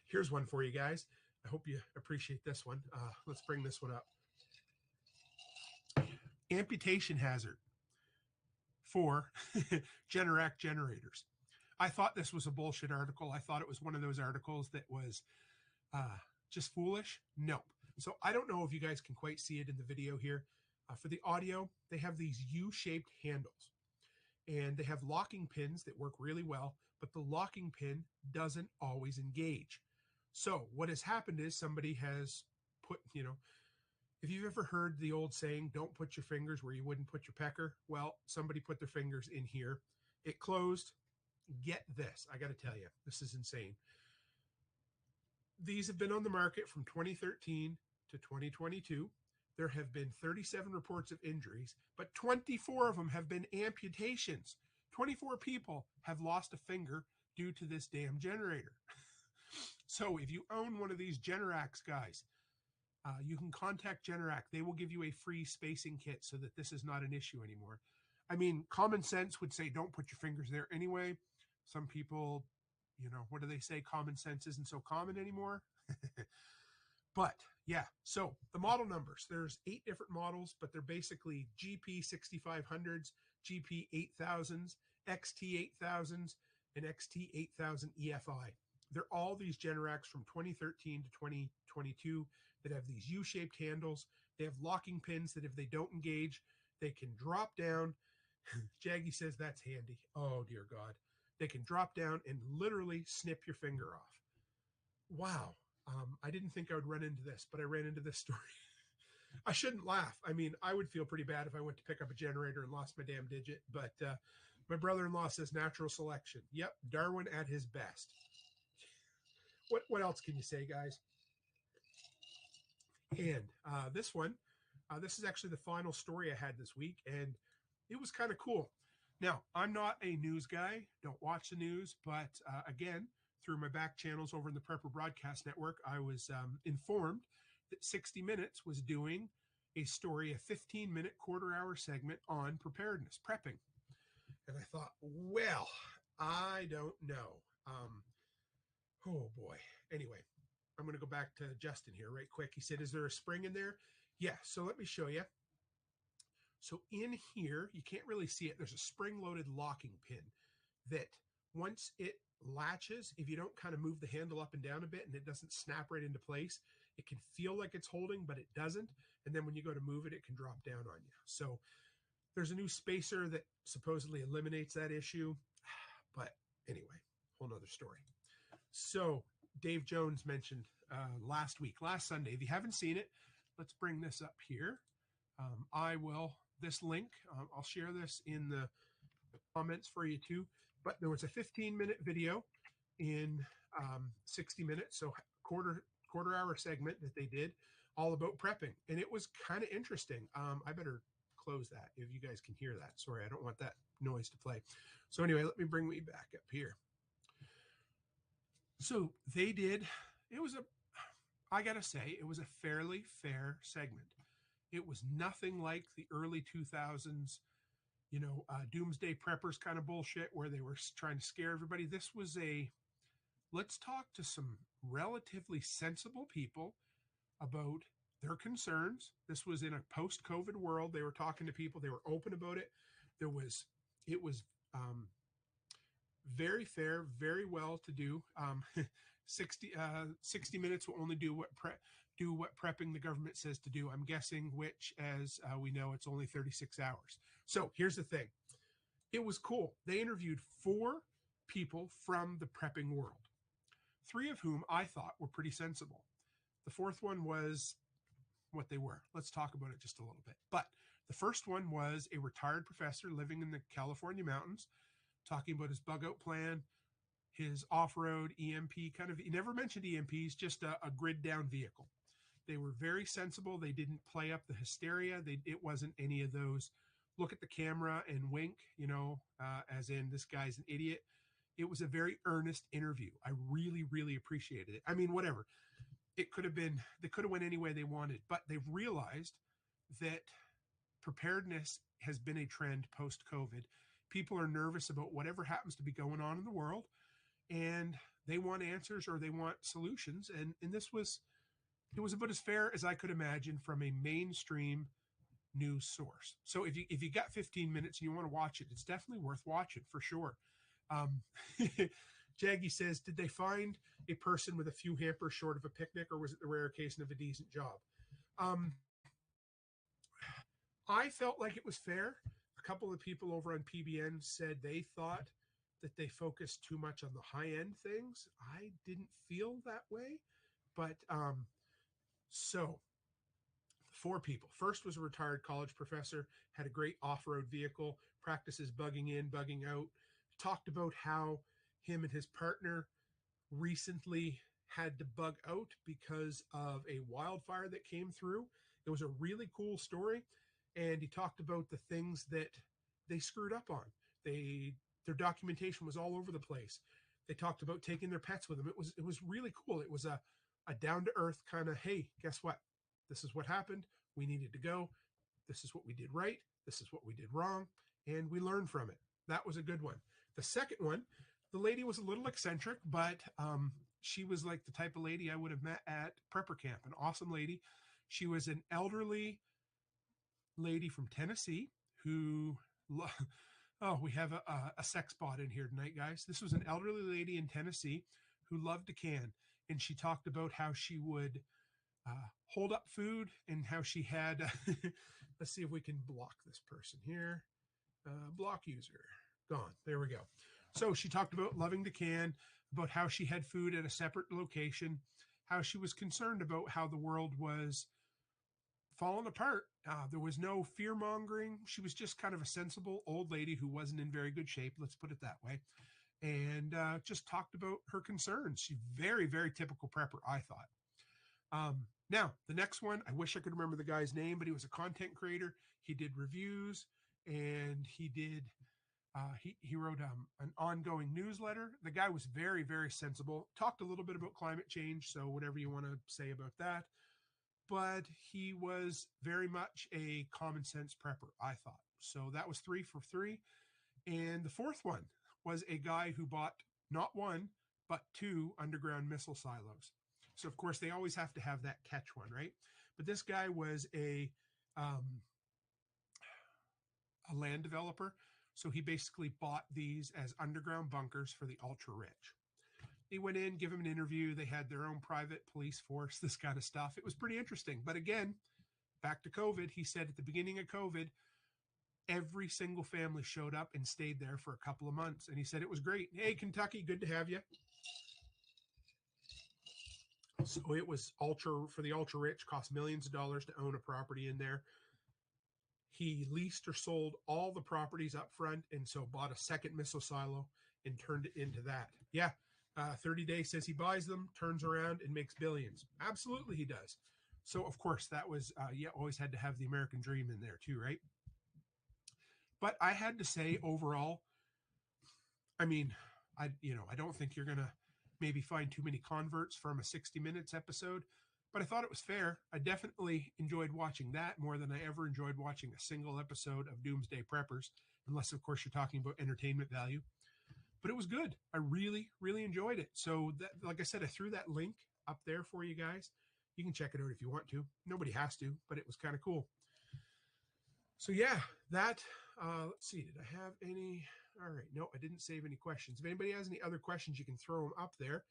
Here's one for you guys. I hope you appreciate this one. Let's bring this one up. Amputation hazard for Generac generators. I thought this was a bullshit article. I thought it was one of those articles that was just foolish. Nope. So I don't know if you guys can quite see it in the video here. For the audio, they have these U-shaped handles, and they have locking pins that work really well, but the locking pin doesn't always engage. So what has happened is somebody has put, you know, if you've ever heard the old saying, don't put your fingers where you wouldn't put your pecker, well, somebody put their fingers in here. It closed. Get this. I got to tell you, this is insane. These have been on the market from 2013 to 2022. there have been 37 reports of injuries, but 24 of them have been amputations. 24 people have lost a finger due to this damn generator. So if you own one of these Generacs, guys, you can contact Generac. They will give you a free spacing kit so that this is not an issue anymore. I mean, common sense would say don't put your fingers there anyway. Some people, what do they say? Common sense isn't so common anymore. But yeah, so the model numbers, there's 8 different models, but they're basically GP 6500s, GP 8000s, XT 8000s, and XT 8000 EFI. They're all these Generacs from 2013 to 2022 that have these U-shaped handles. They have locking pins that if they don't engage, they can drop down. Jaggy says that's handy. Oh, dear God. They can drop down and literally snip your finger off. Wow. I didn't think I would run into this, but I ran into this story. I shouldn't laugh. I mean, I would feel pretty bad if I went to pick up a generator and lost my damn digit, but my brother-in-law says natural selection. Yep, Darwin at his best. What else can you say, guys? And this one, this is actually the final story I had this week, and it was kind of cool. Now, I'm not a news guy, don't watch the news, but again, through my back channels over in the Prepper Broadcast Network, I was informed that 60 Minutes was doing a story, a 15-minute quarter-hour segment on preparedness, prepping. And I thought, well, I don't know. Oh, boy. Anyway, I'm going to go back to Justin here right quick. He said, is there a spring in there? Yeah, so let me show you. So in here, you can't really see it. There's a spring-loaded locking pin that once it latches, if you don't kind of move the handle up and down a bit and it doesn't snap right into place, it can feel like it's holding, but it doesn't. And then when you go to move it, it can drop down on you. So there's a new spacer that supposedly eliminates that issue. But anyway, whole nother story. So Dave Jones mentioned last Sunday. If you haven't seen it, let's bring this up here. This link, I'll share this in the comments for you too. But there was a 15-minute video in 60 minutes, so quarter hour segment that they did all about prepping. And it was kind of interesting. I better close that if you guys can hear that. Sorry, I don't want that noise to play. So anyway, let me bring me back up here. So they did, I got to say, it was a fairly fair segment. It was nothing like the early 2000s, doomsday preppers kind of bullshit where they were trying to scare everybody. This was let's talk to some relatively sensible people about their concerns. This was in a post-COVID world. They were talking to people. They were open about it. It was very fair, very well to do. 60 Minutes will only do what prepping the government says to do. I'm guessing, which, as we know, it's only 36 hours. So here's the thing. It was cool. They interviewed 4 people from the prepping world, 3 of whom I thought were pretty sensible. The 4th one was what they were. Let's talk about it just a little bit. But the first one was a retired professor living in the California mountains, talking about his bug out plan, his off-road EMP he never mentioned EMPs, just a grid down vehicle. They were very sensible. They didn't play up the hysteria. It wasn't any of those look at the camera and wink, as in this guy's an idiot. It was a very earnest interview. I really, really appreciated it. I mean, whatever. They could have went any way they wanted, but they've realized that preparedness has been a trend post-COVID. People are nervous about whatever happens to be going on in the world, and they want answers or they want solutions. And it was about as fair as I could imagine from a mainstream news source. So if you got 15 minutes and you want to watch it, it's definitely worth watching for sure. Jaggy says, did they find a person with a few hampers short of a picnic, or was it the rare occasion of a decent job? I felt like it was fair. A couple of people over on PBN said they thought that they focused too much on the high-end things. I didn't feel that way. But so 4 people. First was a retired college professor, had a great off-road vehicle, practices bugging in, bugging out, talked about how him and his partner recently had to bug out because of a wildfire that came through, It was a really cool story, and he talked about the things that they screwed up on. Their documentation was all over the place. They talked about taking their pets with them. It was really cool. It was a down to earth kind of, hey, guess what? This is what happened. We needed to go. This is what we did right. This is what we did wrong, and we learned from it. That was a good one. The second one, the lady was a little eccentric, but she was like the type of lady I would have met at prepper camp. An awesome lady. She was an elderly lady from Tennessee who oh, we have a sex bot in here tonight, guys. This was an elderly lady in Tennessee who loved to can, and she talked about how she would hold up food and how she had let's see if we can block this person here. Block user gone. There we go. So she talked about loving to can, about how she had food at a separate location, how she was concerned about how the world was falling apart. There was no fear mongering. She was just kind of a sensible old lady who wasn't in very good shape. Let's put it that way. And just talked about her concerns. She's very, very typical prepper, I thought. Now, the next one, I wish I could remember the guy's name, but he was a content creator. He did reviews, and he wrote an ongoing newsletter. The guy was very, very sensible. Talked a little bit about climate change, so whatever you want to say about that. But he was very much a common sense prepper, I thought. So that was 3 for 3. And the fourth one was a guy who bought not one, but 2 underground missile silos. So, of course, they always have to have that catch one, right? But this guy was a land developer. So he basically bought these as underground bunkers for the ultra rich. He went in, give them an interview. They had their own private police force, this kind of stuff. It was pretty interesting. But again, back to COVID, he said at the beginning of COVID, every single family showed up and stayed there for a couple of months. And he said it was great. Hey, Kentucky, good to have you. So it was for the ultra rich, cost millions of dollars to own a property in there. He leased or sold all the properties up front, and so bought a second missile silo and turned it into that. Yeah, 30 Days says he buys them, turns around, and makes billions. Absolutely, he does. So, of course, that was, always had to have the American dream in there too, right? But I had to say, overall, I mean, I don't think you're going to maybe find too many converts from a 60 Minutes episode, but I thought it was fair. I definitely enjoyed watching that more than I ever enjoyed watching a single episode of Doomsday Preppers, unless, of course, you're talking about entertainment value. But it was good. I really, really enjoyed it. So, like I said, I threw that link up there for you guys. You can check it out if you want to. Nobody has to, but it was kind of cool. So, yeah, that, let's see, did I have any? All right, no, I didn't save any questions. If anybody has any other questions, you can throw them up there.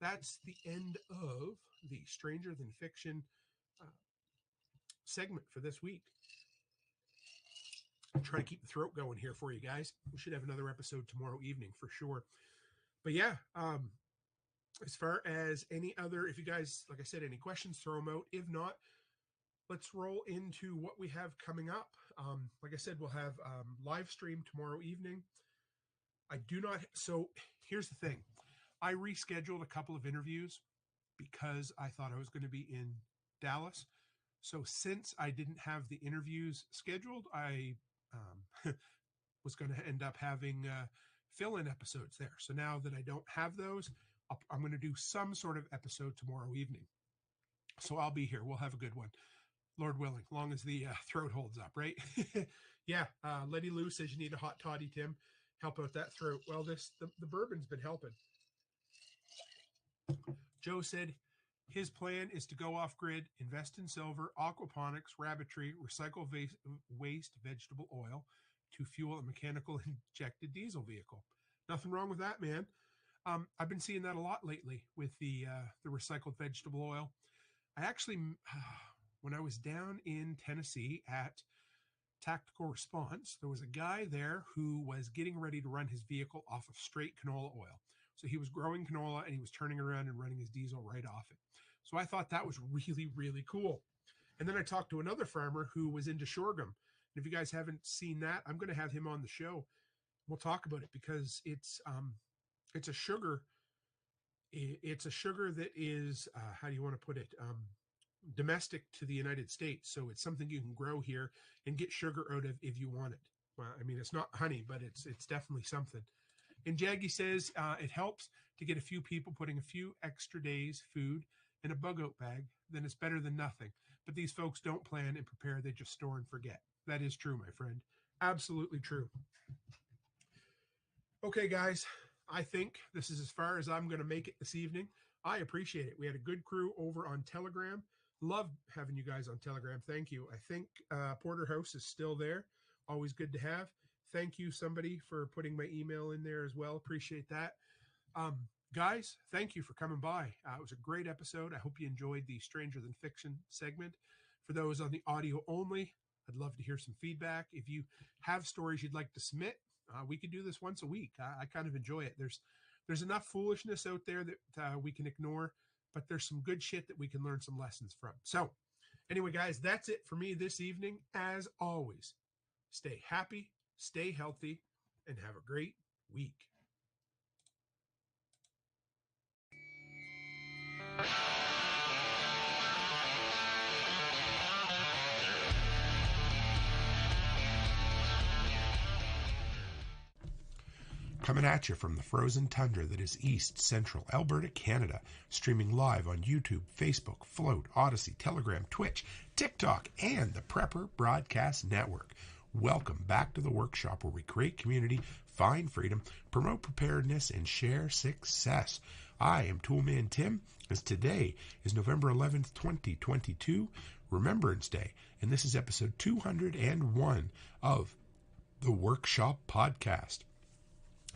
That's the end of the Stranger Than Fiction segment for this week. I'm trying to keep the throat going here for you guys. We should have another episode tomorrow evening for sure. But yeah, as far as any other, if you guys, like I said, any questions, throw them out. If not, let's roll into what we have coming up. Like I said, we'll have live stream tomorrow evening. So here's the thing. I rescheduled a couple of interviews because I thought I was going to be in Dallas. So since I didn't have the interviews scheduled, I was going to end up having fill-in episodes there. So now that I don't have those, I'm going to do some sort of episode tomorrow evening. So I'll be here. We'll have a good one. Lord willing, long as the throat holds up, right? Yeah, Letty Lou says you need a hot toddy, Tim. Help out that throat. Well, the bourbon's been helping. Joe said his plan is to go off-grid, invest in silver, aquaponics, rabbitry, recycle waste vegetable oil to fuel a mechanical injected diesel vehicle. Nothing wrong with that, man. I've been seeing that a lot lately with the recycled vegetable oil. I actually, when I was down in Tennessee at Tactical Response, there was a guy there who was getting ready to run his vehicle off of straight canola oil. So he was growing canola and he was turning around and running his diesel right off it. So I thought that was really, really cool. And then I talked to another farmer who was into sorghum. And if you guys haven't seen that, I'm going to have him on the show. We'll talk about it because it's a sugar. It's a sugar that is, how do you want to put it? domestic to the United States. So it's something you can grow here and get sugar out of if you want it. Well, I mean, it's not honey, but it's definitely something. And Jaggy says it helps to get a few people putting a few extra days' food in a bug out bag. Then it's better than nothing. But these folks don't plan and prepare. They just store and forget. That is true, my friend. Absolutely true. Okay, guys, I think this is as far as I'm going to make it this evening. I appreciate it. We had a good crew over on Telegram. Love having you guys on Telegram. Thank you. I think Porterhouse is still there. Always good to have. Thank you, somebody, for putting my email in there as well. Appreciate that. Guys, thank you for coming by. It was a great episode. I hope you enjoyed the Stranger Than Fiction segment. For those on the audio only, I'd love to hear some feedback. If you have stories you'd like to submit, we could do this once a week. I kind of enjoy it. There's enough foolishness out there that we can ignore, but there's some good shit that we can learn some lessons from. So anyway, guys, that's it for me this evening. As always, stay happy, stay healthy, and have a great week. Coming at you from the frozen tundra that is East Central Alberta, Canada, streaming live on YouTube, Facebook, Float, Odyssey, Telegram, Twitch, TikTok, and the Prepper Broadcast Network. Welcome back to the workshop where we create community, find freedom, promote preparedness, and share success. I am Toolman Tim, as today is November 11th, 2022, Remembrance Day, and this is episode 201 of the Workshop Podcast.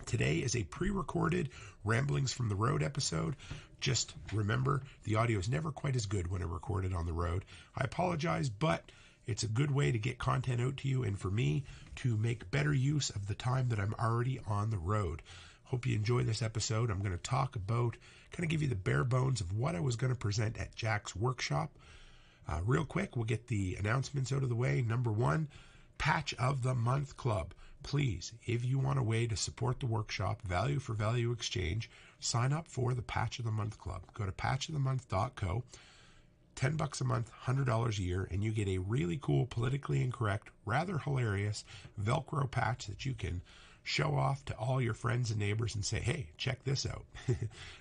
Today is a pre-recorded Ramblings from the Road episode. Just remember, the audio is never quite as good when I record it on the road. I apologize, but it's a good way to get content out to you and for me to make better use of the time that I'm already on the road. Hope you enjoy this episode. I'm going to talk about, kind of give you the bare bones of what I was going to present at Jack's workshop. Real quick, we'll get the announcements out of the way. Number one, Patch of the Month Club. Please, if you want a way to support the workshop, value for value exchange, sign up for the Patch of the Month Club. Go to patchofthemonth.co, $10 a month, $100 a year, and you get a really cool, politically incorrect, rather hilarious Velcro patch that you can show off to all your friends and neighbors and say, hey, check this out.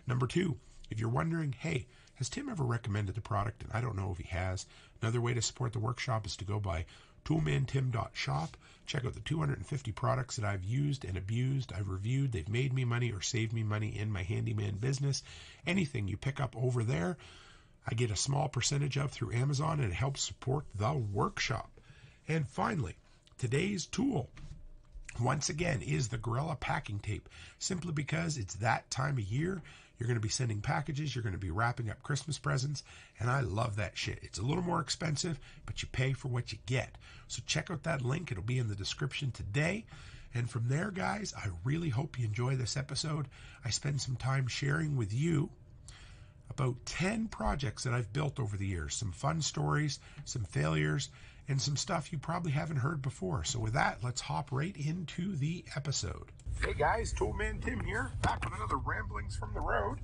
Number two, if you're wondering, hey, has Tim ever recommended the product? And I don't know if he has. Another way to support the workshop is to go by toolmantim.shop. Check out the 250 products that I've used and abused. I've reviewed. They've made me money or saved me money in my handyman business. Anything you pick up over there, I get a small percentage of through Amazon, and it helps support the workshop. And finally, today's tool, once again, is the Gorilla Packing Tape, simply because it's that time of year. You're going to be sending packages. You're going to be wrapping up Christmas presents. And I love that shit. It's a little more expensive, but you pay for what you get. So check out that link. It'll be in the description today. And from there, guys, I really hope you enjoy this episode. I spend some time sharing with you about 10 projects that I've built over the years. Some fun stories, some failures, and some stuff you probably haven't heard before. So with that, let's hop right into the episode. Hey guys, Toolman Tim here, back with another Ramblings from the Road.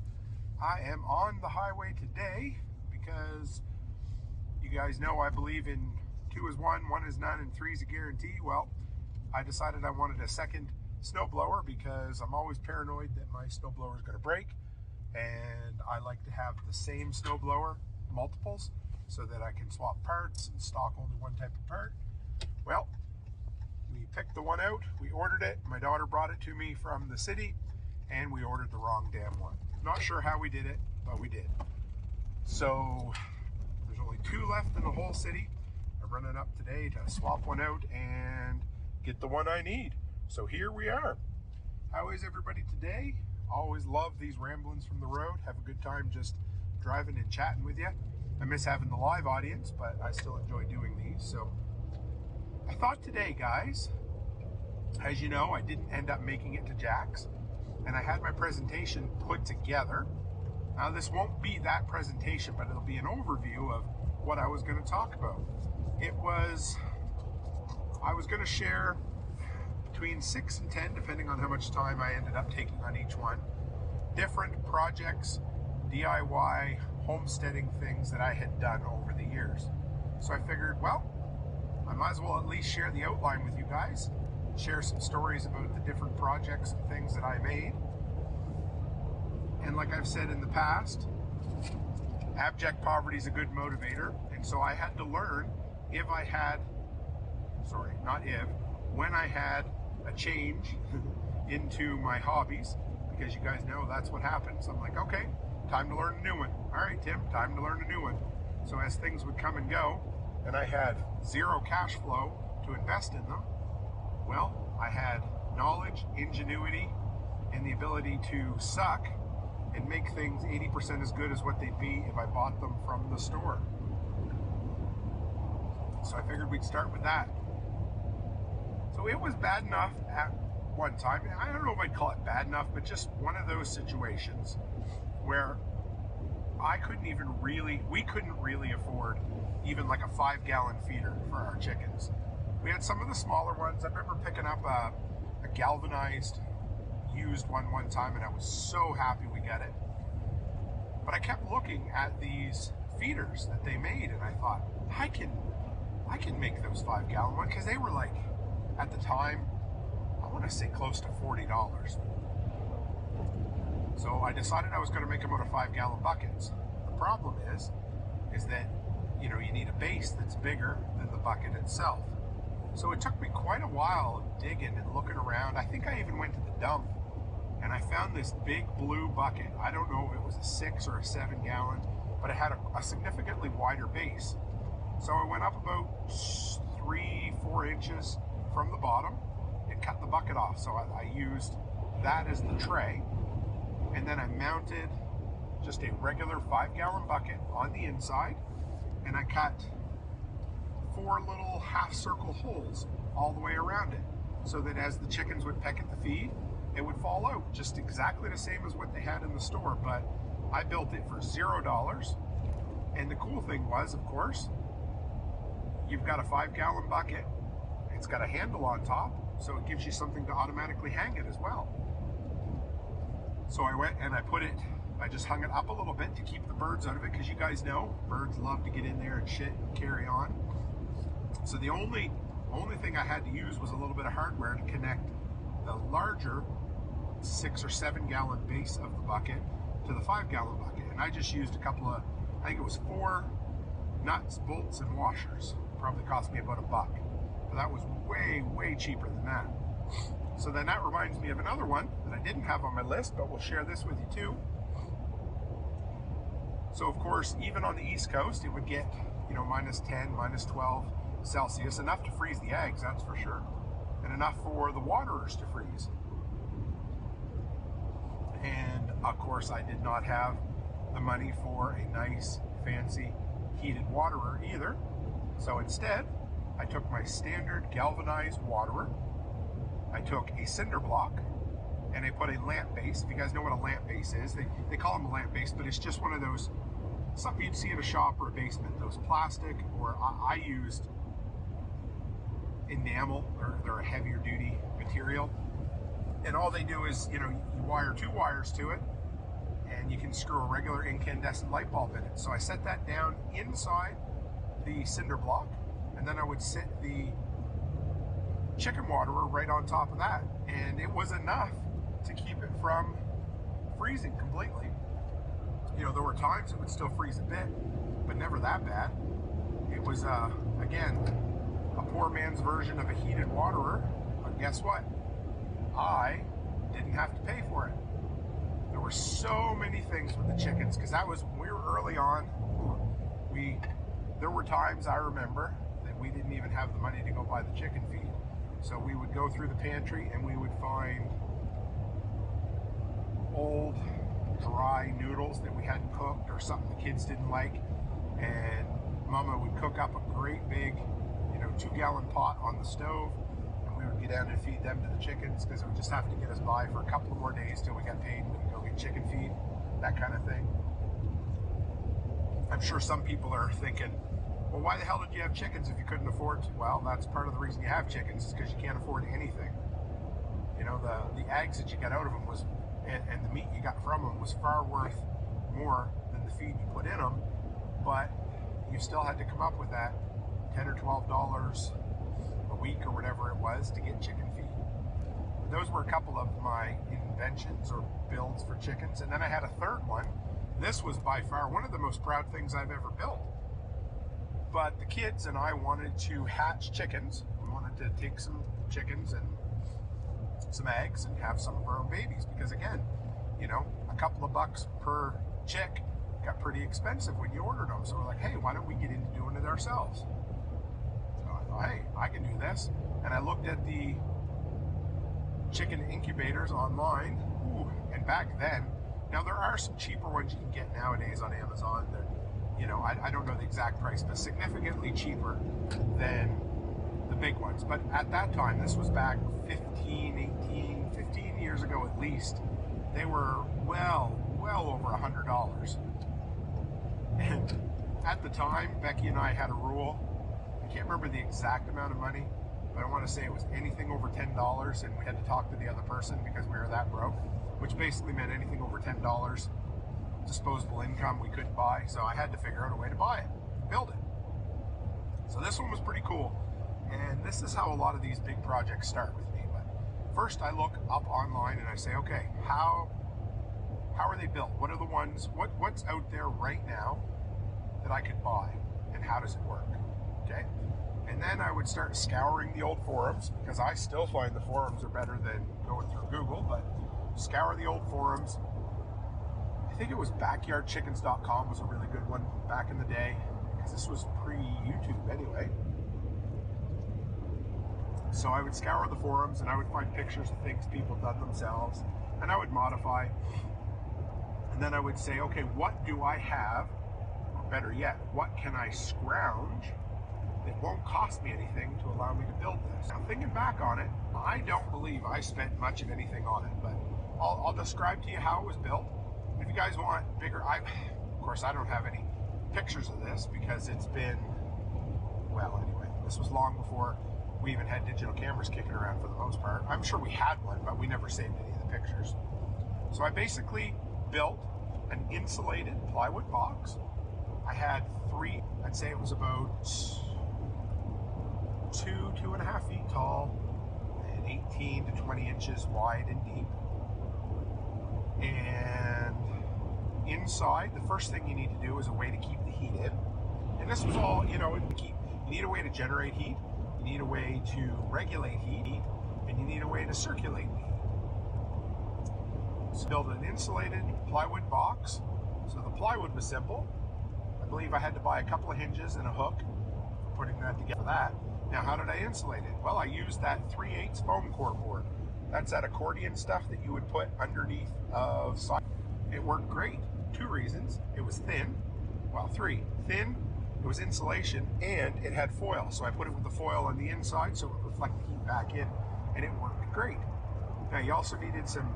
I am on the highway today because you guys know I believe in 2 is 1, 1 is none, and 3 is a guarantee. Well, I decided I wanted a second snowblower because I'm always paranoid that my snowblower is going to break, and I like to have the same snowblower, multiples, so that I can swap parts and stock only one type of part. Well, we picked the one out, we ordered it, my daughter brought it to me from the city, and we ordered the wrong damn one. Not sure how we did it, but we did. So there's only 2 left in the whole city. I'm running up today to swap one out and get the one I need. So here we are. How is everybody today? Always love these ramblings from the road. Have a good time just driving and chatting with you. I miss having the live audience, but I still enjoy doing these. So I thought today, guys, as you know, I didn't end up making it to Jack's, and I had my presentation put together. Now, this won't be that presentation, but it'll be an overview of what I was going to talk about. I was going to share between 6 and 10, depending on how much time I ended up taking on each one, different projects, DIY, homesteading things that I had done over the years. So I figured, well, I might as well at least share the outline with you guys, share some stories about the different projects and things that I made. And like I've said in the past, abject poverty is a good motivator. And so I had to learn when I had a change into my hobbies, because you guys know that's what happens. I'm like, okay, time to learn a new one. All right, Tim, time to learn a new one. So as things would come and go, and I had zero cash flow to invest in them, well, I had knowledge, ingenuity, and the ability to suck and make things 80% as good as what they'd be if I bought them from the store. So I figured we'd start with that. So it was bad enough at one time. I don't know if I'd call it bad enough, but just one of those situations where we couldn't really afford even like a 5-gallon feeder for our chickens. We had some of the smaller ones. I remember picking up a galvanized used one time, and I was so happy we got it. But I kept looking at these feeders that they made, and I thought, I can make those 5-gallon ones, because they were like, at the time, I want to say close to $40. So I decided I was going to make them out of 5-gallon buckets. The problem is that, you need a base that's bigger than the bucket itself. So it took me quite a while digging and looking around. I think I even went to the dump and I found this big blue bucket. I don't know if it was a 6 or a 7-gallon, but it had a significantly wider base. So I went up about 3-4 inches from the bottom and cut the bucket off. So I used that as the tray, and then I mounted just a regular 5-gallon bucket on the inside, and I cut 4 little half-circle holes all the way around it, so that as the chickens would peck at the feed, it would fall out, just exactly the same as what they had in the store. But I built it for $0, and the cool thing was, of course, you've got a 5-gallon bucket, it's got a handle on top, so it gives you something to automatically hang it as well. So I went and I just hung it up a little bit to keep the birds out of it, because you guys know birds love to get in there and shit and carry on. So the only thing I had to use was a little bit of hardware to connect the larger 6 or 7-gallon base of the bucket to the 5-gallon bucket. And I just used a couple of, I think it was 4 nuts, bolts, and washers. Probably cost me about $1, but that was way cheaper than that. So then that reminds me of another one that I didn't have on my list, but we'll share this with you too. So of course, even on the East Coast, it would get, minus 10, minus 12 Celsius, enough to freeze the eggs, that's for sure, and enough for the waterers to freeze. And of course, I did not have the money for a nice, fancy, heated waterer either. So instead, I took my standard galvanized waterer, I took a cinder block, and I put a lamp base. If you guys know what a lamp base is, they call them a lamp base, but it's just one of those, something you'd see in a shop or a basement, those plastic, or I used enamel, they're a heavier duty material. And all they do is, you wire 2 wires to it, and you can screw a regular incandescent light bulb in it. So I set that down inside the cinder block, and then I would sit the chicken waterer right on top of that. And it was enough to keep it from freezing completely. There were times it would still freeze a bit, but never that bad. It was, again, a poor man's version of a heated waterer, but guess what? I didn't have to pay for it. There were so many things with the chickens, because we were early on. There were times I remember that we didn't even have the money to go buy the chicken feed. So we would go through the pantry and we would find old dry noodles that we hadn't cooked, or something the kids didn't like, and Mama would cook up a great big 2-gallon pot on the stove, and we would get down and feed them to the chickens, because it would just have to get us by for a couple of more days till we got paid and we could go get chicken feed, that kind of thing. I'm sure some people are thinking, well, why the hell did you have chickens if you couldn't afford to? Well, that's part of the reason you have chickens, is because you can't afford anything. The eggs that you got out of them and the meat you got from them was far worth more than the feed you put in them, but you still had to come up with that $10 or $12 a week or whatever it was to get chicken feed. Those were a couple of my inventions or builds for chickens. And then I had a third one. This was by far one of the most proud things I've ever built. But the kids and I wanted to hatch chickens. We wanted to take some chickens and some eggs and have some of our own babies. Because again, you know, a couple of bucks per chick got pretty expensive when you ordered them. So we're like, hey, why don't we get into doing it ourselves? So I thought, hey, I can do this. And I looked at the chicken incubators online. Ooh, and back then, now there are some cheaper ones you can get nowadays on Amazon that, you know, I don't know the exact price, but significantly cheaper than the big ones. But at that time, this was back 15 years ago at least, they were well over $100. And at the time, Becky and I had a rule. I can't remember the exact amount of money, but I want to say it was anything over $10, and we had to talk to the other person because we were that broke, which basically meant anything over $10 disposable income we couldn't buy. So I had to figure out a way to buy it, build it. So this one was pretty cool, and this is how a lot of these big projects start with me. But first I look up online and I say, okay, how are they built? What are the ones, what's out there right now that I could buy, and how does it work? Okay. And then I would start scouring the old forums, because I still find the forums are better than going through Google, but scour the old forums. I think it was backyardchickens.com was a really good one back in the day, because this was pre-YouTube anyway. So I would scour the forums and I would find pictures of things people done themselves, and I would modify. And then I would say, okay, what do I have? Or better yet, what can I scrounge that won't cost me anything to allow me to build this? Now, thinking back on it, I don't believe I spent much of anything on it, but I'll describe to you how it was built. If you guys want bigger, of course, I don't have any pictures of this because it's been, well, anyway, this was long before we even had digital cameras kicking around for the most part. I'm sure we had one, but we never saved any of the pictures. So I basically built an insulated plywood box. I had three, I'd say it was about 2.5 feet tall and 18 to 20 inches wide and deep. And inside, the first thing you need to do is a way to keep the heat in. And this was all, you know, you need a way to generate heat, you need a way to regulate heat, and you need a way to circulate heat. So build an insulated plywood box. So the plywood was simple. I believe I had to buy a couple of hinges and a hook for putting that together. Now, how did I insulate it? Well, I used that 3/8 foam core board. That's that accordion stuff that you would put underneath of side. It worked great. 2 reasons. It was thin. Well, 3. Thin, it was insulation, and it had foil. So I put it with the foil on the inside so it would reflect the heat back in, and it worked great. Now, you also needed some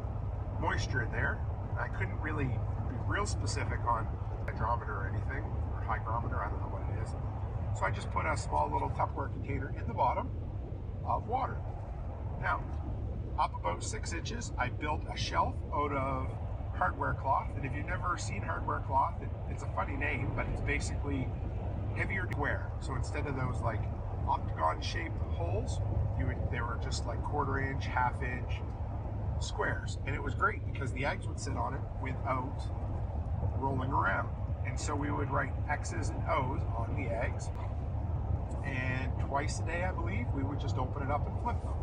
moisture in there. I couldn't really be real specific on hydrometer or anything, or hygrometer, I don't know what it is. So I just put a small little Tupperware container in the bottom of water. Now, up about 6 inches, I built a shelf out of hardware cloth. And if you've never seen hardware cloth, it's a funny name, but it's basically heavier to wear. So instead of those like octagon-shaped holes, they were just like 1/4 inch, 1/2 inch squares. And it was great because the eggs would sit on it without rolling around. And so we would write X's and O's on the eggs. And twice a day, I believe, we would just open it up and flip them.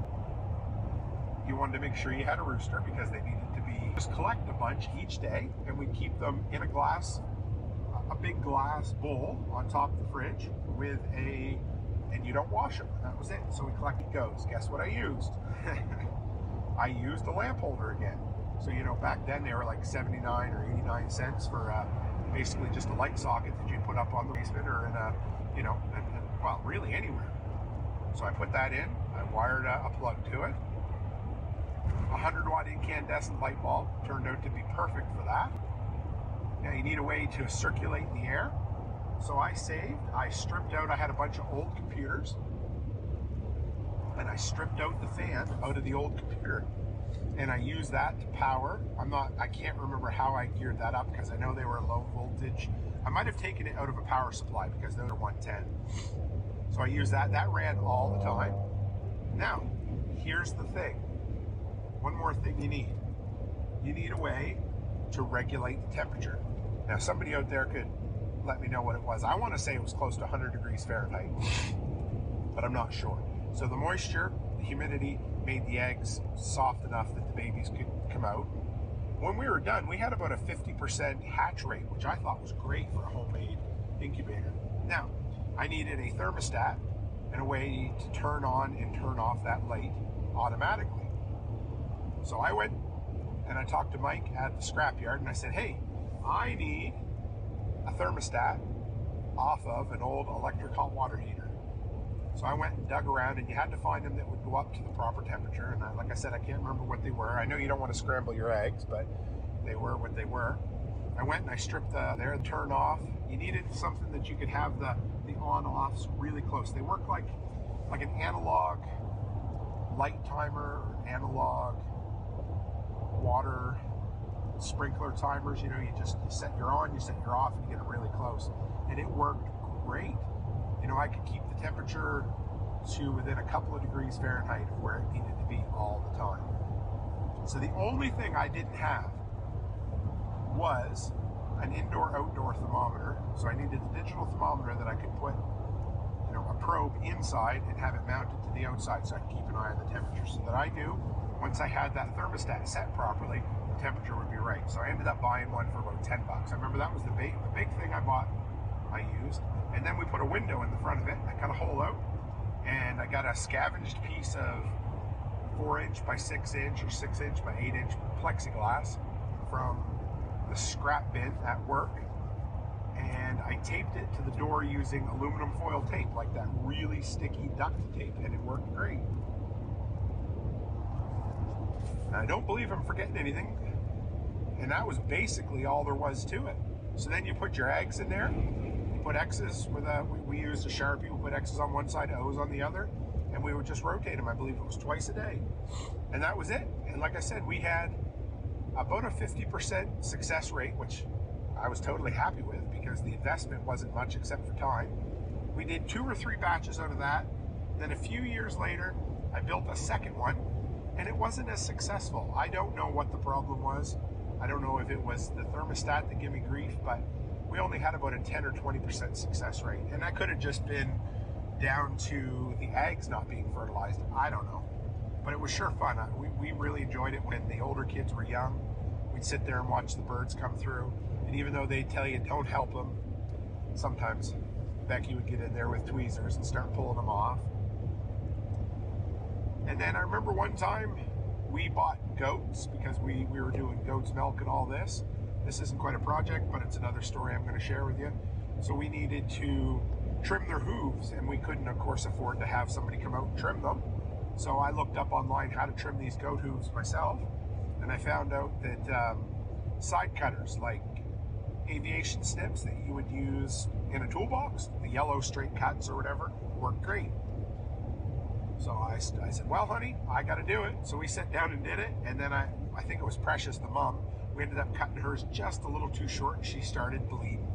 You wanted to make sure you had a rooster because they needed to be, just collect a bunch each day, and we'd keep them in a big glass bowl on top of the fridge with and you don't wash them. That was it. So we collected goats. Guess what I used? I used a lamp holder again. So, you know, back then they were like 79 or 89 cents for basically just a light socket that you put up on the basement or in a, you know, well, really anywhere. So I put that in. I wired a plug to it. 100-watt incandescent light bulb turned out to be perfect for that. Now you need a way to circulate the air. So I stripped out, I had a bunch of old computers, and I stripped out the fan out of the old computer. and I used that to power. I can't remember how I geared that up because I know they were low voltage. I might have taken it out of a power supply because those are 110. So I used that. That ran all the time. Now, here's the thing. One more thing you need. You need a way to regulate the temperature. Now, somebody out there could let me know what it was. I want to say it was close to 100 degrees Fahrenheit, but I'm not sure. So the moisture, the humidity made the eggs soft enough that the babies could come out. When we were done, we had about a 50% hatch rate, which I thought was great for a homemade incubator. Now, I needed a thermostat and a way to turn on and turn off that light automatically. So I went and I talked to Mike at the scrapyard and I said, hey, I need a thermostat off of an old electric hot water heater. So I went and dug around, and you had to find them that would go up to the proper temperature. And like I said, I can't remember what they were. I know you don't want to scramble your eggs, but they were what they were. I went and I stripped the turn off. You needed something that you could have the on-offs really close. They work like an analog light timer, or analog water sprinkler timers. You know, you set your on, you set your off, and you get it really close. And it worked great. You know, I could keep the temperature to within a couple of degrees Fahrenheit of where it needed to be all the time. So the only thing I didn't have was an indoor-outdoor thermometer. So I needed the digital thermometer that I could put, you know, a probe inside and have it mounted to the outside so I could keep an eye on the temperature. So that I knew once I had that thermostat set properly, the temperature would be right. So I ended up buying one for about $10. I remember that was the big thing I bought. I used, and then we put a window in the front of it. I cut a hole out, and I got a scavenged piece of 4-inch by 6-inch or 6-inch by 8-inch plexiglass from the scrap bin at work, and I taped it to the door using aluminum foil tape, like that really sticky duct tape, and it worked great. And I don't believe I'm forgetting anything, and that was basically all there was to it. So then you put your eggs in there. Put X's we used a Sharpie. We put X's on one side, O's on the other, and we would just rotate them. I believe it was twice a day, and that was it. And like I said, we had about a 50% success rate, which I was totally happy with because the investment wasn't much except for time. We did 2 or 3 batches out of that. Then a few years later, I built a second one, and it wasn't as successful. I don't know what the problem was. I don't know if it was the thermostat that gave me grief, but we only had about a 10 or 20% success rate. And that could have just been down to the eggs not being fertilized. I don't know. But it was sure fun. We really enjoyed it when the older kids were young. We'd sit there and watch the birds come through. And even though they tell you don't help them, sometimes Becky would get in there with tweezers and start pulling them off. And then I remember one time we bought goats because we were doing goat's milk and all this. This isn't quite a project, but it's another story I'm going to share with you. So we needed to trim their hooves, and we couldn't, of course, afford to have somebody come out and trim them. So I looked up online how to trim these goat hooves myself, and I found out that side cutters, like aviation snips that you would use in a toolbox, the yellow straight cuts or whatever, work great. So I said, well, honey, I got to do it. So we sat down and did it. And then I think it was Precious, the mom, we ended up cutting hers just a little too short, and she started bleeding.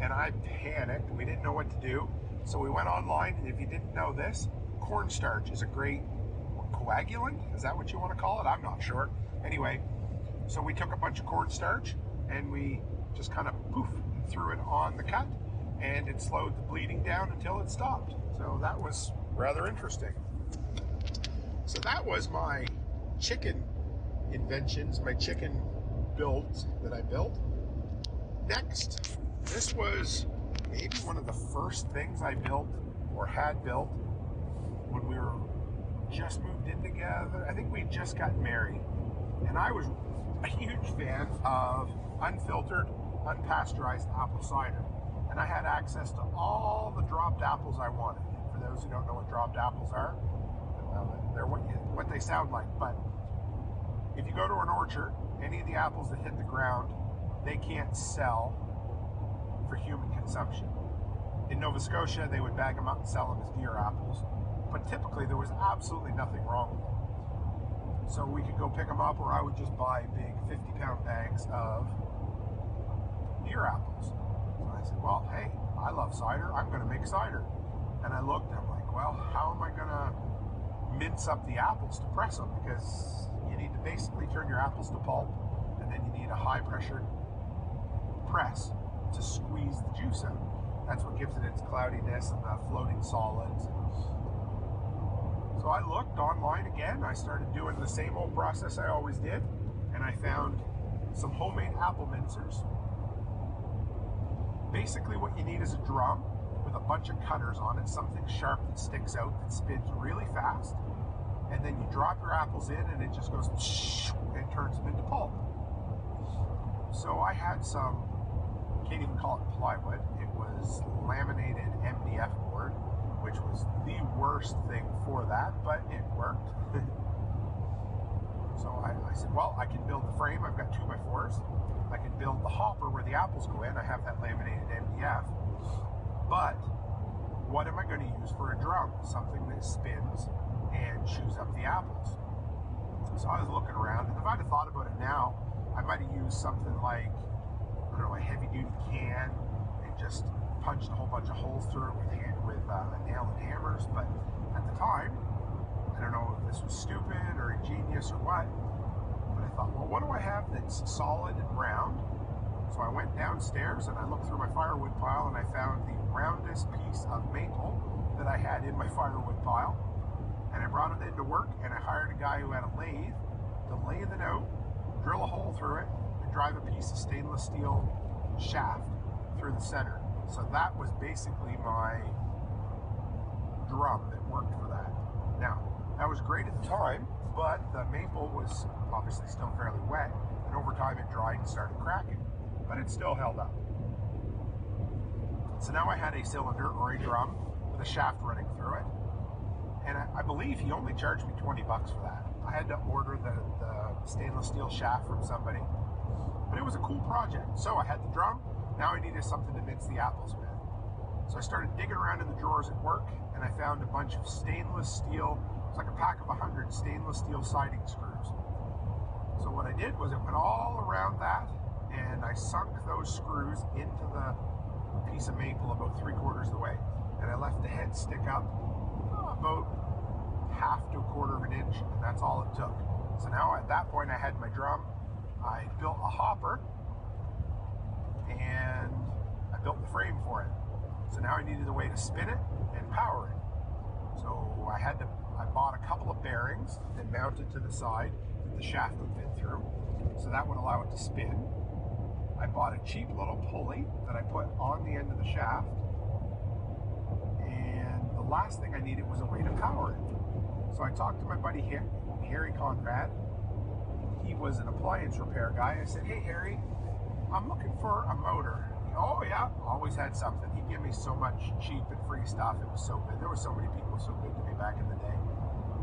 And I panicked. We didn't know what to do. So we went online, and if you didn't know this, cornstarch is a great coagulant. Is that what you want to call it? I'm not sure. Anyway, so we took a bunch of cornstarch, and we just kind of poof, and threw it on the cut, and it slowed the bleeding down until it stopped. So that was rather interesting. So that was my chicken inventions, my chicken builds that I built. Next, this was maybe one of the first things I built or had built when we were just moved in together. I think we just got married, and I was a huge fan of unfiltered, unpasteurized apple cider, and I had access to all the dropped apples I wanted. For those who don't know what dropped apples are, they're what they sound like. But if you go to an orchard, any of the apples that hit the ground, they can't sell for human consumption. In Nova Scotia, they would bag them up and sell them as deer apples, but typically there was absolutely nothing wrong with them. so we could go pick them up, or I would just buy big 50-pound bags of deer apples. So I said, well, hey, I love cider. I'm going to make cider. And I looked, and I'm like, well, how am I going to mince up the apples to press them? Because you need to basically turn your apples to pulp, and then you need a high-pressure press to squeeze the juice out. That's what gives it its cloudiness and the floating solids. So I looked online again. I started doing the same old process I always did, and I found some homemade apple mincers. Basically what you need is a drum with a bunch of cutters on it, something sharp that sticks out, that spins really fast, and then you drop your apples in and it just goes and turns them into pulp. So I had some, can't even call it plywood, it was laminated MDF board, which was the worst thing for that, but it worked. So I said, well, I can build the frame. I've got 2x4s. I can build the hopper where the apples go in. I have that laminated MDF. But what am I going to use for a drum? Something that spins and chews up the apples. So I was looking around, and if I'd have thought about it now, I might have used something like, I don't know, a heavy-duty can and just punched a whole bunch of holes through it with a nail and hammers. But at the time, I don't know if this was stupid or ingenious or what, but I thought, well, what do I have that's solid and round? So I went downstairs and I looked through my firewood pile, and I found the roundest piece of maple that I had in my firewood pile. And I brought it into work, and I hired a guy who had a lathe to lathe it out, drill a hole through it, and drive a piece of stainless steel shaft through the center. So that was basically my drum that worked for that. Now, that was great at the time, but the maple was obviously still fairly wet, and over time it dried and started cracking, but it still held up. So now I had a cylinder or a drum with a shaft running through it, and I believe he only charged me 20 bucks for that. I had to order the stainless steel shaft from somebody, but it was a cool project. So I had the drum, now I needed something to mince the apples with. So I started digging around in the drawers at work, and I found a bunch of stainless steel, it's like a pack of 100 stainless steel siding screws. So what I did was I went all around that, and I sunk those screws into the piece of maple about 3/4 of the way. And I left the head stick up about 1/2 to 1/4 of an inch, and that's all it took. So now at that point I had my drum, I built a hopper, and I built the frame for it. So now I needed a way to spin it and power it. So I bought a couple of bearings that mounted to the side that the shaft would fit through. So that would allow it to spin. I bought a cheap little pulley that I put on the end of the shaft. And the last thing I needed was a way to power it. So I talked to my buddy Harry Conrad. He was an appliance repair guy. I said, hey Harry, I'm looking for a motor. Oh yeah, always had something. He'd give me so much cheap and free stuff. It was so good. There were so many people so good to me back in the day.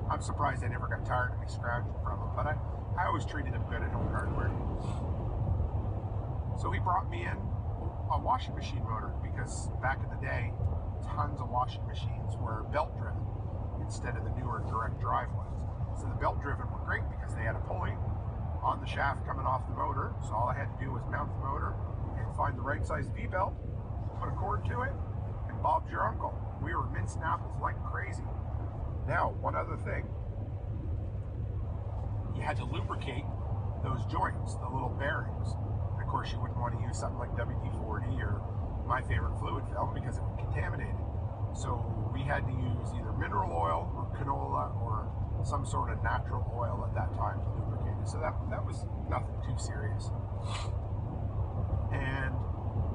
I'm surprised they never got tired of me scrounging from them, but I always treated them good at Home Hardware. So he brought me in a washing machine motor, because back in the day, tons of washing machines were belt driven instead of the newer direct drive ones. So the belt driven were great because they had a pulley on the shaft coming off the motor. So all I had to do was mount the motor and find the right size V-belt, put a cord to it, and Bob's your uncle. We were mincing apples like crazy. Now, one other thing. You had to lubricate those joints, the little bearings. And of course, you wouldn't want to use something like WD-40 or my favorite fluid film because it would contaminate it. So we had to use either mineral oil or canola or some sort of natural oil at that time to lubricate it. So that was nothing too serious. And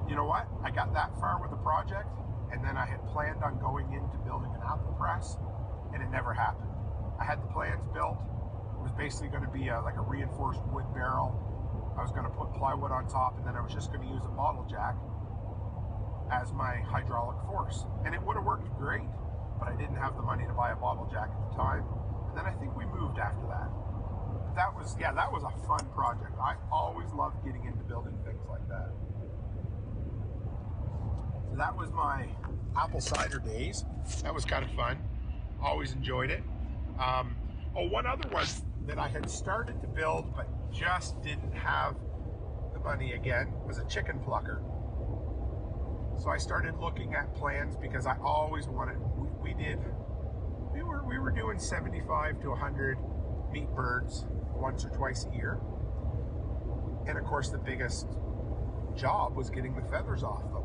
you know what? I got that far with the project, and then I had planned on going into building an apple press, and it never happened. I had the plans built. It was basically going to be like a reinforced wood barrel. I was going to put plywood on top, and then I was just going to use a bottle jack as my hydraulic force. And it would have worked great, but I didn't have the money to buy a bottle jack at the time. And then I think we moved after that. But that was a fun project. I always loved getting into building things like that. So that was my apple cider days. That was kind of fun. Always enjoyed it. One other one that I had started to build but just didn't have the money again was a chicken plucker. So I started looking at plans because I always wanted, we were doing 75 to 100 meat birds once or twice a year. And of course the biggest job was getting the feathers off them.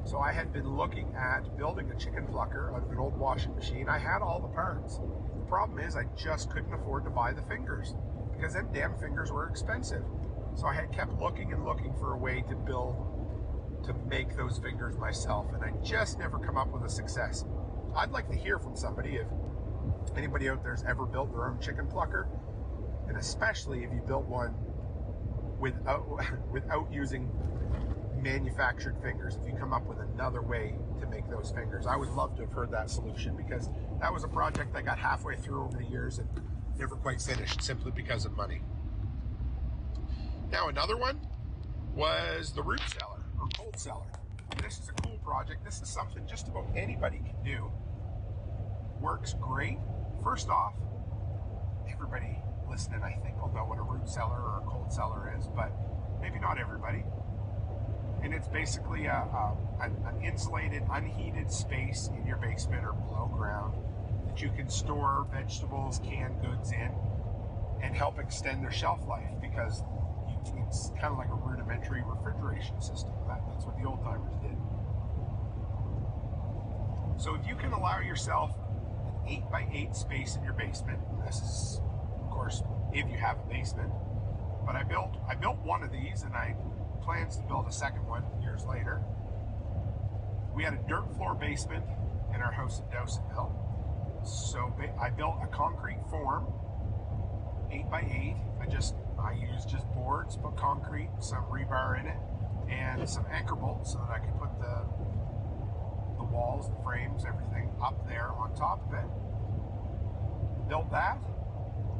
So I had been looking at building a chicken plucker out of an old washing machine. I had all the parts. The problem is I just couldn't afford to buy the fingers because them damn fingers were expensive. So I had kept looking and looking for a way to make those fingers myself, and I just never come up with a success. I'd like to hear from somebody if anybody out there's ever built their own chicken plucker, and especially if you built one without using manufactured fingers. If you come up with another way to make those fingers, I would love to have heard that solution, because that was a project I got halfway through over the years and never quite finished simply because of money. Now another one was the root cellar or cold cellar. And this is a cool project. This is something just about anybody can do. Works great. First off, everybody listening, I think, will know what a root cellar or a cold cellar is, but maybe not everybody. And it's basically an insulated, unheated space in your basement or below ground that you can store vegetables, canned goods in, and help extend their shelf life, because it's kind of like a rudimentary refrigeration system. That's what the old timers did. So if you can allow yourself an 8x8 space in your basement, this is, of course, if you have a basement, but I built one of these, and I plans to build a second one years later. We had a dirt floor basement in our house in Dowsonville. So I built a concrete form, 8x8. I used just boards, put concrete, some rebar in it, and some anchor bolts so that I could put the walls, the frames, everything up there on top of it. Built that,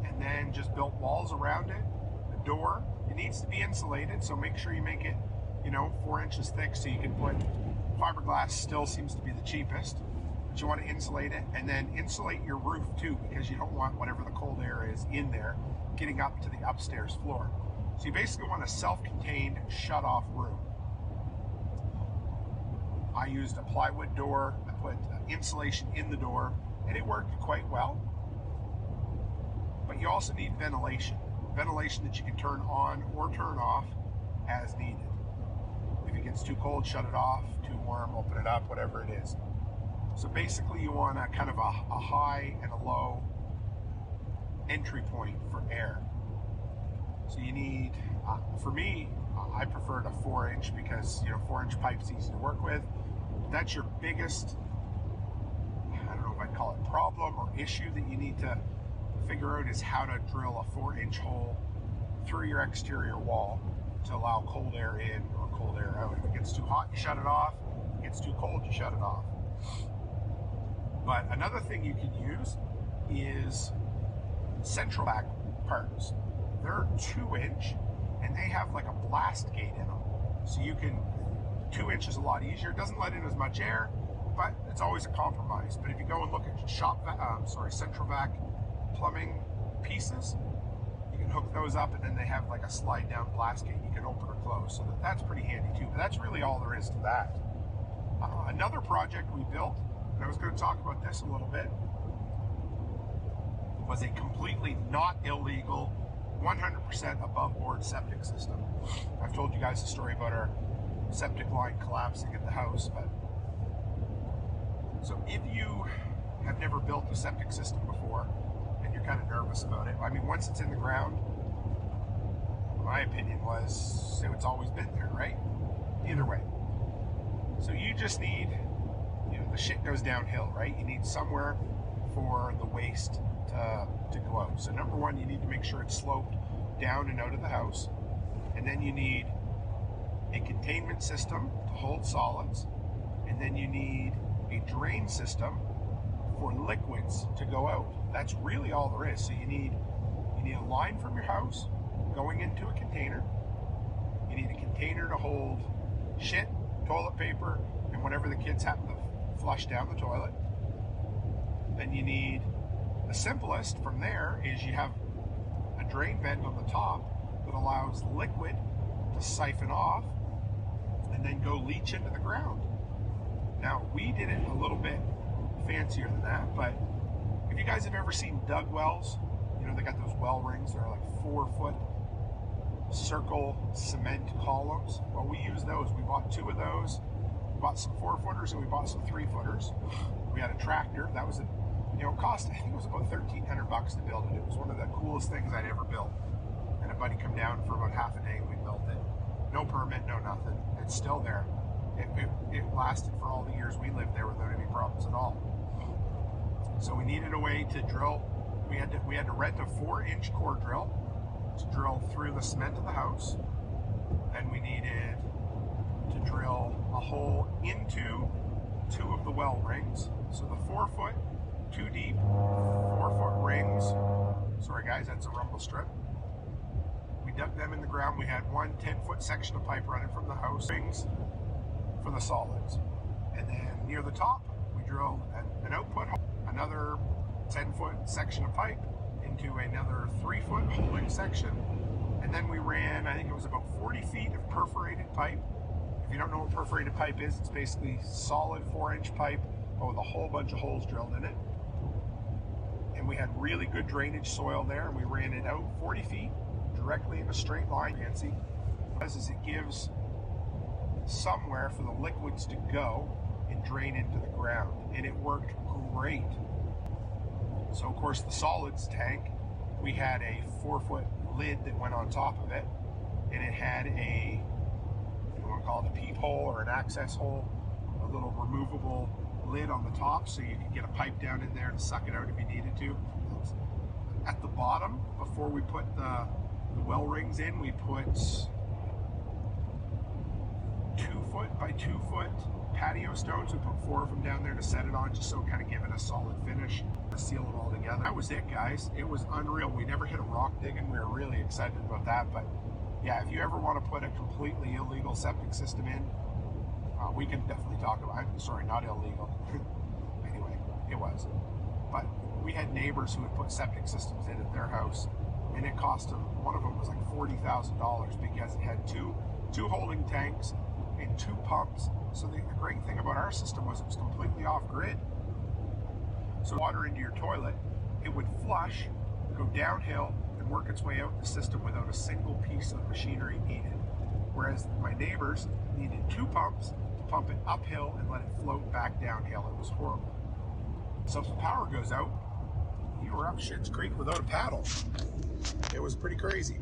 and then just built walls around it. The door, it needs to be insulated, so make sure you make it, 4 inches thick so you can put fiberglass. Still seems to be the cheapest, but you want to insulate it, and then insulate your roof too, because you don't want whatever the cold air is in there getting up to the upstairs floor. So you basically want a self-contained, shut-off room. I used a plywood door. I put insulation in the door, and it worked quite well. But you also need ventilation. Ventilation that you can turn on or turn off as needed. If it gets too cold, shut it off. Too warm, open it up, whatever it is. So basically you want a kind of a high and a low entry point for air. So you need, for me, I preferred a 4-inch because 4-inch pipe's easy to work with. That's your biggest, I don't know if I'd call it problem or issue that you need to figure out, is how to drill a 4-inch hole through your exterior wall to allow cold air in or cold air out. If it gets too hot, you shut it off. If it gets too cold, you shut it off. But another thing you can use is central vac parts. They're 2-inch, and they have like a blast gate in them. So you can, 2 inch is a lot easier. It doesn't let in as much air, but it's always a compromise. But if you go and look at central vac plumbing pieces, you can hook those up, and then they have like a slide down blast gate you can open or close. So that's pretty handy too. But that's really all there is to that. Another project we built, and I was going to talk about this a little bit, was a completely not illegal, 100% above board septic system. I've told you guys the story about our septic line collapsing at the house, but so if you have never built a septic system before and you're kind of nervous about it, I mean, once it's in the ground, my opinion was it's always been there, right? Either way. So you just need, the shit goes downhill, right? You need somewhere for the waste to go out. So number one, you need to make sure it's sloped down and out of the house. And then you need a containment system to hold solids. And then you need a drain system for liquids to go out. That's really all there is. So you need a line from your house going into a container. You need a container to hold shit, toilet paper, and whatever the kids happen to flush down the toilet. Then you need, the simplest from there is you have a drain vent on the top that allows liquid to siphon off and then go leach into the ground. Now, we did it a little bit fancier than that, but if you guys have ever seen dug wells, you know, they got those well rings, they're like 4-foot circle cement columns. Well, we use those. We bought 2 of those. We bought some 4-footers and we bought some 3-footers. We had a tractor. That was, cost, I think it was about $1,300 to build it. It was one of the coolest things I'd ever built. And a buddy come down for about half a day and we built it. No permit, no nothing. It's still there. It lasted for all the years we lived there without any problems at all. So we needed a way to drill. We had to rent a 4-inch core drill to drill through the cement of the house. Then we needed to drill a hole into 2 of the well rings. So the 4-foot, 2 deep, 4-foot rings. Sorry guys, that's a rumble strip. We dug them in the ground. We had one 10-foot section of pipe running from the house rings for the solids. And then near the top, we drilled an output hole, another 10-foot section of pipe into another 3-foot holding section. And then we ran, I think it was about 40 feet of perforated pipe. If you don't know what perforated pipe is, it's basically solid 4-inch pipe, but with a whole bunch of holes drilled in it. And we had really good drainage soil there, and we ran it out 40 feet directly in a straight line. Fancy. As it gives somewhere for the liquids to go and drain into the ground, and it worked great. So of course the solids tank, we had a 4-foot lid that went on top of it, and it had a, you want to call it a peephole or an access hole, a little removable lid on the top so you could get a pipe down in there and suck it out if you needed to. At the bottom, before we put the well rings in, we put 2-foot by 2-foot patio stones. We put 4 of them down there to set it on, just so it kind of give it a solid finish to seal it all together. That was it, guys. It was unreal. We never hit a rock digging. We were really excited about that. But yeah, if you ever want to put a completely illegal septic system in, we can definitely talk about it. Sorry, not illegal. Anyway, it was. But we had neighbors who would put septic systems in at their house, and it cost them, one of them was like $40,000 because it had two holding tanks and 2 pumps. So the great thing about our system was it was completely off grid. So water into your toilet, it would flush, go downhill, and work its way out the system without a single piece of machinery needed. Whereas my neighbors needed 2 pumps to pump it uphill and let it float back downhill. It was horrible. So if the power goes out, you were up Shit's Creek without a paddle. It was pretty crazy.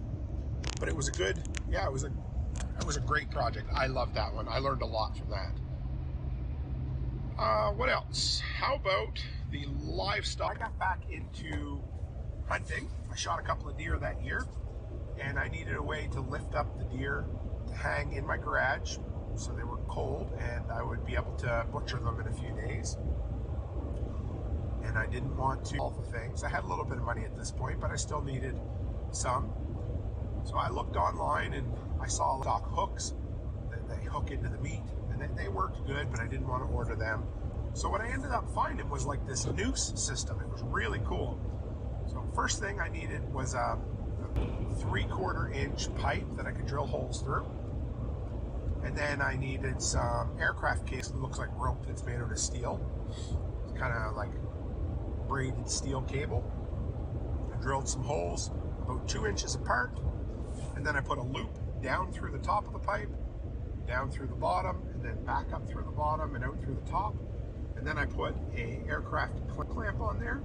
But it was a good, yeah, it was a great project. I loved that one. I learned a lot from that. What else? How about the livestock? I got back into hunting. I shot a couple of deer that year, and I needed a way to lift up the deer to hang in my garage so they were cold and I would be able to butcher them in a few days. And I didn't want to all the things. I had a little bit of money at this point, but I still needed some. So I looked online and I saw stock hooks that they hook into the meat, and they worked good, but I didn't want to order them. So what I ended up finding was like this noose system. It was really cool. So first thing I needed was a 3/4 inch pipe that I could drill holes through. And then I needed some aircraft case that looks like rope that's made out of steel. It's kind of like braided steel cable. I drilled some holes about 2 inches apart, and then I put a loop down through the top of the pipe, down through the bottom, and then back up through the bottom and out through the top. And then I put a aircraft clamp on there.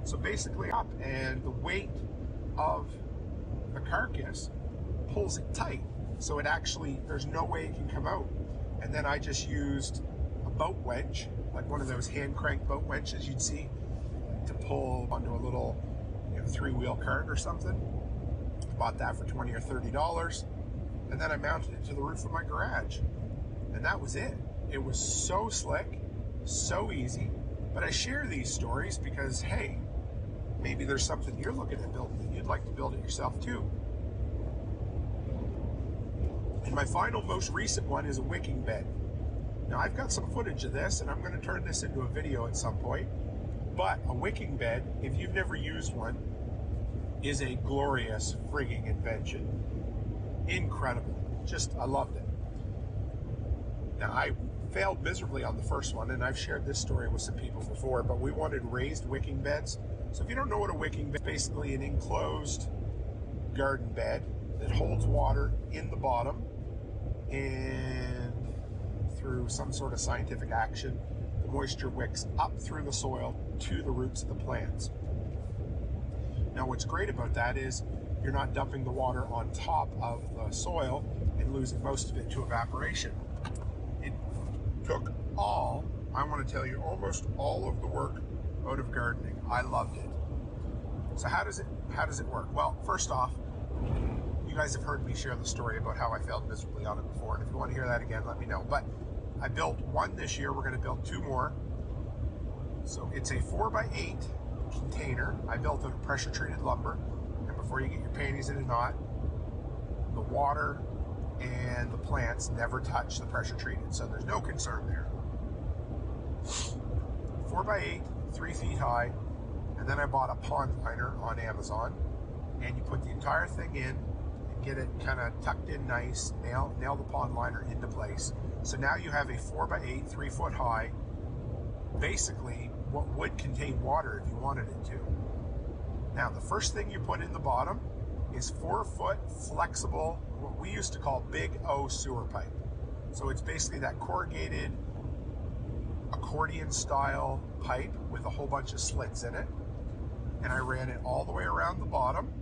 So basically up, and the weight of the carcass pulls it tight. So it actually, there's no way it can come out. And then I just used a boat winch, like one of those hand crank boat winches you'd see, to pull onto a little 3-wheel cart or something. Bought that for $20 or $30. And then I mounted it to the roof of my garage. And that was it. It was so slick, so easy. But I share these stories because, hey, maybe there's something you're looking at building and you'd like to build it yourself too. And my final, most recent one is a wicking bed. Now I've got some footage of this, and I'm going to turn this into a video at some point. But a wicking bed, if you've never used one, is a glorious frigging invention. Incredible. Just, I loved it. Now, I failed miserably on the first one, and I've shared this story with some people before, but we wanted raised wicking beds. So if you don't know what a wicking bed is, basically an enclosed garden bed that holds water in the bottom, and through some sort of scientific action, the moisture wicks up through the soil to the roots of the plants. Now, what's great about that is you're not dumping the water on top of the soil and losing most of it to evaporation. It took I want to tell you, almost all of the work out of gardening. I loved it. So how does it work? Well, first off, you guys have heard me share the story about how I failed miserably on it before, and if you want to hear that again, let me know. But I built one this year. We're going to build two more. So it's a 4x8 container. I built out of pressure-treated lumber, and before you get your panties in a knot, the water and the plants never touch the pressure-treated, so there's no concern there. 4x8, 3 feet high, and then I bought a pond liner on Amazon, and you put the entire thing in and get it kind of tucked in nice, nail the pond liner into place. So now you have a 4x8, 3 foot high, basically what would contain water if you wanted it to. Now, the first thing you put in the bottom is 4 foot flexible, what we used to call Big O sewer pipe. So it's basically that corrugated accordion style pipe with a whole bunch of slits in it. And I ran it all the way around the bottom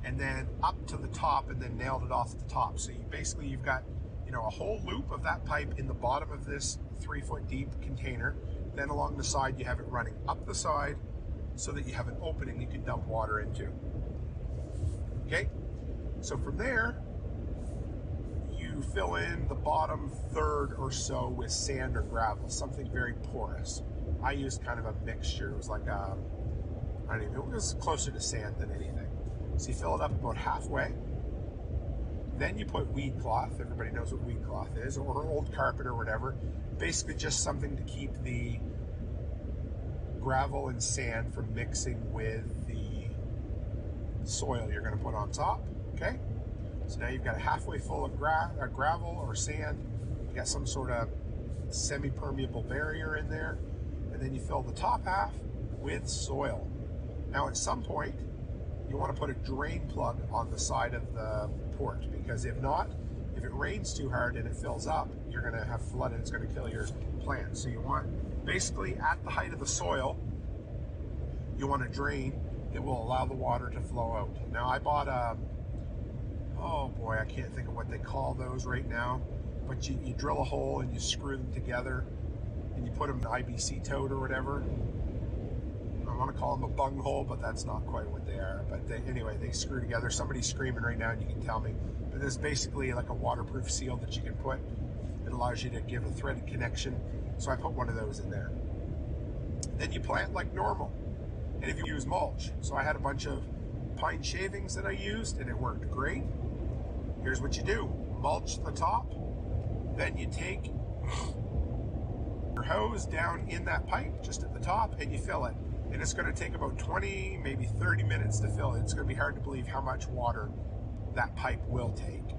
and then up to the top and then nailed it off at the top. So you've got, a whole loop of that pipe in the bottom of this 3 foot deep container. Then along the side, you have it running up the side so that you have an opening you can dump water into. Okay? So from there, you fill in the bottom third or so with sand or gravel, something very porous. I used kind of a mixture. It was like it was closer to sand than anything. So you fill it up about halfway. Then you put weed cloth. Everybody knows what weed cloth is, or old carpet or whatever. Basically just something to keep the gravel and sand from mixing with the soil you're going to put on top. Okay? So now you've got a halfway full of gravel or sand. You got some sort of semi-permeable barrier in there. And then you fill the top half with soil. Now at some point, you want to put a drain plug on the side of the port, because if not, if it rains too hard and it fills up, you're going to have flood and it's going to kill your plants. So you want, basically at the height of the soil, you want a drain that will allow the water to flow out. Now I bought oh boy, I can't think of what they call those right now, but you drill a hole and you screw them together and you put them in an IBC tote or whatever. I want to call them a bung hole, but that's not quite what they are. But anyway, they screw together. Somebody's screaming right now and you can tell me. But this is basically like a waterproof seal that you can put. It allows you to give a threaded connection. So I put one of those in there. Then you plant like normal. And if you use mulch. So I had a bunch of pine shavings that I used and it worked great. Here's what you do. Mulch the top. Then you take your hose down in that pipe just at the top and you fill it. And it's going to take about 20, maybe 30 minutes to fill it. It's going to be hard to believe how much water that pipe will take.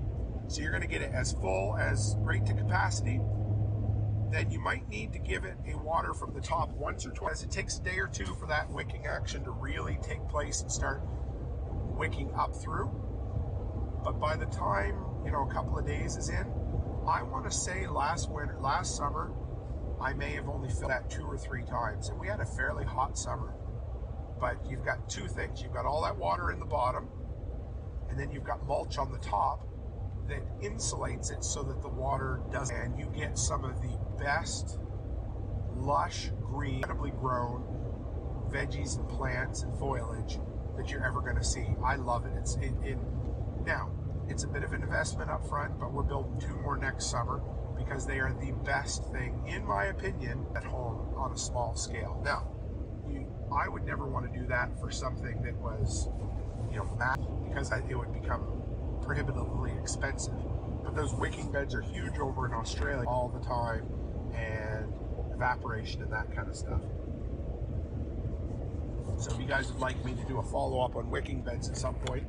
So you're going to get it as full as right to capacity. Then you might need to give it a water from the top once or twice. It takes a day or two for that wicking action to really take place and start wicking up through. But by the time, a couple of days is in, I want to say last summer, I may have only filled that 2 or 3 times, and we had a fairly hot summer. But you've got two things. You've got all that water in the bottom, and then you've got mulch on the top that insulates it so that the water doesn't, and you get some of the best lush, green, incredibly grown veggies and plants and foliage that you're ever going to see. I love it. Now, it's a bit of an investment up front, but we're building 2 more next summer, because they are the best thing, in my opinion, at home on a small scale. Now, I would never want to do that for something that was, because it would become prohibitively expensive. But those wicking beds are huge over in Australia all the time, and evaporation and that kind of stuff. So if you guys would like me to do a follow-up on wicking beds at some point,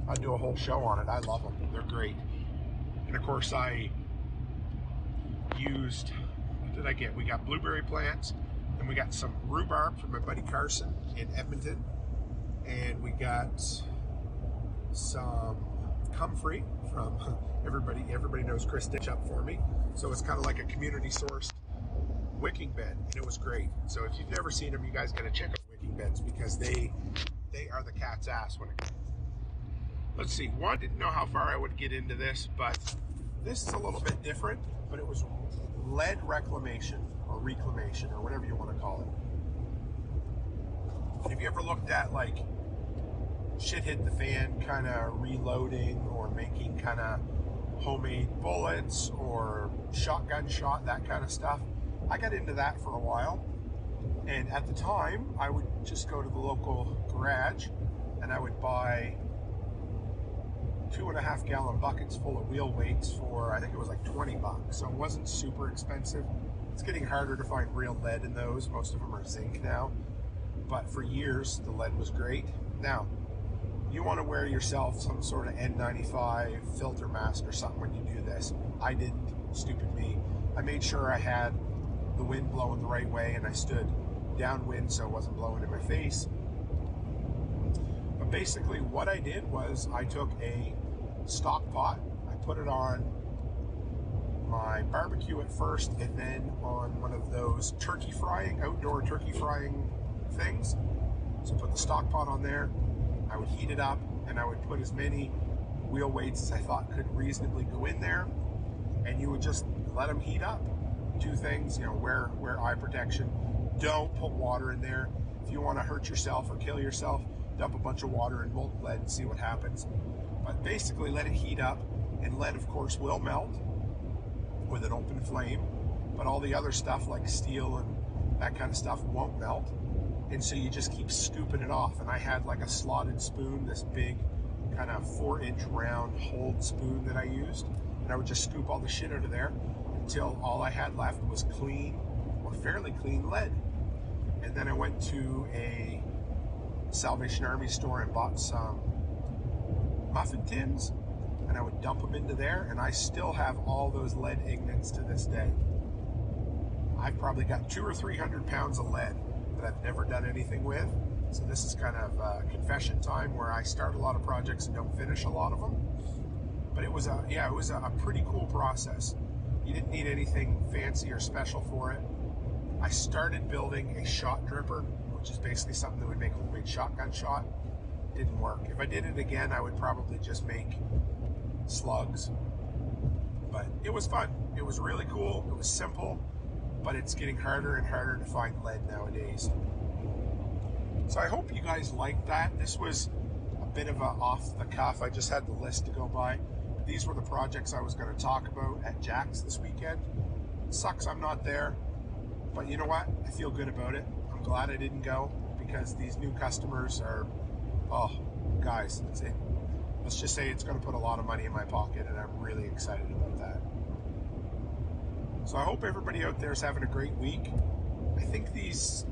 I'll do a whole show on it. I love them. They're great. And of course, I used, what did I get? We got blueberry plants, and we got some rhubarb from my buddy Carson in Edmonton, and we got some comfrey from everybody knows Chris Ditch up for me. So it's kind of like a community sourced wicking bed, and it was great. So if you've never seen them, you guys got to check out wicking beds, because they are the cat's ass when it comes. Let's see, one, didn't know how far I would get into this, but this is a little bit different, but it was lead reclamation or reclamation or whatever you want to call it. Have you ever looked at like shit hit the fan kind of reloading or making kind of homemade bullets or shotgun shot, that kind of stuff? I got into that for a while, and at the time I would just go to the local garage and I would buy 2.5 gallon buckets full of wheel weights for, I think it was like $20, so it wasn't super expensive. It's getting harder to find real lead in those. Most of them are zinc now, but for years the lead was great. Now, you want to wear yourself some sort of N95 filter mask or something when you do this. I didn't, stupid me. I made sure I had the wind blowing the right way and I stood downwind so it wasn't blowing in my face. But basically what I did was I took a stock pot, I put it on my barbecue at first, and then on one of those outdoor turkey frying things. So put the stock pot on there, I would heat it up, and I would put as many wheel weights as I thought could reasonably go in there, and you would just let them heat up. Two things, wear eye protection. Don't put water in there. If you want to hurt yourself or kill yourself, dump a bunch of water in molten lead and see what happens. But basically let it heat up, and lead of course will melt with an open flame, but all the other stuff like steel and that kind of stuff won't melt. And so you just keep scooping it off. And I had like a slotted spoon, this big kind of 4-inch round hold spoon that I used, and I would just scoop all the shit out of there until all I had left was clean or fairly clean lead. And then I went to a Salvation Army store and bought some muffin tins, and I would dump them into there, and I still have all those lead ingots to this day. I've probably got 200 or 300 pounds of lead that I've never done anything with. So this is kind of confession time where I start a lot of projects and don't finish a lot of them. But it was a pretty cool process. You didn't need anything fancy or special for it. I started building a shot dripper, which is basically something that would make homemade shotgun shot. Didn't work. If I did it again, I would probably just make slugs. But it was fun. It was really cool. It was simple, but it's getting harder and harder to find lead nowadays. So I hope you guys liked that. This was a bit of a off the cuff. I just had the list to go by. These were the projects I was going to talk about at Jack's this weekend. It sucks I'm not there, but you know what? I feel good about it. I'm glad I didn't go, because these new customers are, guys, let's just say it's going to put a lot of money in my pocket, and I'm really excited about that. So I hope everybody out there is having a great week. I think these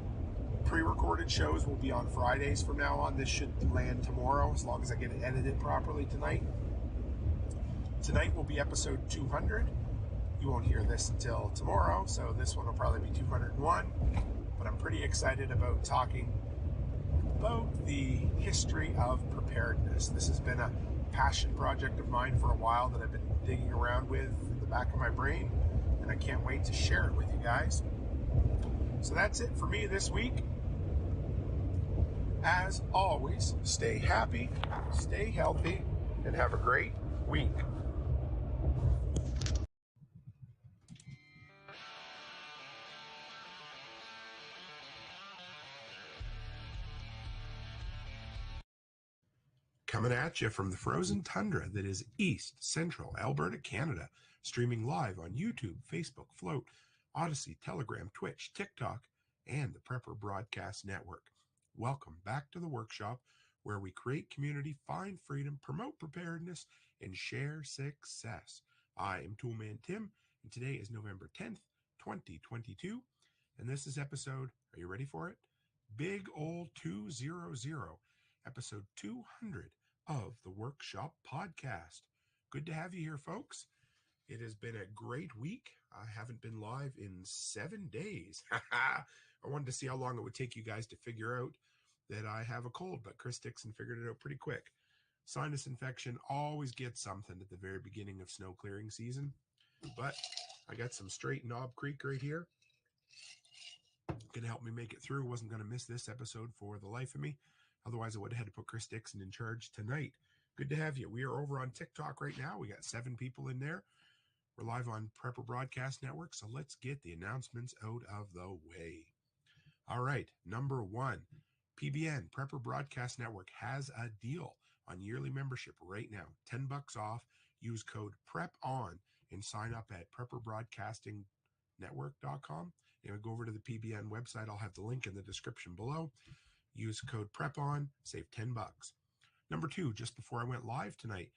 pre-recorded shows will be on Fridays from now on. This should land tomorrow, as long as I get it edited properly tonight. Tonight will be episode 200. You won't hear this until tomorrow, so this one will probably be 201. But I'm pretty excited about talking about the history of preparedness. This has been a passion project of mine for a while that I've been digging around with in the back of my brain, and I can't wait to share it with you guys. So that's it for me this week. As always, stay happy, stay healthy, and have a great week. Coming at you from the frozen tundra that is East Central Alberta, Canada, streaming live on YouTube, Facebook, Float, Odyssey, Telegram, Twitch, TikTok, and the Prepper Broadcast Network. Welcome back to the workshop, where we create community, find freedom, promote preparedness, and share success. I am Toolman Tim, and today is November 10th, 2022, and this is episode, are you ready for it? big old 200, episode 200 of the Workshop Podcast. Good to have you here, folks. It has been a great week. I haven't been live in 7 days. I wanted to see how long it would take you guys to figure out that I have a cold, but Chris Dixon figured it out pretty quick. Sinus infection always gets something at the very beginning of snow clearing season, but I got some straight Knob Creek right here. Going to help me make it through. Wasn't going to miss this episode for the life of me. Otherwise, I would have had to put Chris Dixon in charge tonight. Good to have you. We are over on TikTok right now. We got 7 people in there. We're live on Prepper Broadcast Network, so let's get the announcements out of the way. All right, number 1, PBN, Prepper Broadcast Network, has a deal on yearly membership right now. $10 off. Use code PREPON and sign up at prepperbroadcastingnetwork.com. Go over to the PBN website. I'll have the link in the description below. Use code PREPON, save $10. Number 2, just before I went live tonight,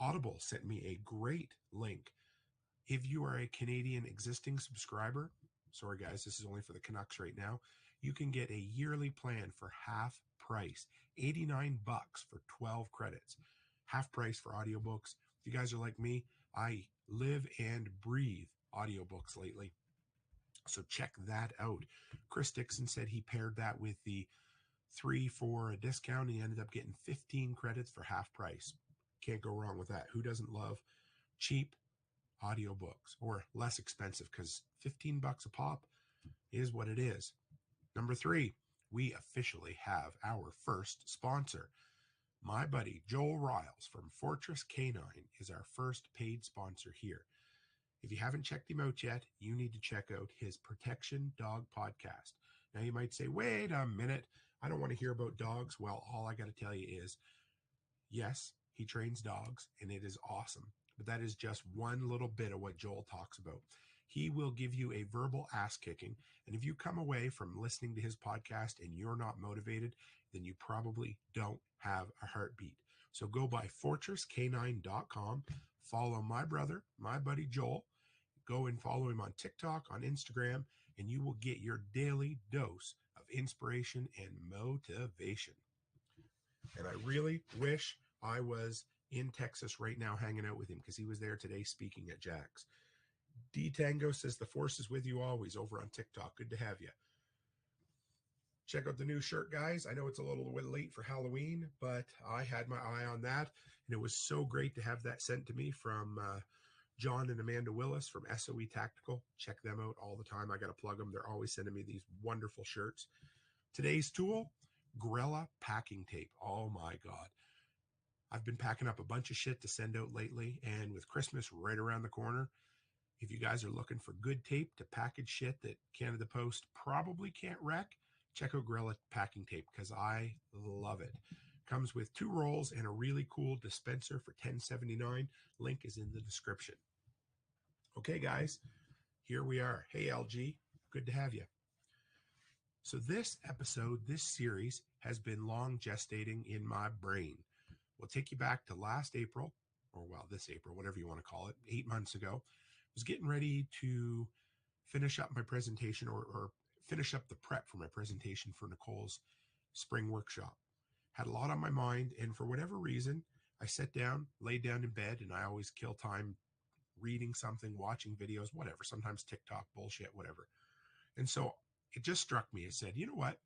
Audible sent me a great link. If you are a Canadian existing subscriber, sorry guys, this is only for the Canucks right now, you can get a yearly plan for half price, $89 for 12 credits. Half price for audiobooks. If you guys are like me, I live and breathe audiobooks lately. So check that out. Chris Dixon said he paired that with the 3 for a discount. He ended up getting 15 credits for half price. Can't go wrong with that. Who doesn't love cheap audiobooks, or less expensive, because $15 a pop is what it is. Number 3, we officially have our first sponsor. My buddy Joel Riles from Fortress Canine is our first paid sponsor here. If you haven't checked him out yet, you need to check out his Protection Dog podcast. Now you might say, wait a minute, I don't want to hear about dogs. Well, all I got to tell you is, yes, he trains dogs and it is awesome. But that is just one little bit of what Joel talks about. He will give you a verbal ass kicking. And if you come away from listening to his podcast and you're not motivated, then you probably don't have a heartbeat. So go by fortresscanine.com. Follow my brother, my buddy Joel. Go and follow him on TikTok, on Instagram, and you will get your daily dose of inspiration and motivation. And I really wish I was in Texas right now hanging out with him, because he was there today speaking at Jack's. D Tango says the force is with you always over on TikTok. Good to have you. Check out the new shirt, guys. I know it's a little bit late for Halloween, but I had my eye on that, and it was so great to have that sent to me from John and Amanda Willis from SOE Tactical. Check them out all the time. I got to plug them. They're always sending me these wonderful shirts. Today's tool, Grella packing tape. Oh my God. I've been packing up a bunch of shit to send out lately, and with Christmas right around the corner, if you guys are looking for good tape to package shit that Canada Post probably can't wreck, check out Grella packing tape, because I love it. Comes with 2 rolls and a really cool dispenser for $10.79. Link is in the description. Okay, guys, here we are. Hey, LG, good to have you. So this episode, this series, has been long gestating in my brain. We'll take you back to last April, or well, this April, whatever you want to call it, 8 months ago. I was getting ready to finish up my presentation, or finish up the prep for my presentation for Nicole's spring workshop. Had a lot on my mind, and for whatever reason, I sat down, laid down in bed, and I always kill time reading something, watching videos, whatever, sometimes TikTok bullshit, whatever. And so it just struck me. I said, you know what?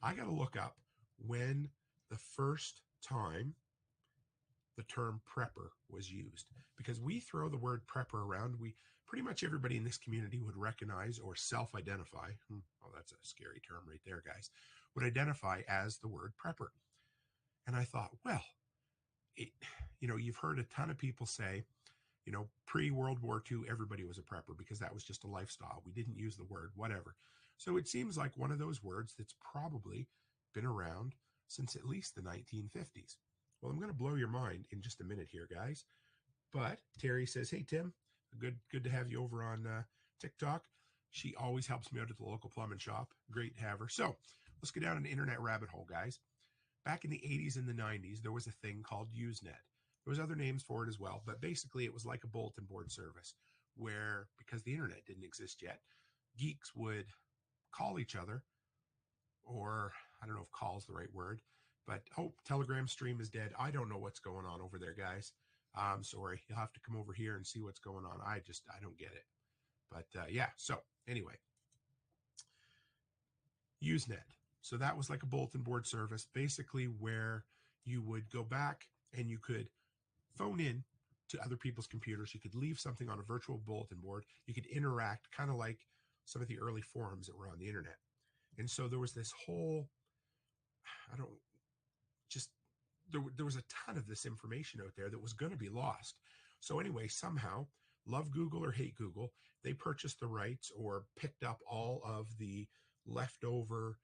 I got to look up when the first time the term prepper was used, because we throw the word prepper around. We pretty much everybody in this community would recognize or self-identify. Oh, that's a scary term right there, guys. Would identify as the word prepper. And I thought, well, you've heard a ton of people say, pre-World War II, everybody was a prepper because that was just a lifestyle. We didn't use the word, whatever. So it seems like one of those words that's probably been around since at least the 1950s. Well, I'm going to blow your mind in just a minute here, guys. But Terry says, hey, Tim, good to have you over on TikTok. She always helps me out at the local plumbing shop. Great to have her. So let's go down an internet rabbit hole, guys. Back in the 80s and the 90s, there was a thing called Usenet. There was other names for it as well, but basically it was like a bulletin board service where, because the internet didn't exist yet, geeks would call each other or I don't know if call's the right word, but oh, Telegram stream is dead. I don't know what's going on over there, guys. I'm sorry. You'll have to come over here and see what's going on. I don't get it. But yeah, so anyway, Usenet. So that was like a bulletin board service, basically where you would go back and you could phone in to other people's computers. You could leave something on a virtual bulletin board. You could interact, kind of like some of the early forums that were on the internet. And so there was this whole, I don't just, there was a ton of this information out there that was going to be lost. So anyway, somehow, love Google or hate Google, they purchased the rights or picked up all of the leftover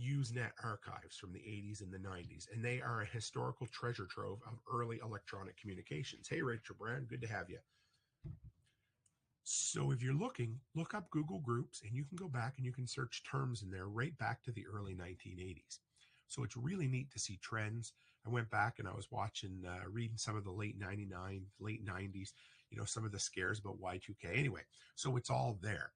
Usenet archives from the 80s and the 90s, and they are a historical treasure trove of early electronic communications. Hey, Rachel Brand, good to have you. So if you're looking, look up Google Groups, and you can go back and you can search terms in there right back to the early 1980s. So it's really neat to see trends. I went back and I was watching, reading some of the late 99, late 90s, some of the scares about Y2K. Anyway, so it's all there.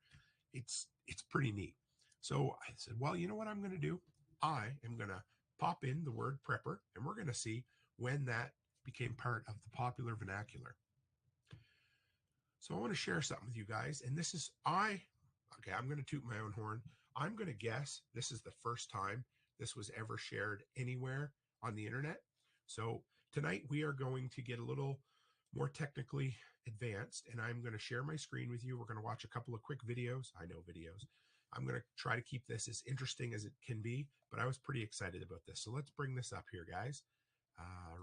It's pretty neat. So I said, well, you know what I'm going to do? I am going to pop in the word prepper, and we're going to see when that became part of the popular vernacular. So I want to share something with you guys. And this is, I'm going to toot my own horn. I'm going to guess this is the first time this was ever shared anywhere on the internet. So tonight we are going to get a little more technically advanced, and I'm going to share my screen with you. We're going to watch a couple of quick videos. I know videos. I'm going to try to keep this as interesting as it can be, but I was pretty excited about this. So let's bring this up here, guys.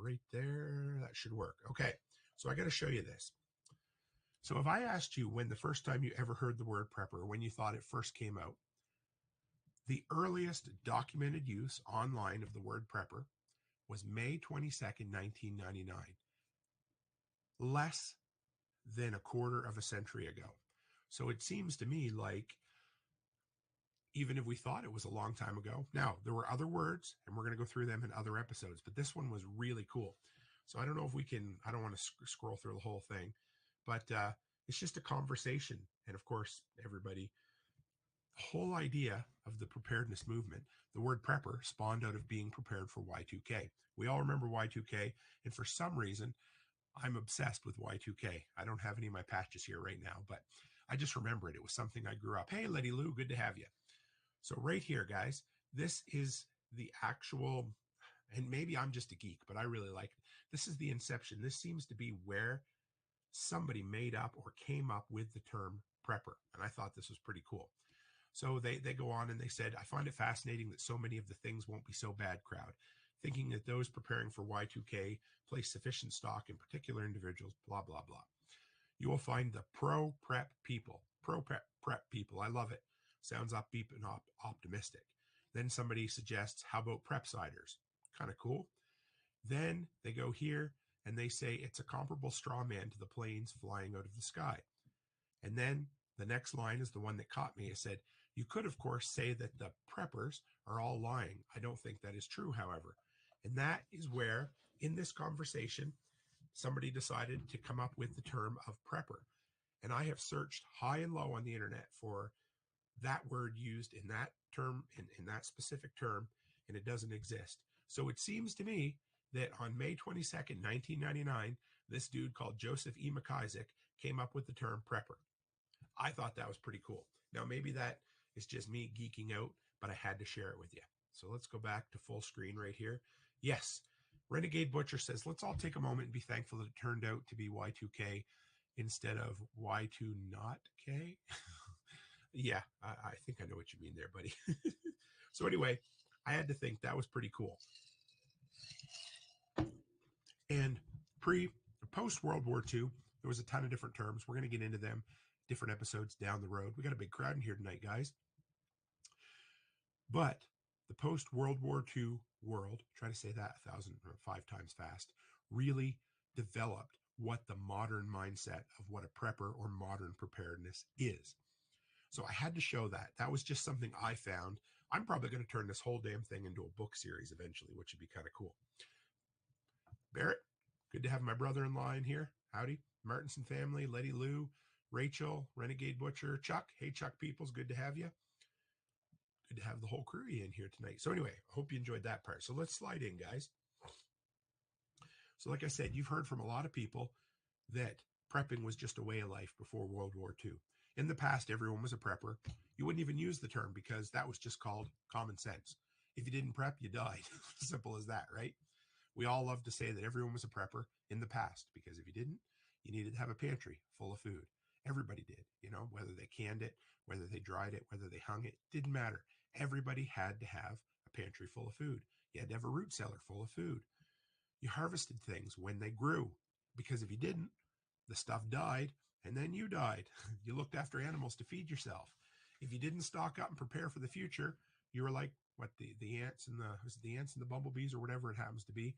Right there, that should work. Okay, so I got to show you this. So if I asked you when the first time you ever heard the word prepper, when you thought it first came out, the earliest documented use online of the word prepper was May 22nd, 1999. Less than a quarter of a century ago. So it seems to me like even if we thought it was a long time ago, now there were other words and we're going to go through them in other episodes, but this one was really cool. So I don't know if we can, I don't want to scroll through the whole thing, but it's just a conversation. And of course, everybody, the whole idea of the preparedness movement, the word prepper spawned out of being prepared for Y2K. We all remember Y2K, and for some reason, I'm obsessed with Y2K. I don't have any of my patches here right now, but I just remember it. It was something I grew up. Hey, Letty Lou, good to have you. So right here, guys, this is the actual, and maybe I'm just a geek, but I really like it. This is the inception. This seems to be where somebody made up or came up with the term prepper. And I thought this was pretty cool. So they go on and they said, I find it fascinating that so many of the things won't be so bad, crowd. Thinking that those preparing for Y2K place sufficient stock in particular individuals, blah, blah, blah. You will find the pro-prep people. Pro-prep people. I love it. Sounds upbeat and optimistic. Then somebody suggests, how about prep-siders? Kind of cool. Then they go here and they say it's a comparable straw man to the planes flying out of the sky. And then the next line is the one that caught me. It said, you could, of course, say that the preppers are all lying. I don't think that is true, however. And that is where, in this conversation, somebody decided to come up with the term of prepper. And I have searched high and low on the internet for that word used in that term, in that specific term, and it doesn't exist. So it seems to me that on May 22nd, 1999, this dude called Joseph E. McIsaac came up with the term prepper. I thought that was pretty cool. Now, maybe that is just me geeking out, but I had to share it with you. So let's go back to full screen right here. Yes, Renegade Butcher says, let's all take a moment and be thankful that it turned out to be Y2K instead of Y2 not K. Yeah, I think I know what you mean there, buddy. So anyway, I had to think that was pretty cool. And post-World War II, there was a ton of different terms. We're going to get into them, different episodes down the road. We got a big crowd in here tonight, guys. But the post-World War II world, try to say that 5 times fast, really developed what the modern mindset of what a prepper or modern preparedness is. So I had to show that. That was just something I found. I'm probably going to turn this whole damn thing into a book series eventually, which would be kind of cool. Barrett, good to have my brother-in-law in here. Howdy. Martinson family, Letty Lou, Rachel, Renegade Butcher, Chuck. Hey, Chuck Peoples, good to have you. Good to have the whole crew in here tonight. So anyway, I hope you enjoyed that part. So let's slide in, guys. So like I said, you've heard from a lot of people that prepping was just a way of life before World War II. In the past, everyone was a prepper. You wouldn't even use the term because that was just called common sense. If you didn't prep, you died. Simple as that, right? We all love to say that everyone was a prepper in the past because if you didn't, you needed to have a pantry full of food. Everybody did, whether they canned it, whether they dried it, whether they hung it, didn't matter. Everybody had to have a pantry full of food. You had to have a root cellar full of food. You harvested things when they grew because if you didn't, the stuff died and then you died. You looked after animals to feed yourself. If you didn't stock up and prepare for the future, you were like the ants and the ants and the bumblebees or whatever it happens to be.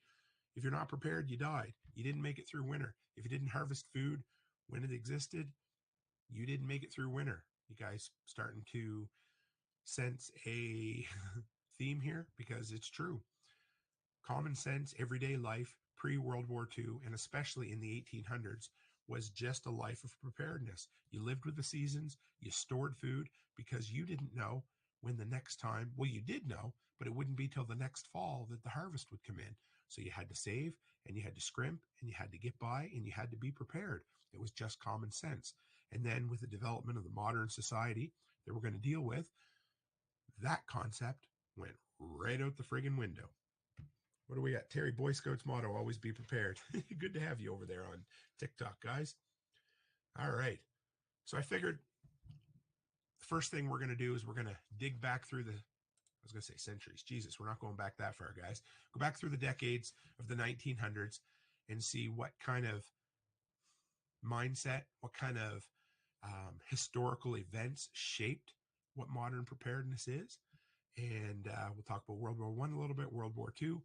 If you're not prepared, you died. You didn't make it through winter. If you didn't harvest food when it existed, you didn't make it through winter. You guys starting to sense a theme here because it's true. Common sense, everyday life, pre-World War II, and especially in the 1800s, was just a life of preparedness. You lived with the seasons, you stored food because you didn't know when the next time, well, you did know, but it wouldn't be till the next fall that the harvest would come in. So you had to save and you had to scrimp and you had to get by and you had to be prepared. It was just common sense. And then with the development of the modern society that we're going to deal with, that concept went right out the friggin' window. What do we got? Terry, Boy Scouts motto, always be prepared. Good to have you over there on TikTok, guys. All right. So I figured the first thing we're going to do is we're going to dig back through I was going to say centuries. Jesus, we're not going back that far, guys. Go back through the decades of the 1900s and see what kind of mindset, what kind of historical events shaped what modern preparedness is. And we'll talk about World War I a little bit, World War II.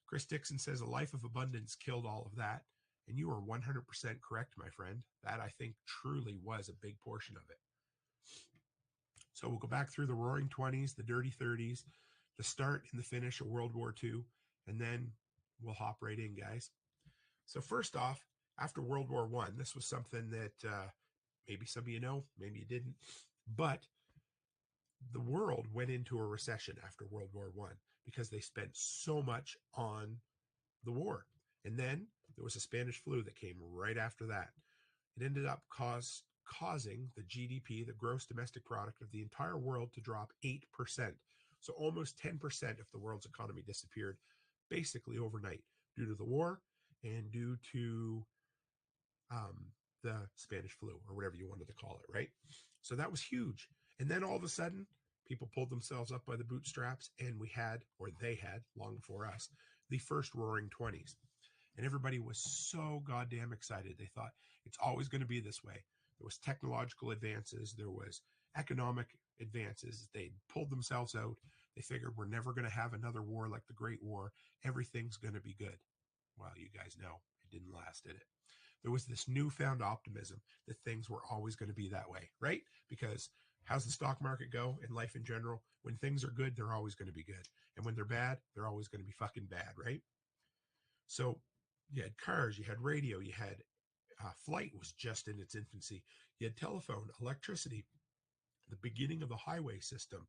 Chris Dixon says a life of abundance killed all of that. And you are 100% correct, my friend. That, I think, truly was a big portion of it. So we'll go back through the Roaring 20s, the Dirty 30s, the start and the finish of World War II, and then we'll hop right in, guys. So first off, after World War I, this was something that maybe some of you know, maybe you didn't, but the world went into a recession after World War I because they spent so much on the war. And then there was a Spanish flu that came right after that. It ended up causing the GDP, the gross domestic product of the entire world, to drop 8%. So almost 10% of the world's economy disappeared basically overnight due to the war and due to the Spanish flu or whatever you wanted to call it, right? So that was huge. And then all of a sudden, people pulled themselves up by the bootstraps and they had, long before us, the first Roaring 20s. And everybody was so goddamn excited. They thought it's always going to be this way. There was technological advances. There was economic advances. They pulled themselves out. They figured we're never going to have another war like the Great War. Everything's going to be good. Well, you guys know it didn't last, did it? There was this newfound optimism that things were always going to be that way, right? Because how's the stock market go and life in general? When things are good, they're always going to be good. And when they're bad, they're always going to be fucking bad, right? So you had cars, you had radio, you had flight was just in its infancy. You had telephone, electricity, the beginning of the highway system.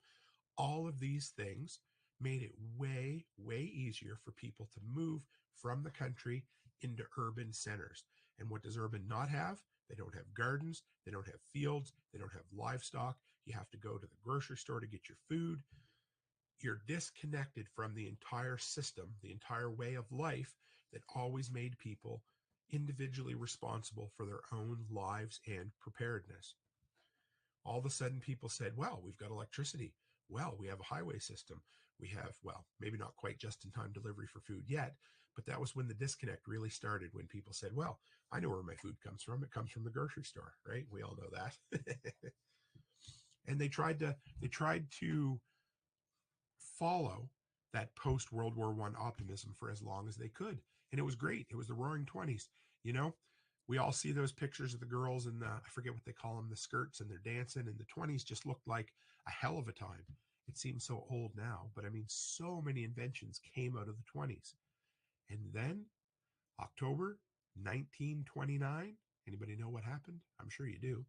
All of these things made it way, way easier for people to move from the country into urban centers. And what does urban not have? They don't have gardens. They don't have fields. They don't have livestock. You have to go to the grocery store to get your food. You're disconnected from the entire system, the entire way of life that always made people individually responsible for their own lives and preparedness. All of a sudden, people said, well, we've got electricity. Well, we have a highway system. We have, well, maybe not quite just-in-time delivery for food yet, but that was when the disconnect really started, when people said, well, I know where my food comes from. It comes from the grocery store, right? We all know that. And they tried to follow that post-World War I optimism for as long as they could. And it was great. It was the Roaring 20s. You know, we all see those pictures of the girls in I forget what they call them, the skirts, and they're dancing. And the 20s just looked like a hell of a time. It seems so old now, but I mean, so many inventions came out of the 20s. And then October 1929, anybody know what happened? I'm sure you do.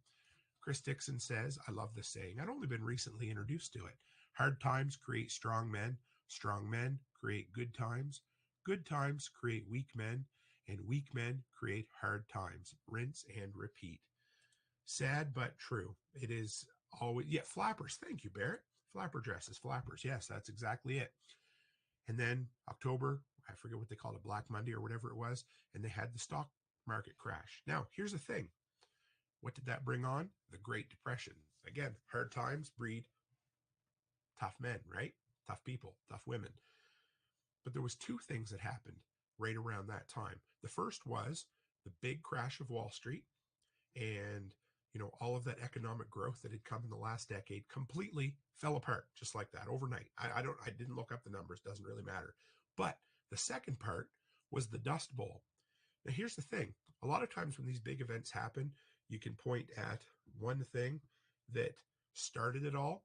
Chris Dixon says, I love this saying. I'd only been recently introduced to it. Hard times create strong men create good times create weak men, and weak men create hard times. Rinse and repeat. Sad but true. It is always, yeah, flappers. Thank you, Barrett. Flapper dresses, flappers. Yes, that's exactly it. And then October, I forget what they called it, Black Monday or whatever it was, and they had the stock market crash. Now, here's the thing. What did that bring on? The Great Depression. Again, hard times breed tough men, right? Tough people, tough women. But there was two things that happened right around that time. The first was the big crash of Wall Street, and all of that economic growth that had come in the last decade completely fell apart just like that overnight. I didn't look up the numbers, doesn't really matter. But the second part was the Dust Bowl. Now here's the thing. A lot of times when these big events happen, you can point at one thing that started it all.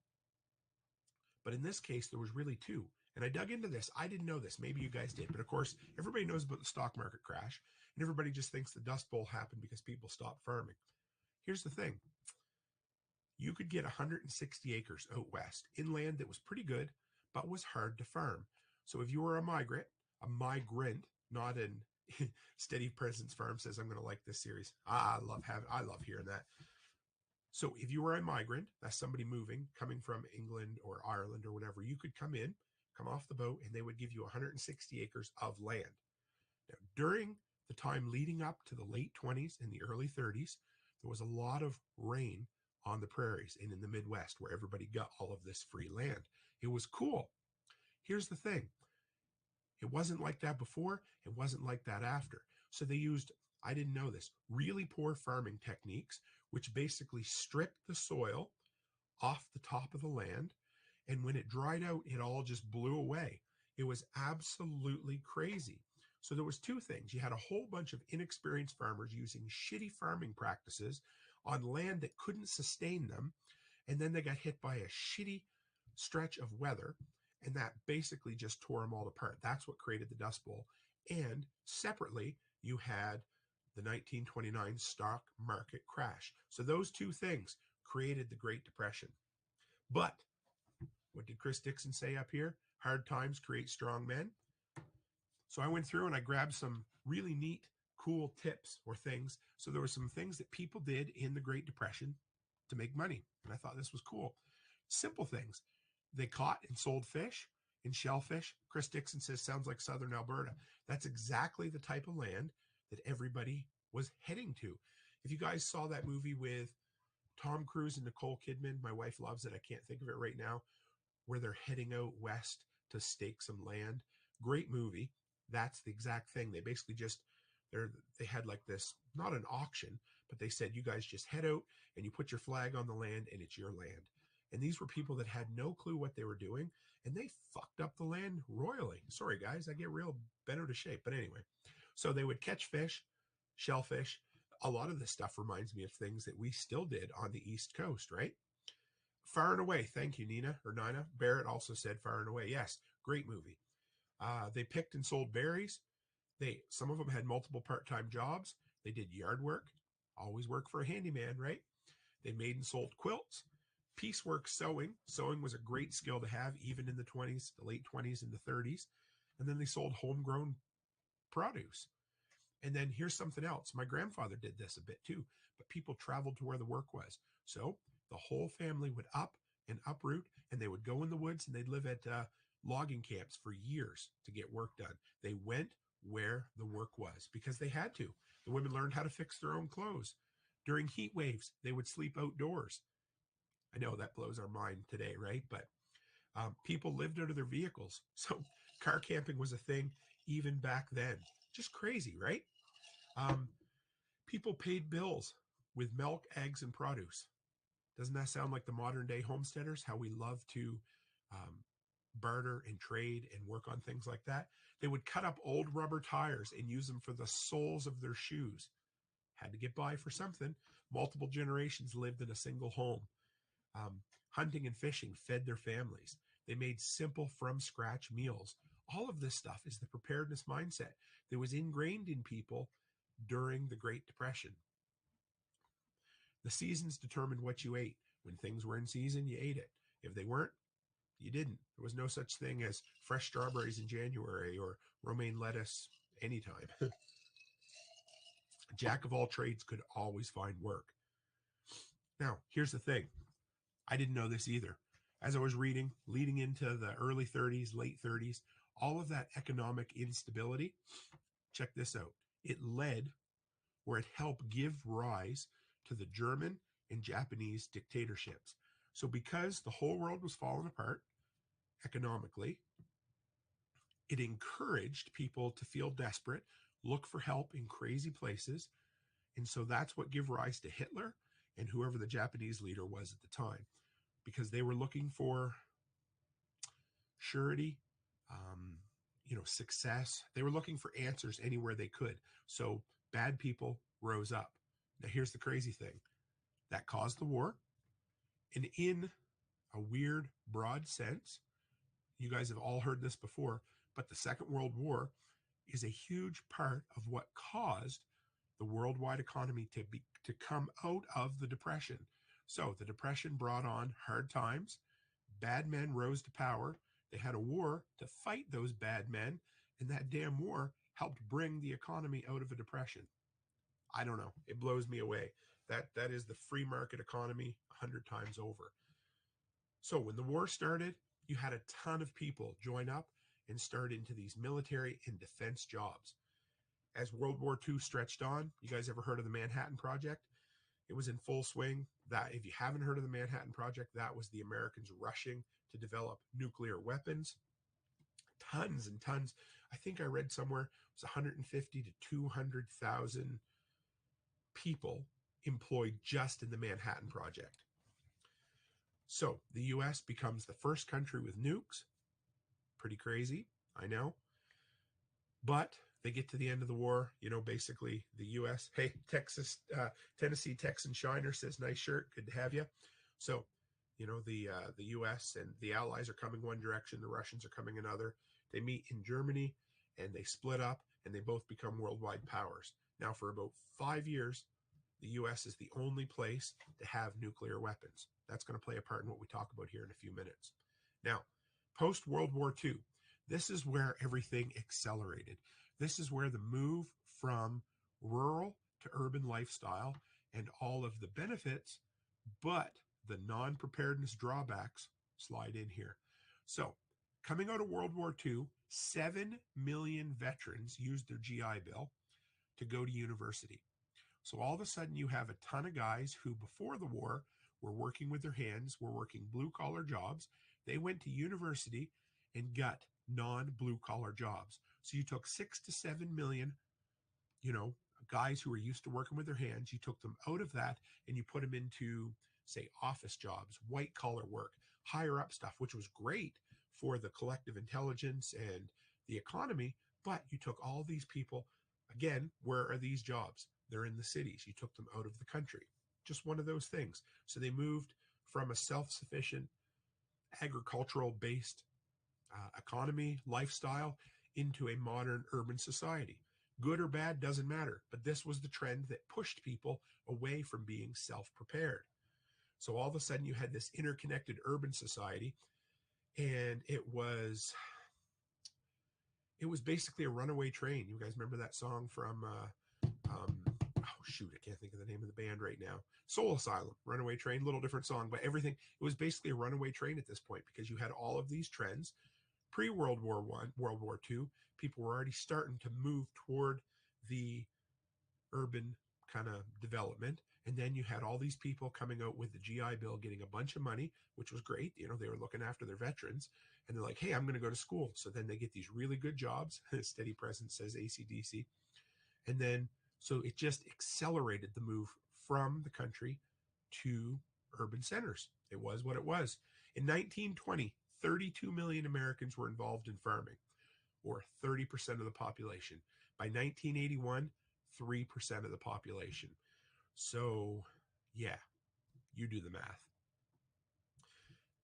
But in this case, there was really two. And I dug into this. I didn't know this. Maybe you guys did. But of course, everybody knows about the stock market crash. And everybody just thinks the Dust Bowl happened because people stopped farming. Here's the thing. You could get 160 acres out west in land that was pretty good, but was hard to farm. So if you were a migrant, not an steady presence farm says, I'm going to like this series. I love hearing that. So if you were a migrant, that's somebody moving, coming from England or Ireland or whatever, you could come off the boat, and they would give you 160 acres of land. Now, during the time leading up to the late 20s and the early 30s, there was a lot of rain on the prairies and in the Midwest where everybody got all of this free land. It was cool. Here's the thing. It wasn't like that before. It wasn't like that after. So they used, I didn't know this, really poor farming techniques, which basically stripped the soil off the top of the land. And when it dried out, it all just blew away. It was absolutely crazy. So there was two things. You had a whole bunch of inexperienced farmers using shitty farming practices on land that couldn't sustain them. And then they got hit by a shitty stretch of weather. And that basically just tore them all apart. That's what created the Dust Bowl. And separately, you had the 1929 stock market crash. So those two things created the Great Depression. But what did Chris Dixon say up here? Hard times create strong men. So I went through and I grabbed some really neat, cool tips or things. So there were some things that people did in the Great Depression to make money. And I thought this was cool. Simple things. They caught and sold fish and shellfish. Chris Dixon says, sounds like Southern Alberta. That's exactly the type of land that everybody was heading to. If you guys saw that movie with Tom Cruise and Nicole Kidman, my wife loves it. I can't think of it right now, where they're heading out west to stake some land. Great movie. That's the exact thing. They basically they had like this, not an auction, but they said, you guys just head out and you put your flag on the land and it's your land. And these were people that had no clue what they were doing, and they fucked up the land royally. Sorry, guys, I get real bent out of shape. But anyway, so they would catch fish, shellfish. A lot of this stuff reminds me of things that we still did on the East Coast, right? Far and Away. Thank you, Nina. Barrett also said Far and Away. Yes, great movie. They picked and sold berries. Some of them had multiple part-time jobs. They did yard work. Always work for a handyman, right? They made and sold quilts. Piecework sewing. Sewing was a great skill to have, even in the 20s, the late 20s and the 30s. And then they sold homegrown produce. And then here's something else. My grandfather did this a bit too, but people traveled to where the work was. So the whole family would up and uproot, and they would go in the woods, and they'd live at logging camps for years to get work done. They went where the work was because they had to. The women learned how to fix their own clothes. During heat waves, they would sleep outdoors. I know that blows our mind today, right? But people lived out of their vehicles. So car camping was a thing even back then. Just crazy, right? People paid bills with milk, eggs, and produce. Doesn't that sound like the modern day homesteaders? How we love to barter and trade and work on things like that. They would cut up old rubber tires and use them for the soles of their shoes. Had to get by for something. Multiple generations lived in a single home. Hunting and fishing fed their families. They made simple from scratch meals. All of this stuff is the preparedness mindset that was ingrained in people during the Great Depression. The seasons determined what you ate. When things were in season, you ate it. If they weren't, You didn't. There was no such thing as fresh strawberries in January or romaine lettuce anytime. Jack of all trades could always find work. Now, here's the thing. I didn't know this either. As I was reading, leading into the early 30s, late 30s, all of that economic instability, check this out. It led, or it helped give rise to the German and Japanese dictatorships. So because the whole world was falling apart economically, it encouraged people to feel desperate, look for help in crazy places. And so that's what gave rise to Hitler and whoever the Japanese leader was at the time, because they were looking for surety, success. They were looking for answers anywhere they could. So bad people rose up. Now, here's the crazy thing. That caused the war. And in a weird, broad sense, you guys have all heard this before, but the Second World War is a huge part of what caused the worldwide economy to come out of the Depression. So the Depression brought on hard times. Bad men rose to power. They had a war to fight those bad men, and that damn war helped bring the economy out of a depression. I don't know. It blows me away. That is the free market economy 100 times over. So when the war started, you had a ton of people join up and start into these military and defense jobs. As World War II stretched on, you guys ever heard of the Manhattan Project? It was in full swing. That, if you haven't heard of the Manhattan Project, that was the Americans rushing to develop nuclear weapons. Tons and tons. I think I read somewhere it was 150 to 200,000 people employed just in the Manhattan Project. So the U.S. becomes the first country with nukes. Pretty crazy, I know. But they get to the end of the war, basically the U.S. Hey, Tennessee Texan Shiner says, nice shirt, good to have you. So, the U.S. and the Allies are coming one direction, the Russians are coming another. They meet in Germany and they split up and they both become worldwide powers. Now, for about 5 years, the U.S. is the only place to have nuclear weapons. That's going to play a part in what we talk about here in a few minutes. Now, post-World War II, this is where everything accelerated. This is where the move from rural to urban lifestyle and all of the benefits, but the non-preparedness drawbacks slide in here. So coming out of World War II, 7 million veterans used their GI Bill to go to university. So all of a sudden you have a ton of guys who before the war were working with their hands, were working blue-collar jobs. They went to university and got non-blue collar jobs. So you took 6 to 7 million, guys who were used to working with their hands. You took them out of that and you put them into, say, office jobs, white collar work, higher up stuff, which was great for the collective intelligence and the economy. But you took all these people, again, where are these jobs? They're in the cities. You took them out of the country. Just one of those things. So they moved from a self-sufficient agricultural-based economy, lifestyle, into a modern urban society. Good or bad, doesn't matter. But this was the trend that pushed people away from being self-prepared. So all of a sudden you had this interconnected urban society, and it was basically a runaway train. You guys remember that song from, I can't think of the name of the band right now. Soul Asylum, Runaway Train, little different song, but everything, it was basically a runaway train at this point because you had all of these trends. Pre-World War I, World War II, people were already starting to move toward the urban kind of development. And then you had all these people coming out with the GI Bill, getting a bunch of money, which was great. They were looking after their veterans. And they're like, hey, I'm going to go to school. So then they get these really good jobs. Steady presence says AC/DC. And then, so it just accelerated the move from the country to urban centers. It was what it was. In 1920, 32 million Americans were involved in farming, or 30% of the population. By 1981, 3% of the population. So, yeah, you do the math.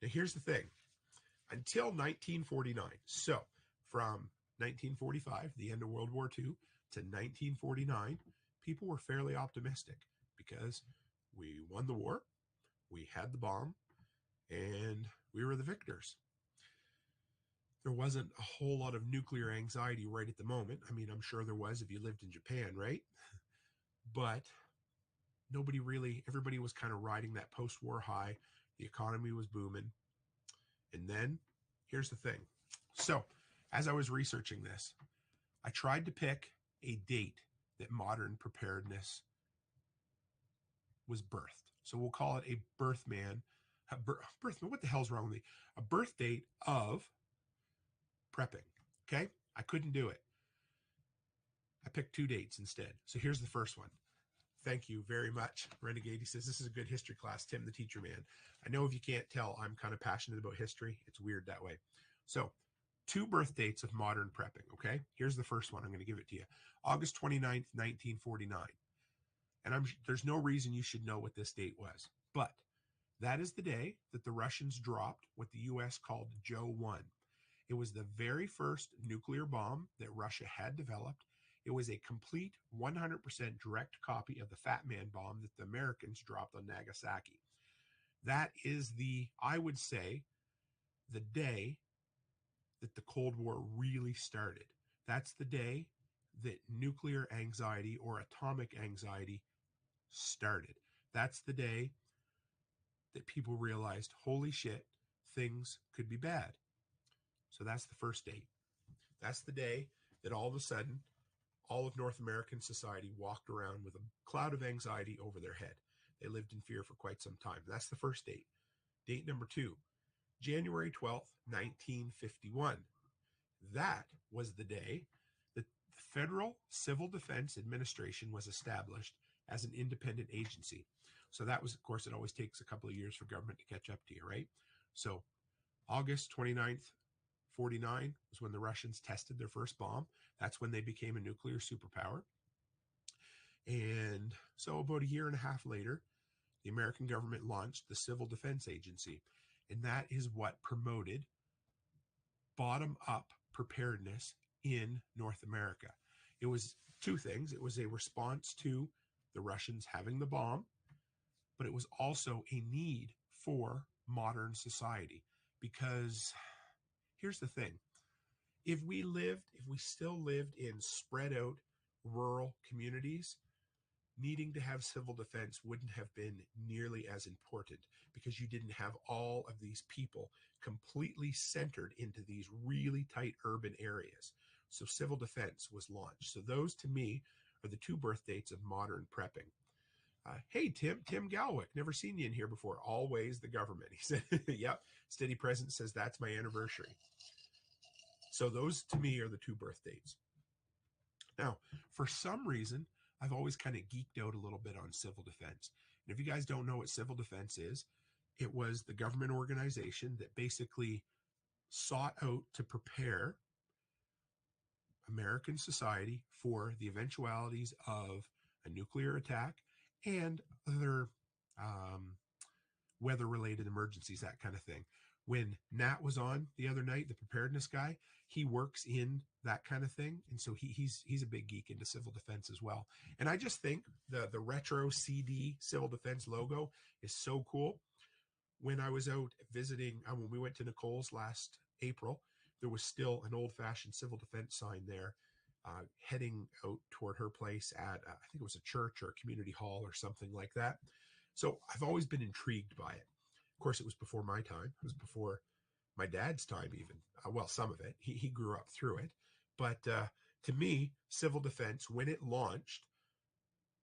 Now, here's the thing. Until 1949, so from 1945, the end of World War II, to 1949, people were fairly optimistic because we won the war, we had the bomb, and we were the victors. there wasn't a whole lot of nuclear anxiety right at the moment. I mean, I'm sure there was if you lived in Japan, right? But nobody really, everybody was kind of riding that post-war high. The economy was booming. And then here's the thing. So as I was researching this, I tried to pick a date that modern preparedness was birthed. So we'll call it a birth man. What the hell's wrong with me? A birth date of prepping. Okay? I couldn't do it. I picked 2 dates instead. So here's the first one. Thank you very much, Renegade. He says, this is a good history class. Tim, the teacher man. I know if you can't tell, I'm kind of passionate about history. It's weird that way. So 2 birth dates of modern prepping, okay? Here's the first one. I'm going to give it to you. August 29th, 1949. And there's no reason you should know what this date was. But that is the day that the Russians dropped what the U.S. called Joe 1. It was the very first nuclear bomb that Russia had developed. It was a complete 100% direct copy of the Fat Man bomb that the Americans dropped on Nagasaki. That is I would say, the day that the Cold War really started. That's the day that nuclear anxiety or atomic anxiety started. That's the day that people realized, holy shit, things could be bad. So that's the first date. That's the day that all of a sudden, all of North American society walked around with a cloud of anxiety over their head. They lived in fear for quite some time. That's the first date. Date number 2, January 12th, 1951. That was the day that the Federal Civil Defense Administration was established as an independent agency. So that was, of course, it always takes a couple of years for government to catch up to you, right? So August 29th, 49 was when the Russians tested their first bomb. That's when they became a nuclear superpower. And so about a year and a half later, the American government launched the Civil Defense Agency. And that is what promoted bottom-up preparedness in North America. It was 2 things. It was a response to the Russians having the bomb, but it was also a need for modern society. Because here's the thing. If we still lived in spread out rural communities, needing to have civil defense wouldn't have been nearly as important because you didn't have all of these people completely centered into these really tight urban areas. So civil defense was launched. So those to me are the 2 birth dates of modern prepping. Hey, Tim Galwick, never seen you in here before. Always the government. He said, yep. Steady Present says that's my anniversary. So those to me are the 2 birth dates. Now, for some reason, I've always kind of geeked out a little bit on civil defense. And if you guys don't know what civil defense is, it was the government organization that basically sought out to prepare American society for the eventualities of a nuclear attack and other weather-related emergencies, that kind of thing. When Nat was on the other night, the preparedness guy, he works in that kind of thing. And so he's a big geek into civil defense as well. And I just think the retro CD civil defense logo is so cool. When I was out visiting, when we went to Nicole's last April, there was still an old-fashioned civil defense sign there heading out toward her place at, I think it was a church or a community hall or something like that. So I've always been intrigued by it. Of course, it was before my time. It was before my dad's time even. Well, some of it. He grew up through it. But to me, civil defense, when it launched,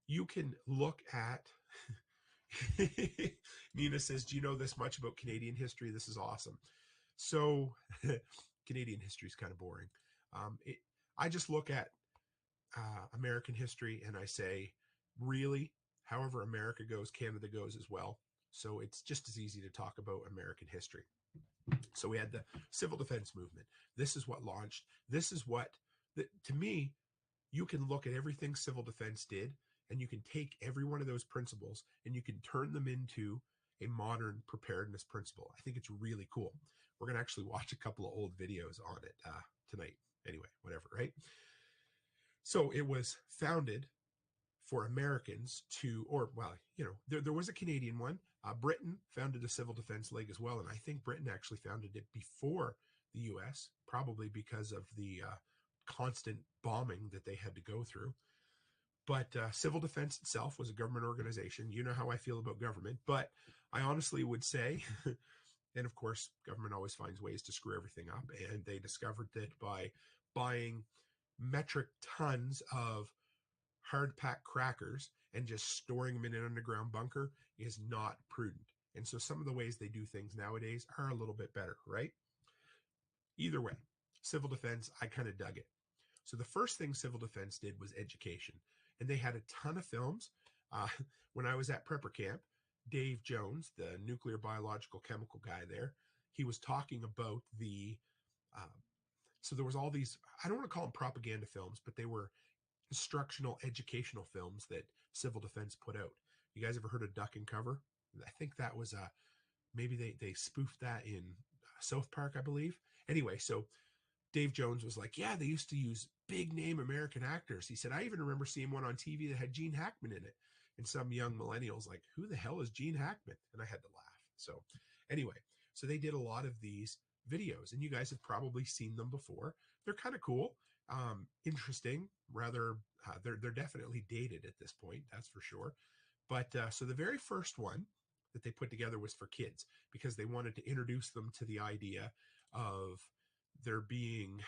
you can look at... Nina says, do you know this much about Canadian history? This is awesome. So Canadian history is kind of boring. I just look at American history and I say, really, however America goes, Canada goes as well. So it's just as easy to talk about American history. So we had the civil defense movement. This is what launched. This is what, to me, you can look at everything civil defense did, and you can take every one of those principles and you can turn them into a modern preparedness principle. I think it's really cool. We're going to actually watch a couple of old videos on it tonight. Anyway, whatever, right? So it was founded for Americans to, or, well, you know, there was a Canadian one. Britain founded a civil defense league as well. And I think Britain actually founded it before the U.S., probably because of the constant bombing that they had to go through. But civil defense itself was a government organization. You know how I feel about government, but I honestly would say, and of course, government always finds ways to screw everything up. And they discovered that by buying metric tons of hard packed crackers and just storing them in an underground bunker is not prudent. And so some of the ways they do things nowadays are a little bit better, right? Either way, civil defense, I kind of dug it. So the first thing civil defense did was education. And they had a ton of films. Uh, when I was at prepper camp, Dave Jones, the nuclear biological chemical guy there, he was talking about so there was all these, I don't want to call them propaganda films, but they were instructional, educational films that civil defense put out. You guys ever heard of Duck and Cover? I think that was maybe they spoofed that in South Park, I believe. Anyway, so Dave Jones was like, yeah, they used to use big name American actors. He said, I even remember seeing one on TV that had Gene Hackman in it. And some young millennials like, who the hell is Gene Hackman? And I had to laugh. So anyway, so they did a lot of these videos, and you guys have probably seen them before. They're kind of cool, interesting, rather, they're definitely dated at this point, that's for sure. But so the very first one that they put together was for kids because they wanted to introduce them to the idea of there being,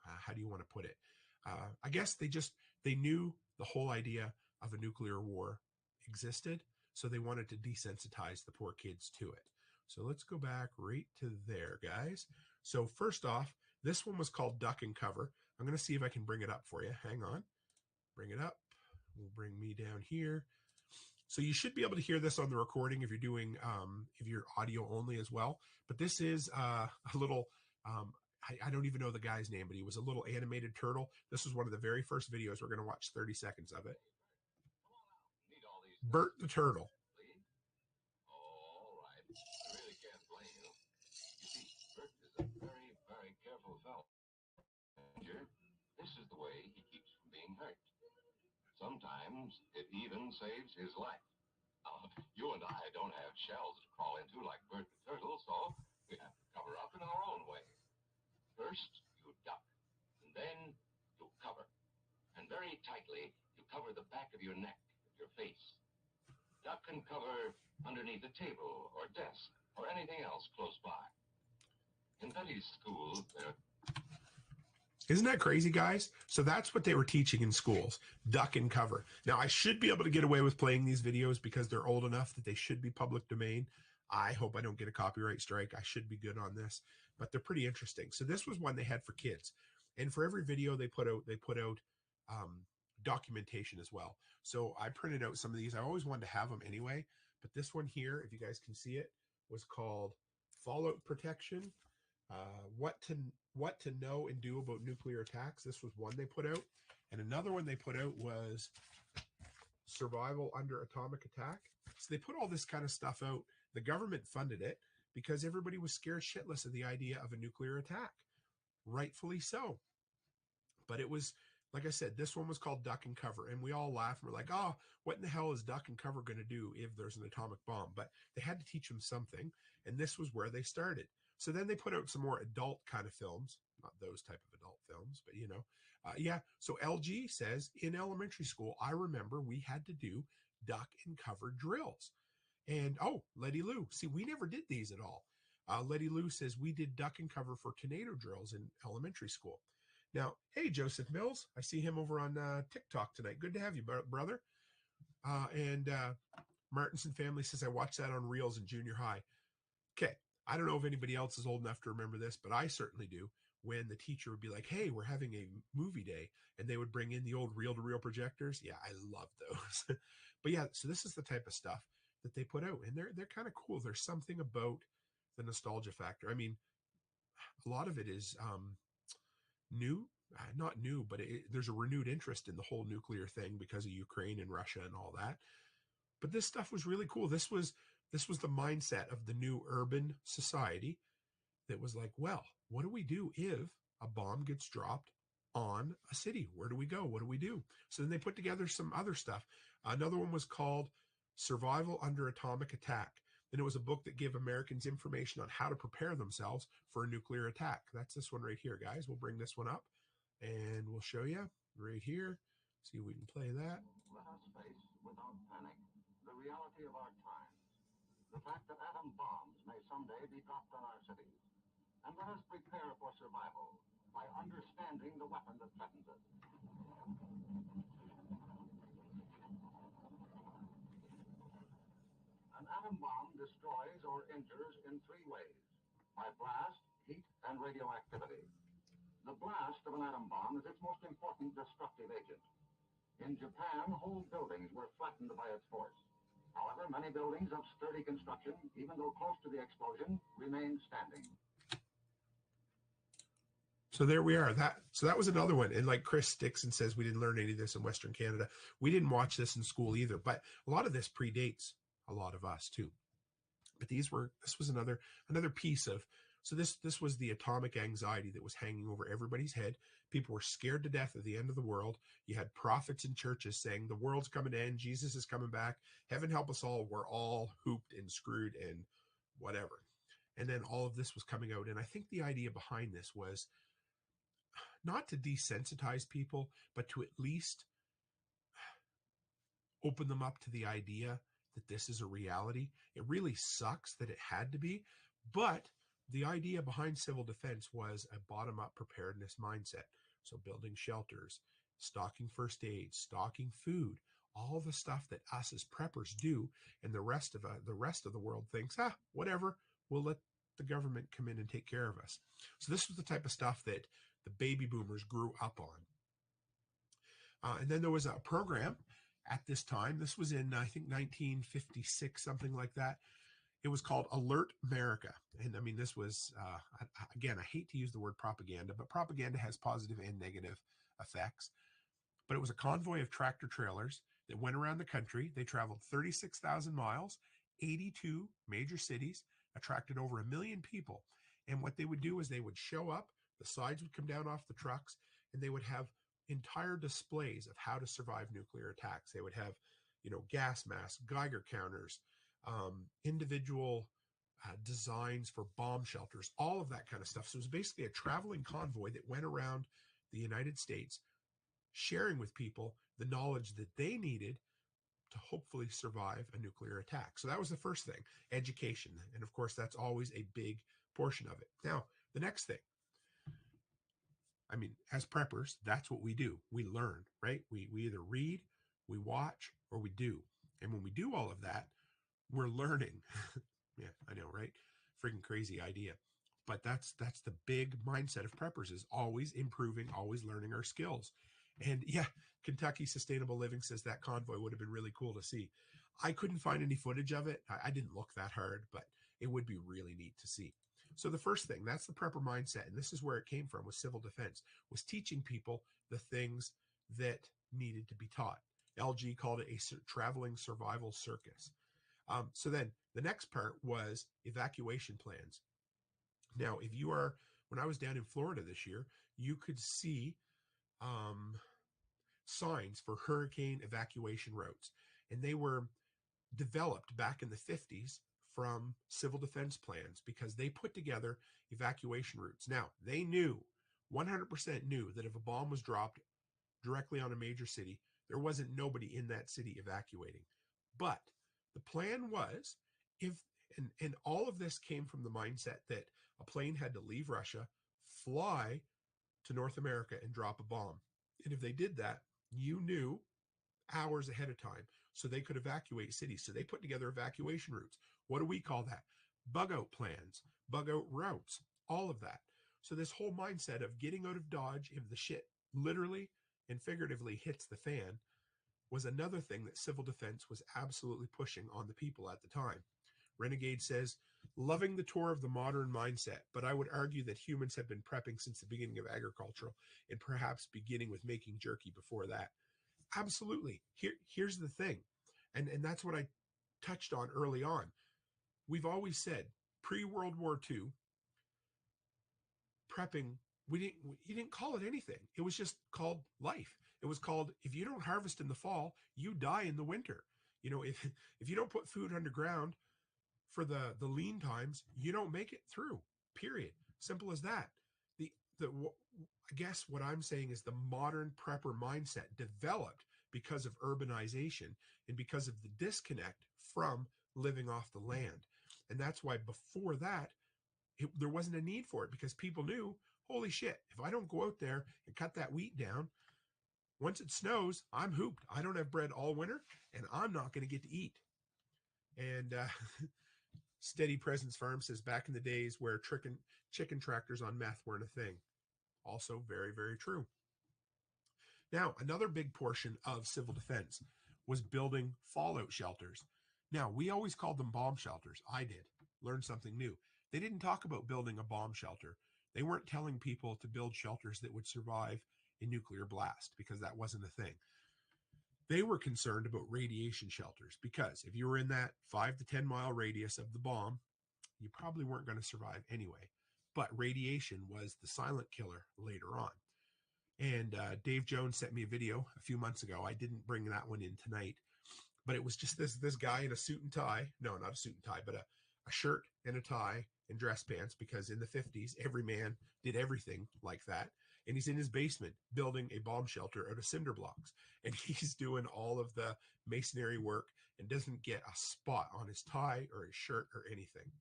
how do you want to put it? I guess they knew the whole idea of a nuclear war existed, so they wanted to desensitize the poor kids to it. So let's go back right to there, guys. So first off, this one was called Duck and Cover. I'm going to see if I can bring it up for you. Hang on. Bring it up. We'll bring me down here. So you should be able to hear this on the recording if you're doing, if you're audio only as well. But this is a little, I don't even know the guy's name, but he was a little animated turtle. This was one of the very first videos. We're going to watch 30 seconds of it. Bert the Turtle. All right. I really can't blame you. You see, Bert is a very, very careful fellow. This is the way he keeps from being hurt. Sometimes it even saves his life. You and I don't have shells to crawl into like Bert the Turtle, so we have to cover up in our own way. First, you duck, and then you cover. And very tightly, you cover the back of your neck, your face. Duck and cover underneath a table or desk or anything else close by. In Betty's school, Isn't that crazy, guys? So that's what they were teaching in schools, duck and cover. Now, I should be able to get away with playing these videos because they're old enough that they should be public domain. I hope I don't get a copyright strike. I should be good on this, but they're pretty interesting. So this was one they had for kids. And for every video they put out documentation as well. So I printed out some of these. I always wanted to have them anyway, but this one here, if you guys can see it, was called Fallout Protection. What to know and do about nuclear attacks. This was one they put out. And another one they put out was Survival Under Atomic Attack. So they put all this kind of stuff out. The government funded it because everybody was scared shitless of the idea of a nuclear attack. Rightfully so. But it was, like I said, this one was called Duck and Cover. And we all laugh and we're like, oh, what in the hell is Duck and Cover going to do if there's an atomic bomb? But they had to teach them something. And this was where they started. So then they put out some more adult kind of films, not those type of adult films, but you know, yeah. So LG says in elementary school, I remember we had to do duck and cover drills. And oh, Letty Lou, see, we never did these at all. Letty Lou says we did duck and cover for tornado drills in elementary school. Now, hey, Joseph Mills, I see him over on TikTok tonight. Good to have you, brother. And Martinson family says I watched that on Reels in junior high. Okay. I don't know if anybody else is old enough to remember this, but I certainly do. When the teacher would be like, hey, we're having a movie day, and they would bring in the old reel-to-reel projectors. Yeah, I love those. But yeah, so this is the type of stuff that they put out, and they're kind of cool. There's something about the nostalgia factor. I mean, a lot of it is new, not new, but there's a renewed interest in the whole nuclear thing because of Ukraine and Russia and all that. But this stuff was really cool. This was the mindset of the new urban society that was like, well, what do we do if a bomb gets dropped on a city? Where do we go? What do we do? So then they put together some other stuff. Another one was called Survival Under Atomic Attack. And it was a book that gave Americans information on how to prepare themselves for a nuclear attack. That's this one right here, guys. We'll bring this one up and we'll show you right here. See if we can play that. Let us face, without panic, the reality of our times. The fact that atom bombs may someday be dropped on our cities. And let us prepare for survival by understanding the weapon that threatens us. An atom bomb destroys or injures in three ways: by blast, heat, and radioactivity. The blast of an atom bomb is its most important destructive agent. In Japan, whole buildings were flattened by its force. However, many buildings of sturdy construction, even though close to the explosion, remained standing. So there we are. That was another one. And like Chris Dixon says, we didn't learn any of this in Western Canada. We didn't watch this in school either. But a lot of this predates a lot of us too. But this was another piece of. So this was the atomic anxiety that was hanging over everybody's head. People were scared to death of the end of the world. You had prophets in churches saying the world's coming to end. Jesus is coming back. Heaven help us all. We're all hooped and screwed and whatever. And then all of this was coming out. And I think the idea behind this was not to desensitize people, but to at least open them up to the idea that this is a reality. It really sucks that it had to be, but the idea behind civil defense was a bottom-up preparedness mindset. So building shelters, stocking first aid, stocking food, all the stuff that us as preppers do, and the rest of the world thinks, whatever, we'll let the government come in and take care of us. So this was the type of stuff that the baby boomers grew up on. And then there was a program at this time. This was in, I think, 1956, something like that. It was called Alert America. And I mean, this was, again, I hate to use the word propaganda, but propaganda has positive and negative effects. But it was a convoy of tractor trailers that went around the country. They traveled 36,000 miles, 82 major cities, attracted over 1 million people. And what they would do is they would show up, the sides would come down off the trucks, and they would have entire displays of how to survive nuclear attacks. They would have, gas masks, Geiger counters, individual designs for bomb shelters, all of that kind of stuff. So it was basically a traveling convoy that went around the United States, sharing with people the knowledge that they needed to hopefully survive a nuclear attack. So that was the first thing, education. And of course, that's always a big portion of it. Now, the next thing, I mean, as preppers, that's what we do. We learn, right? We either read, we watch, or we do. And when we do all of that, we're learning. Yeah, I know, right? Freaking crazy idea. But that's the big mindset of preppers, is always improving, always learning our skills. And yeah, Kentucky Sustainable Living says that convoy would have been really cool to see. I couldn't find any footage of it. I didn't look that hard, but it would be really neat to see. So the first thing, that's the prepper mindset. And this is where it came from, was civil defense, was teaching people the things that needed to be taught. LG called it a traveling survival circus. So then the next part was evacuation plans. Now, when I was down in Florida this year, you could see signs for hurricane evacuation routes. And they were developed back in the 50s from civil defense plans, because they put together evacuation routes. Now, they 100% knew that if a bomb was dropped directly on a major city, there wasn't nobody in that city evacuating. But the plan was, and all of this came from the mindset that a plane had to leave Russia, fly to North America, and drop a bomb. And if they did that, you knew hours ahead of time, so they could evacuate cities. So they put together evacuation routes. What do we call that? Bug out plans, bug out routes, all of that. So this whole mindset of getting out of Dodge if the shit literally and figuratively hits the fan was another thing that civil defense was absolutely pushing on the people at the time. Renegade says, loving the tour of the modern mindset, but I would argue that humans have been prepping since the beginning of agriculture, and perhaps beginning with making jerky before that. Absolutely. Here's the thing, and that's what I touched on early on. We've always said, pre-World War II, prepping, you didn't call it anything. It was just called life. It was called, if you don't harvest in the fall, you die in the winter. If you don't put food underground for the lean times, you don't make it through. Period. Simple as that. The I guess what I'm saying is the modern prepper mindset developed because of urbanization and because of the disconnect from living off the land. And that's why before that, there wasn't a need for it, because people knew, holy shit, if I don't go out there and cut that wheat down, once it snows, I'm hooped. I don't have bread all winter, and I'm not going to get to eat. And Steady Presence Farm says, back in the days where chicken tractors on meth weren't a thing. Also very, very true. Now, another big portion of civil defense was building fallout shelters. Now, we always called them bomb shelters. I did. Learned something new. They didn't talk about building a bomb shelter. They weren't telling people to build shelters that would survive a nuclear blast, because that wasn't a thing. They were concerned about radiation shelters, because if you were in that 5 to 10 mile radius of the bomb, you probably weren't going to survive anyway. But radiation was the silent killer later on. And Dave Jones sent me a video a few months ago. I didn't bring that one in tonight, but it was just this guy in a suit and tie. No, not a suit and tie, but a shirt and a tie and dress pants, because in the 50s, every man did everything like that. And he's in his basement building a bomb shelter out of cinder blocks. And he's doing all of the masonry work and doesn't get a spot on his tie or his shirt or anything.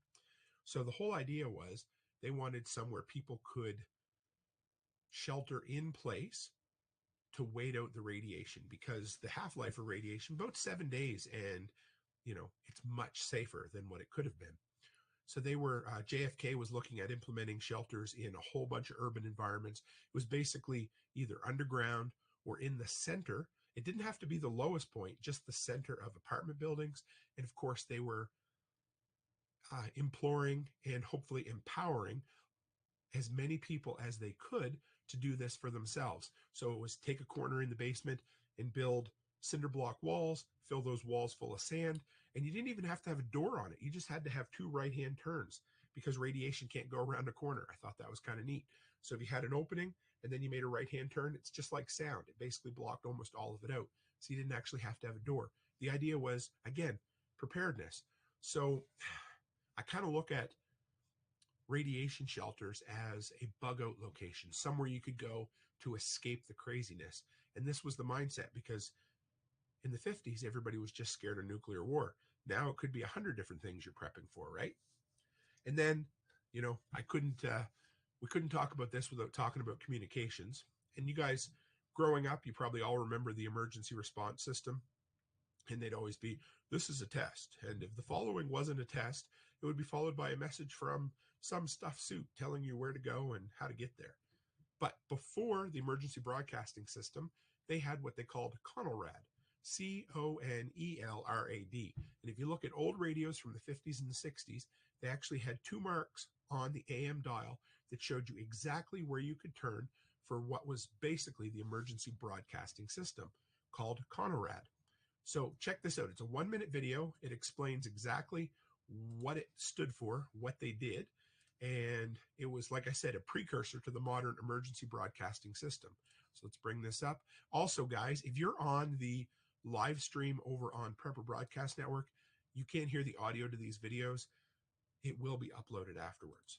So the whole idea was they wanted somewhere people could shelter in place to wait out the radiation, because the half-life of radiation, about 7 days, and it's much safer than what it could have been. So they were JFK was looking at implementing shelters in a whole bunch of urban environments. It was basically either underground or in the center. It didn't have to be the lowest point, just the center of apartment buildings. And of course, they were imploring and hopefully empowering as many people as they could to do this for themselves. So it was take a corner in the basement and build cinder block walls, fill those walls full of sand, and you didn't even have to have a door on it. You just had to have 2 right-hand turns, because radiation can't go around a corner. I thought that was kind of neat. So if you had an opening and then you made a right-hand turn, it's just like sound. It basically blocked almost all of it out. So you didn't actually have to have a door. The idea was, again, preparedness. So I kind of look at radiation shelters as a bug out location, somewhere you could go to escape the craziness. And this was the mindset, because in the 50s, everybody was just scared of nuclear war. Now it could be 100 different things you're prepping for, right? And then, we couldn't talk about this without talking about communications. And you guys, growing up, you probably all remember the emergency response system. And they'd always be, this is a test. And if the following wasn't a test, it would be followed by a message from some stuffed suit telling you where to go and how to get there. But before the emergency broadcasting system, they had what they called CONELRAD, CONELRAD. And if you look at old radios from the 50s and the 60s, they actually had 2 marks on the AM dial that showed you exactly where you could turn for what was basically the emergency broadcasting system, called CONELRAD. So check this out. It's a 1-minute video. It explains exactly what it stood for, what they did. And it was, like I said, a precursor to the modern emergency broadcasting system. So let's bring this up. Also, guys, if you're on the live stream over on Prepper Broadcast Network, you can't hear the audio to these videos. It will be uploaded afterwards.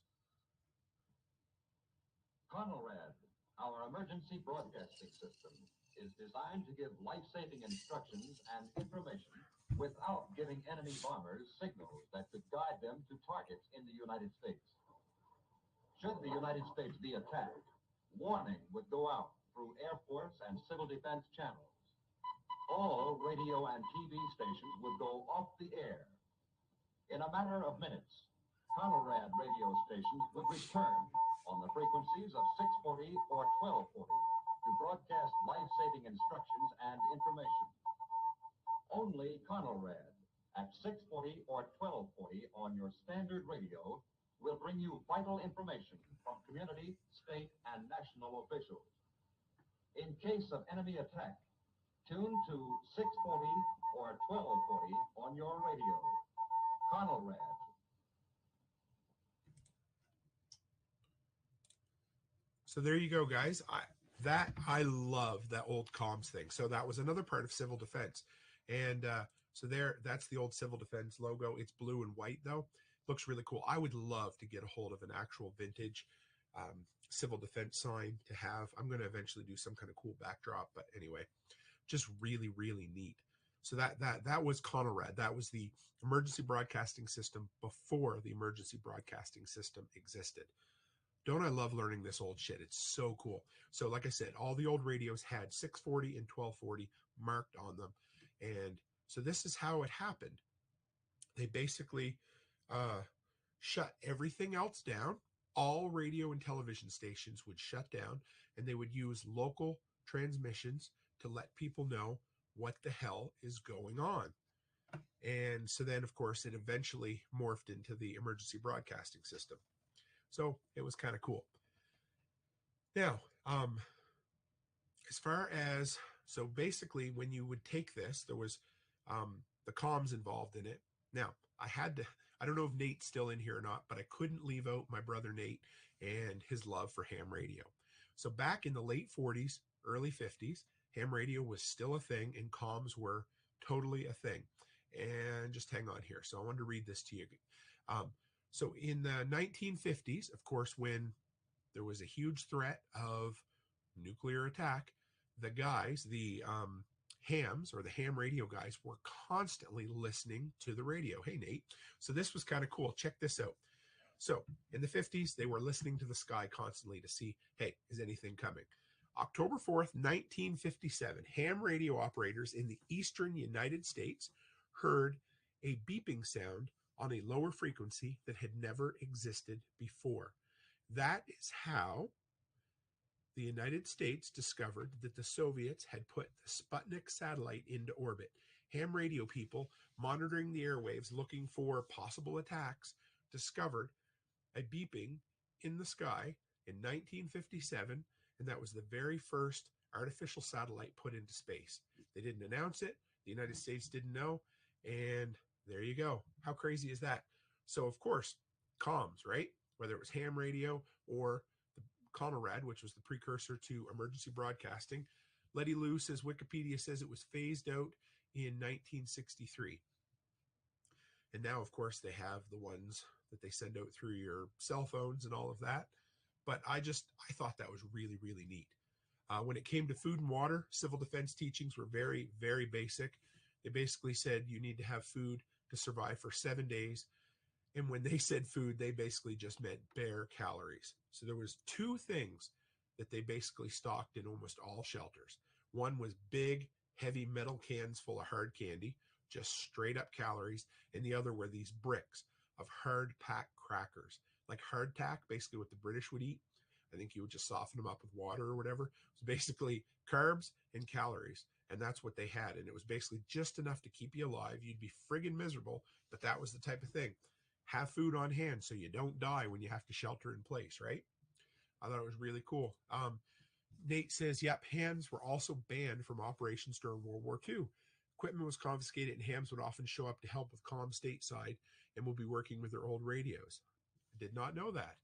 CONELRAD, our emergency broadcasting system, is designed to give life-saving instructions and information without giving enemy bombers signals that could guide them to targets in the United States. Should the United States be attacked, warning would go out through Air Force and civil defense channels. All radio and TV stations would go off the air. In a matter of minutes, CONELRAD radio stations would return on the frequencies of 640 or 1240 to broadcast life-saving instructions and information. Only CONELRAD at 640 or 1240 on your standard radio will bring you vital information from community, state, and national officials. In case of enemy attack, tune to 640 or 1240 on your radio. CONELRAD. So there you go, guys. I love that old comms thing. So that was another part of civil defense. And So there, that's the old Civil Defense logo. It's blue and white though. Looks really cool. I would love to get a hold of an actual vintage Civil Defense sign to have. I'm going to eventually do some kind of cool backdrop, but anyway, just really, really neat. So that was Conrad. That was the emergency broadcasting system before the emergency broadcasting system existed. Don't I love learning this old shit? It's so cool. So like I said, all the old radios had 640 and 1240 marked on them. And so this is how it happened. They basically shut everything else down. All radio and television stations would shut down, and they would use local transmissions to let people know what the hell is going on. And so then, of course, it eventually morphed into the emergency broadcasting system. So it was kind of cool. Now, as far as, so basically when you would take this, there was the comms involved in it. Now, I don't know if Nate's still in here or not, but I couldn't leave out my brother Nate and his love for ham radio. So back in the late 40s, early 50s, ham radio was still a thing and comms were totally a thing. And just hang on here. So I wanted to read this to you. So in the 1950s, of course, when there was a huge threat of nuclear attack, the guys, the hams or the ham radio guys were constantly listening to the radio. Hey, Nate. So this was kind of cool. Check this out. So in the 50s, they were listening to the sky constantly to see, hey, is anything coming? October 4th, 1957, ham radio operators in the eastern United States heard a beeping sound on a lower frequency that had never existed before. That is how the United States discovered that the Soviets had put the Sputnik satellite into orbit. Ham radio people monitoring the airwaves looking for possible attacks discovered a beeping in the sky in 1957, and that was the very first artificial satellite put into space. They didn't announce it. The United States didn't know, and there you go. How crazy is that? So, of course, comms, right? Whether it was ham radio or the Conrad, which was the precursor to emergency broadcasting, letty loose, as Wikipedia says, it was phased out in 1963. And now, of course, they have the ones that they send out through your cell phones and all of that. But I thought that was really, really neat. When it came to food and water, civil defense teachings were very, very basic. They basically said you need to have food to survive for 7 days. And when they said food, they basically just meant bare calories. So there was two things that they basically stocked in almost all shelters. One was big, heavy metal cans full of hard candy, just straight up calories. And the other were these bricks of hard pack crackers, like hardtack, basically what the British would eat. I think you would just soften them up with water or whatever. It was basically carbs and calories. And that's what they had. And it was basically just enough to keep you alive. You'd be friggin' miserable, but that was the type of thing. Have food on hand so you don't die when you have to shelter in place, right? I thought it was really cool. Nate says, yep, hams were also banned from operations during World War II. Equipment was confiscated and hams would often show up to help with comms stateside and will be working with their old radios. I did not know that.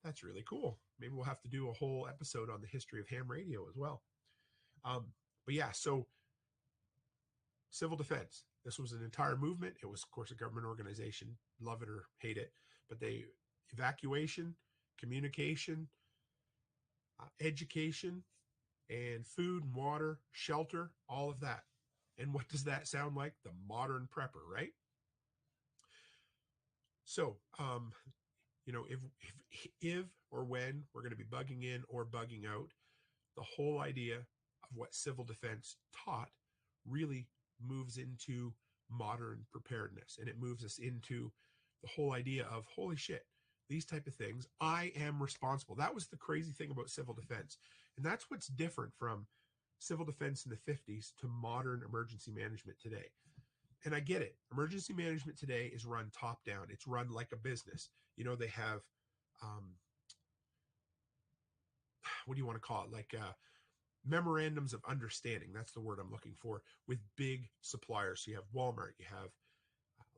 That's really cool. Maybe we'll have to do a whole episode on the history of ham radio as well. But yeah, so civil defense. This was an entire movement. It was, of course, a government organization. Love it or hate it. But they evacuation, communication, education, and food and water, shelter, all of that. And what does that sound like? The modern prepper, right? So, if or when we're going to be bugging in or bugging out, the whole idea of what civil defense taught really moves into modern preparedness. And it moves us into the whole idea of, holy shit, these type of things, I am responsible. That was the crazy thing about civil defense. And that's what's different from civil defense in the 50s to modern emergency management today. And I get it. Emergency management today is run top down. It's run like a business. They have, what do you want to call it? Like memorandums of understanding. That's the word I'm looking for, with big suppliers. So you have Walmart, you have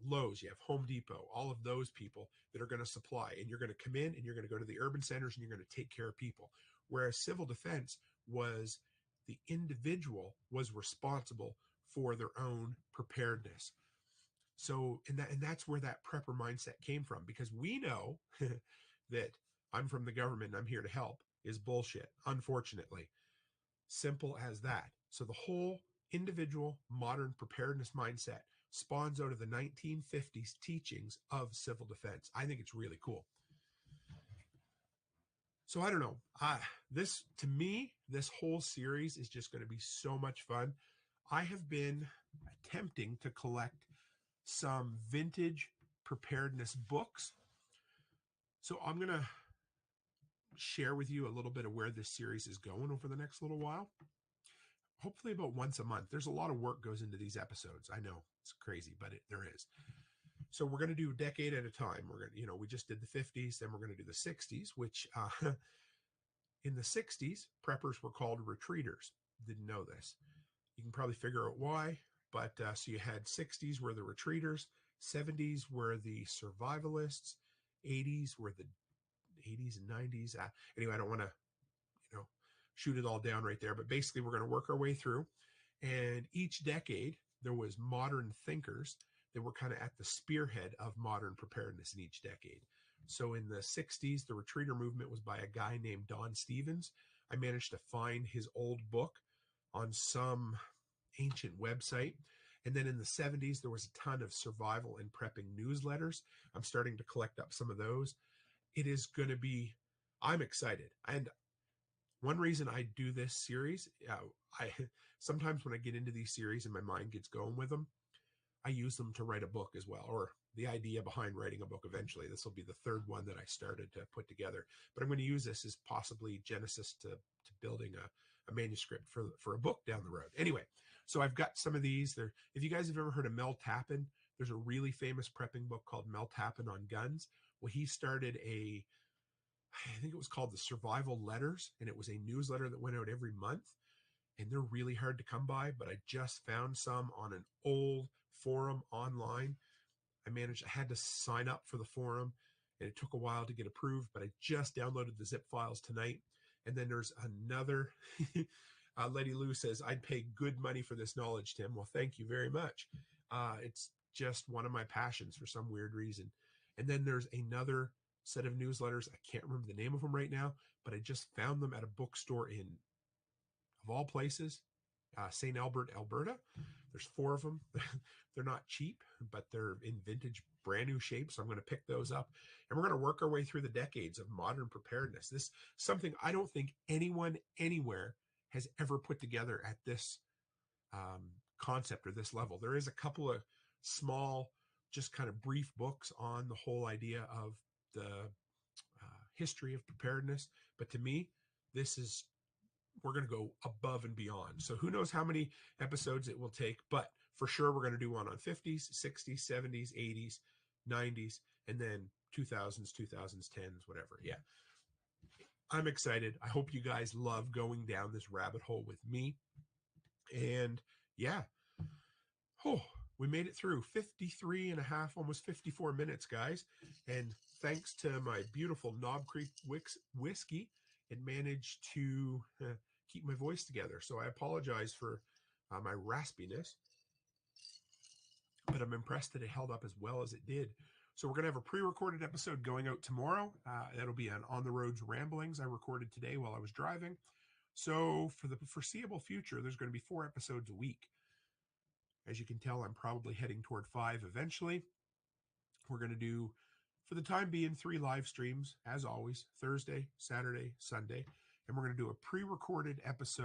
Lowe's, you have Home Depot, all of those people that are going to supply. And you're going to come in and you're going to go to the urban centers and you're going to take care of people. Whereas civil defense was the individual was responsible for their own preparedness. So, and that's where that prepper mindset came from, because we know that I'm from the government and I'm here to help is bullshit, unfortunately. Simple as that. So the whole individual modern preparedness mindset spawns out of the 1950s teachings of civil defense. I think it's really cool. So I don't know. This, to me, this whole series is just going to be so much fun. I have been attempting to collect some vintage preparedness books. So I'm going to share with you a little bit of where this series is going over the next little while. Hopefully about once a month. There's a lot of work goes into these episodes. I know it's crazy, but there is. So we're going to do a decade at a time. We're going to, we just did the 50s, then we're going to do the 60s, which in the 60s, preppers were called retreaters. Didn't know this. You can probably figure out why, but so you had 60s were the retreaters, 70s were the survivalists, 80s were the 80s and 90s. Anyway, I don't want to, shoot it all down right there, but basically we're going to work our way through. And each decade, there was modern thinkers that were kind of at the spearhead of modern preparedness in each decade. So in the 60s, the retreater movement was by a guy named Don Stevens. I managed to find his old book on some ancient website. And then in the 70s, there was a ton of survival and prepping newsletters. I'm starting to collect up some of those. It is going to be, I'm excited. And one reason I do this series, I sometimes when I get into these series and my mind gets going with them, I use them to write a book as well, or the idea behind writing a book eventually. This will be the third one that I started to put together. But I'm going to use this as possibly genesis to building a manuscript for a book down the road. Anyway, so I've got some of these. There, if you guys have ever heard of Mel Tappan, there's a really famous prepping book called Mel Tappan on Guns. Well, he started I think it was called the Survival Letters, and it was a newsletter that went out every month, and they're really hard to come by, but I just found some on an old forum online. I had to sign up for the forum, and it took a while to get approved, but I just downloaded the zip files tonight. And then there's another, Letty Lou says, I'd pay good money for this knowledge, Tim. Well, thank you very much. It's just one of my passions for some weird reason. And then there's another set of newsletters. I can't remember the name of them right now, but I just found them at a bookstore in, of all places, St. Albert, Alberta. There's 4 of them. They're not cheap, but they're in vintage, brand new shape. So I'm going to pick those up, and we're going to work our way through the decades of modern preparedness. This is something I don't think anyone anywhere has ever put together at this concept or this level. There is a couple of small, just kind of brief books on the whole idea of the history of preparedness. But to me, we're going to go above and beyond. So who knows how many episodes it will take, but for sure we're going to do one on 50s, 60s, 70s, 80s, 90s, and then 2000s, 10s, whatever. Yeah. I'm excited. I hope you guys love going down this rabbit hole with me. And yeah. Oh, we made it through 53 and a half, almost 54 minutes, guys. And thanks to my beautiful Knob Creek whiskey, it managed to keep my voice together. So I apologize for my raspiness, but I'm impressed that it held up as well as it did. So we're going to have a pre-recorded episode going out tomorrow. That'll be an On the Roads Ramblings I recorded today while I was driving. So for the foreseeable future, there's going to be 4 episodes a week. As you can tell, I'm probably heading toward 5 eventually. We're going to do, for the time being, 3 live streams, as always, Thursday, Saturday, Sunday. And we're going to do a pre-recorded episode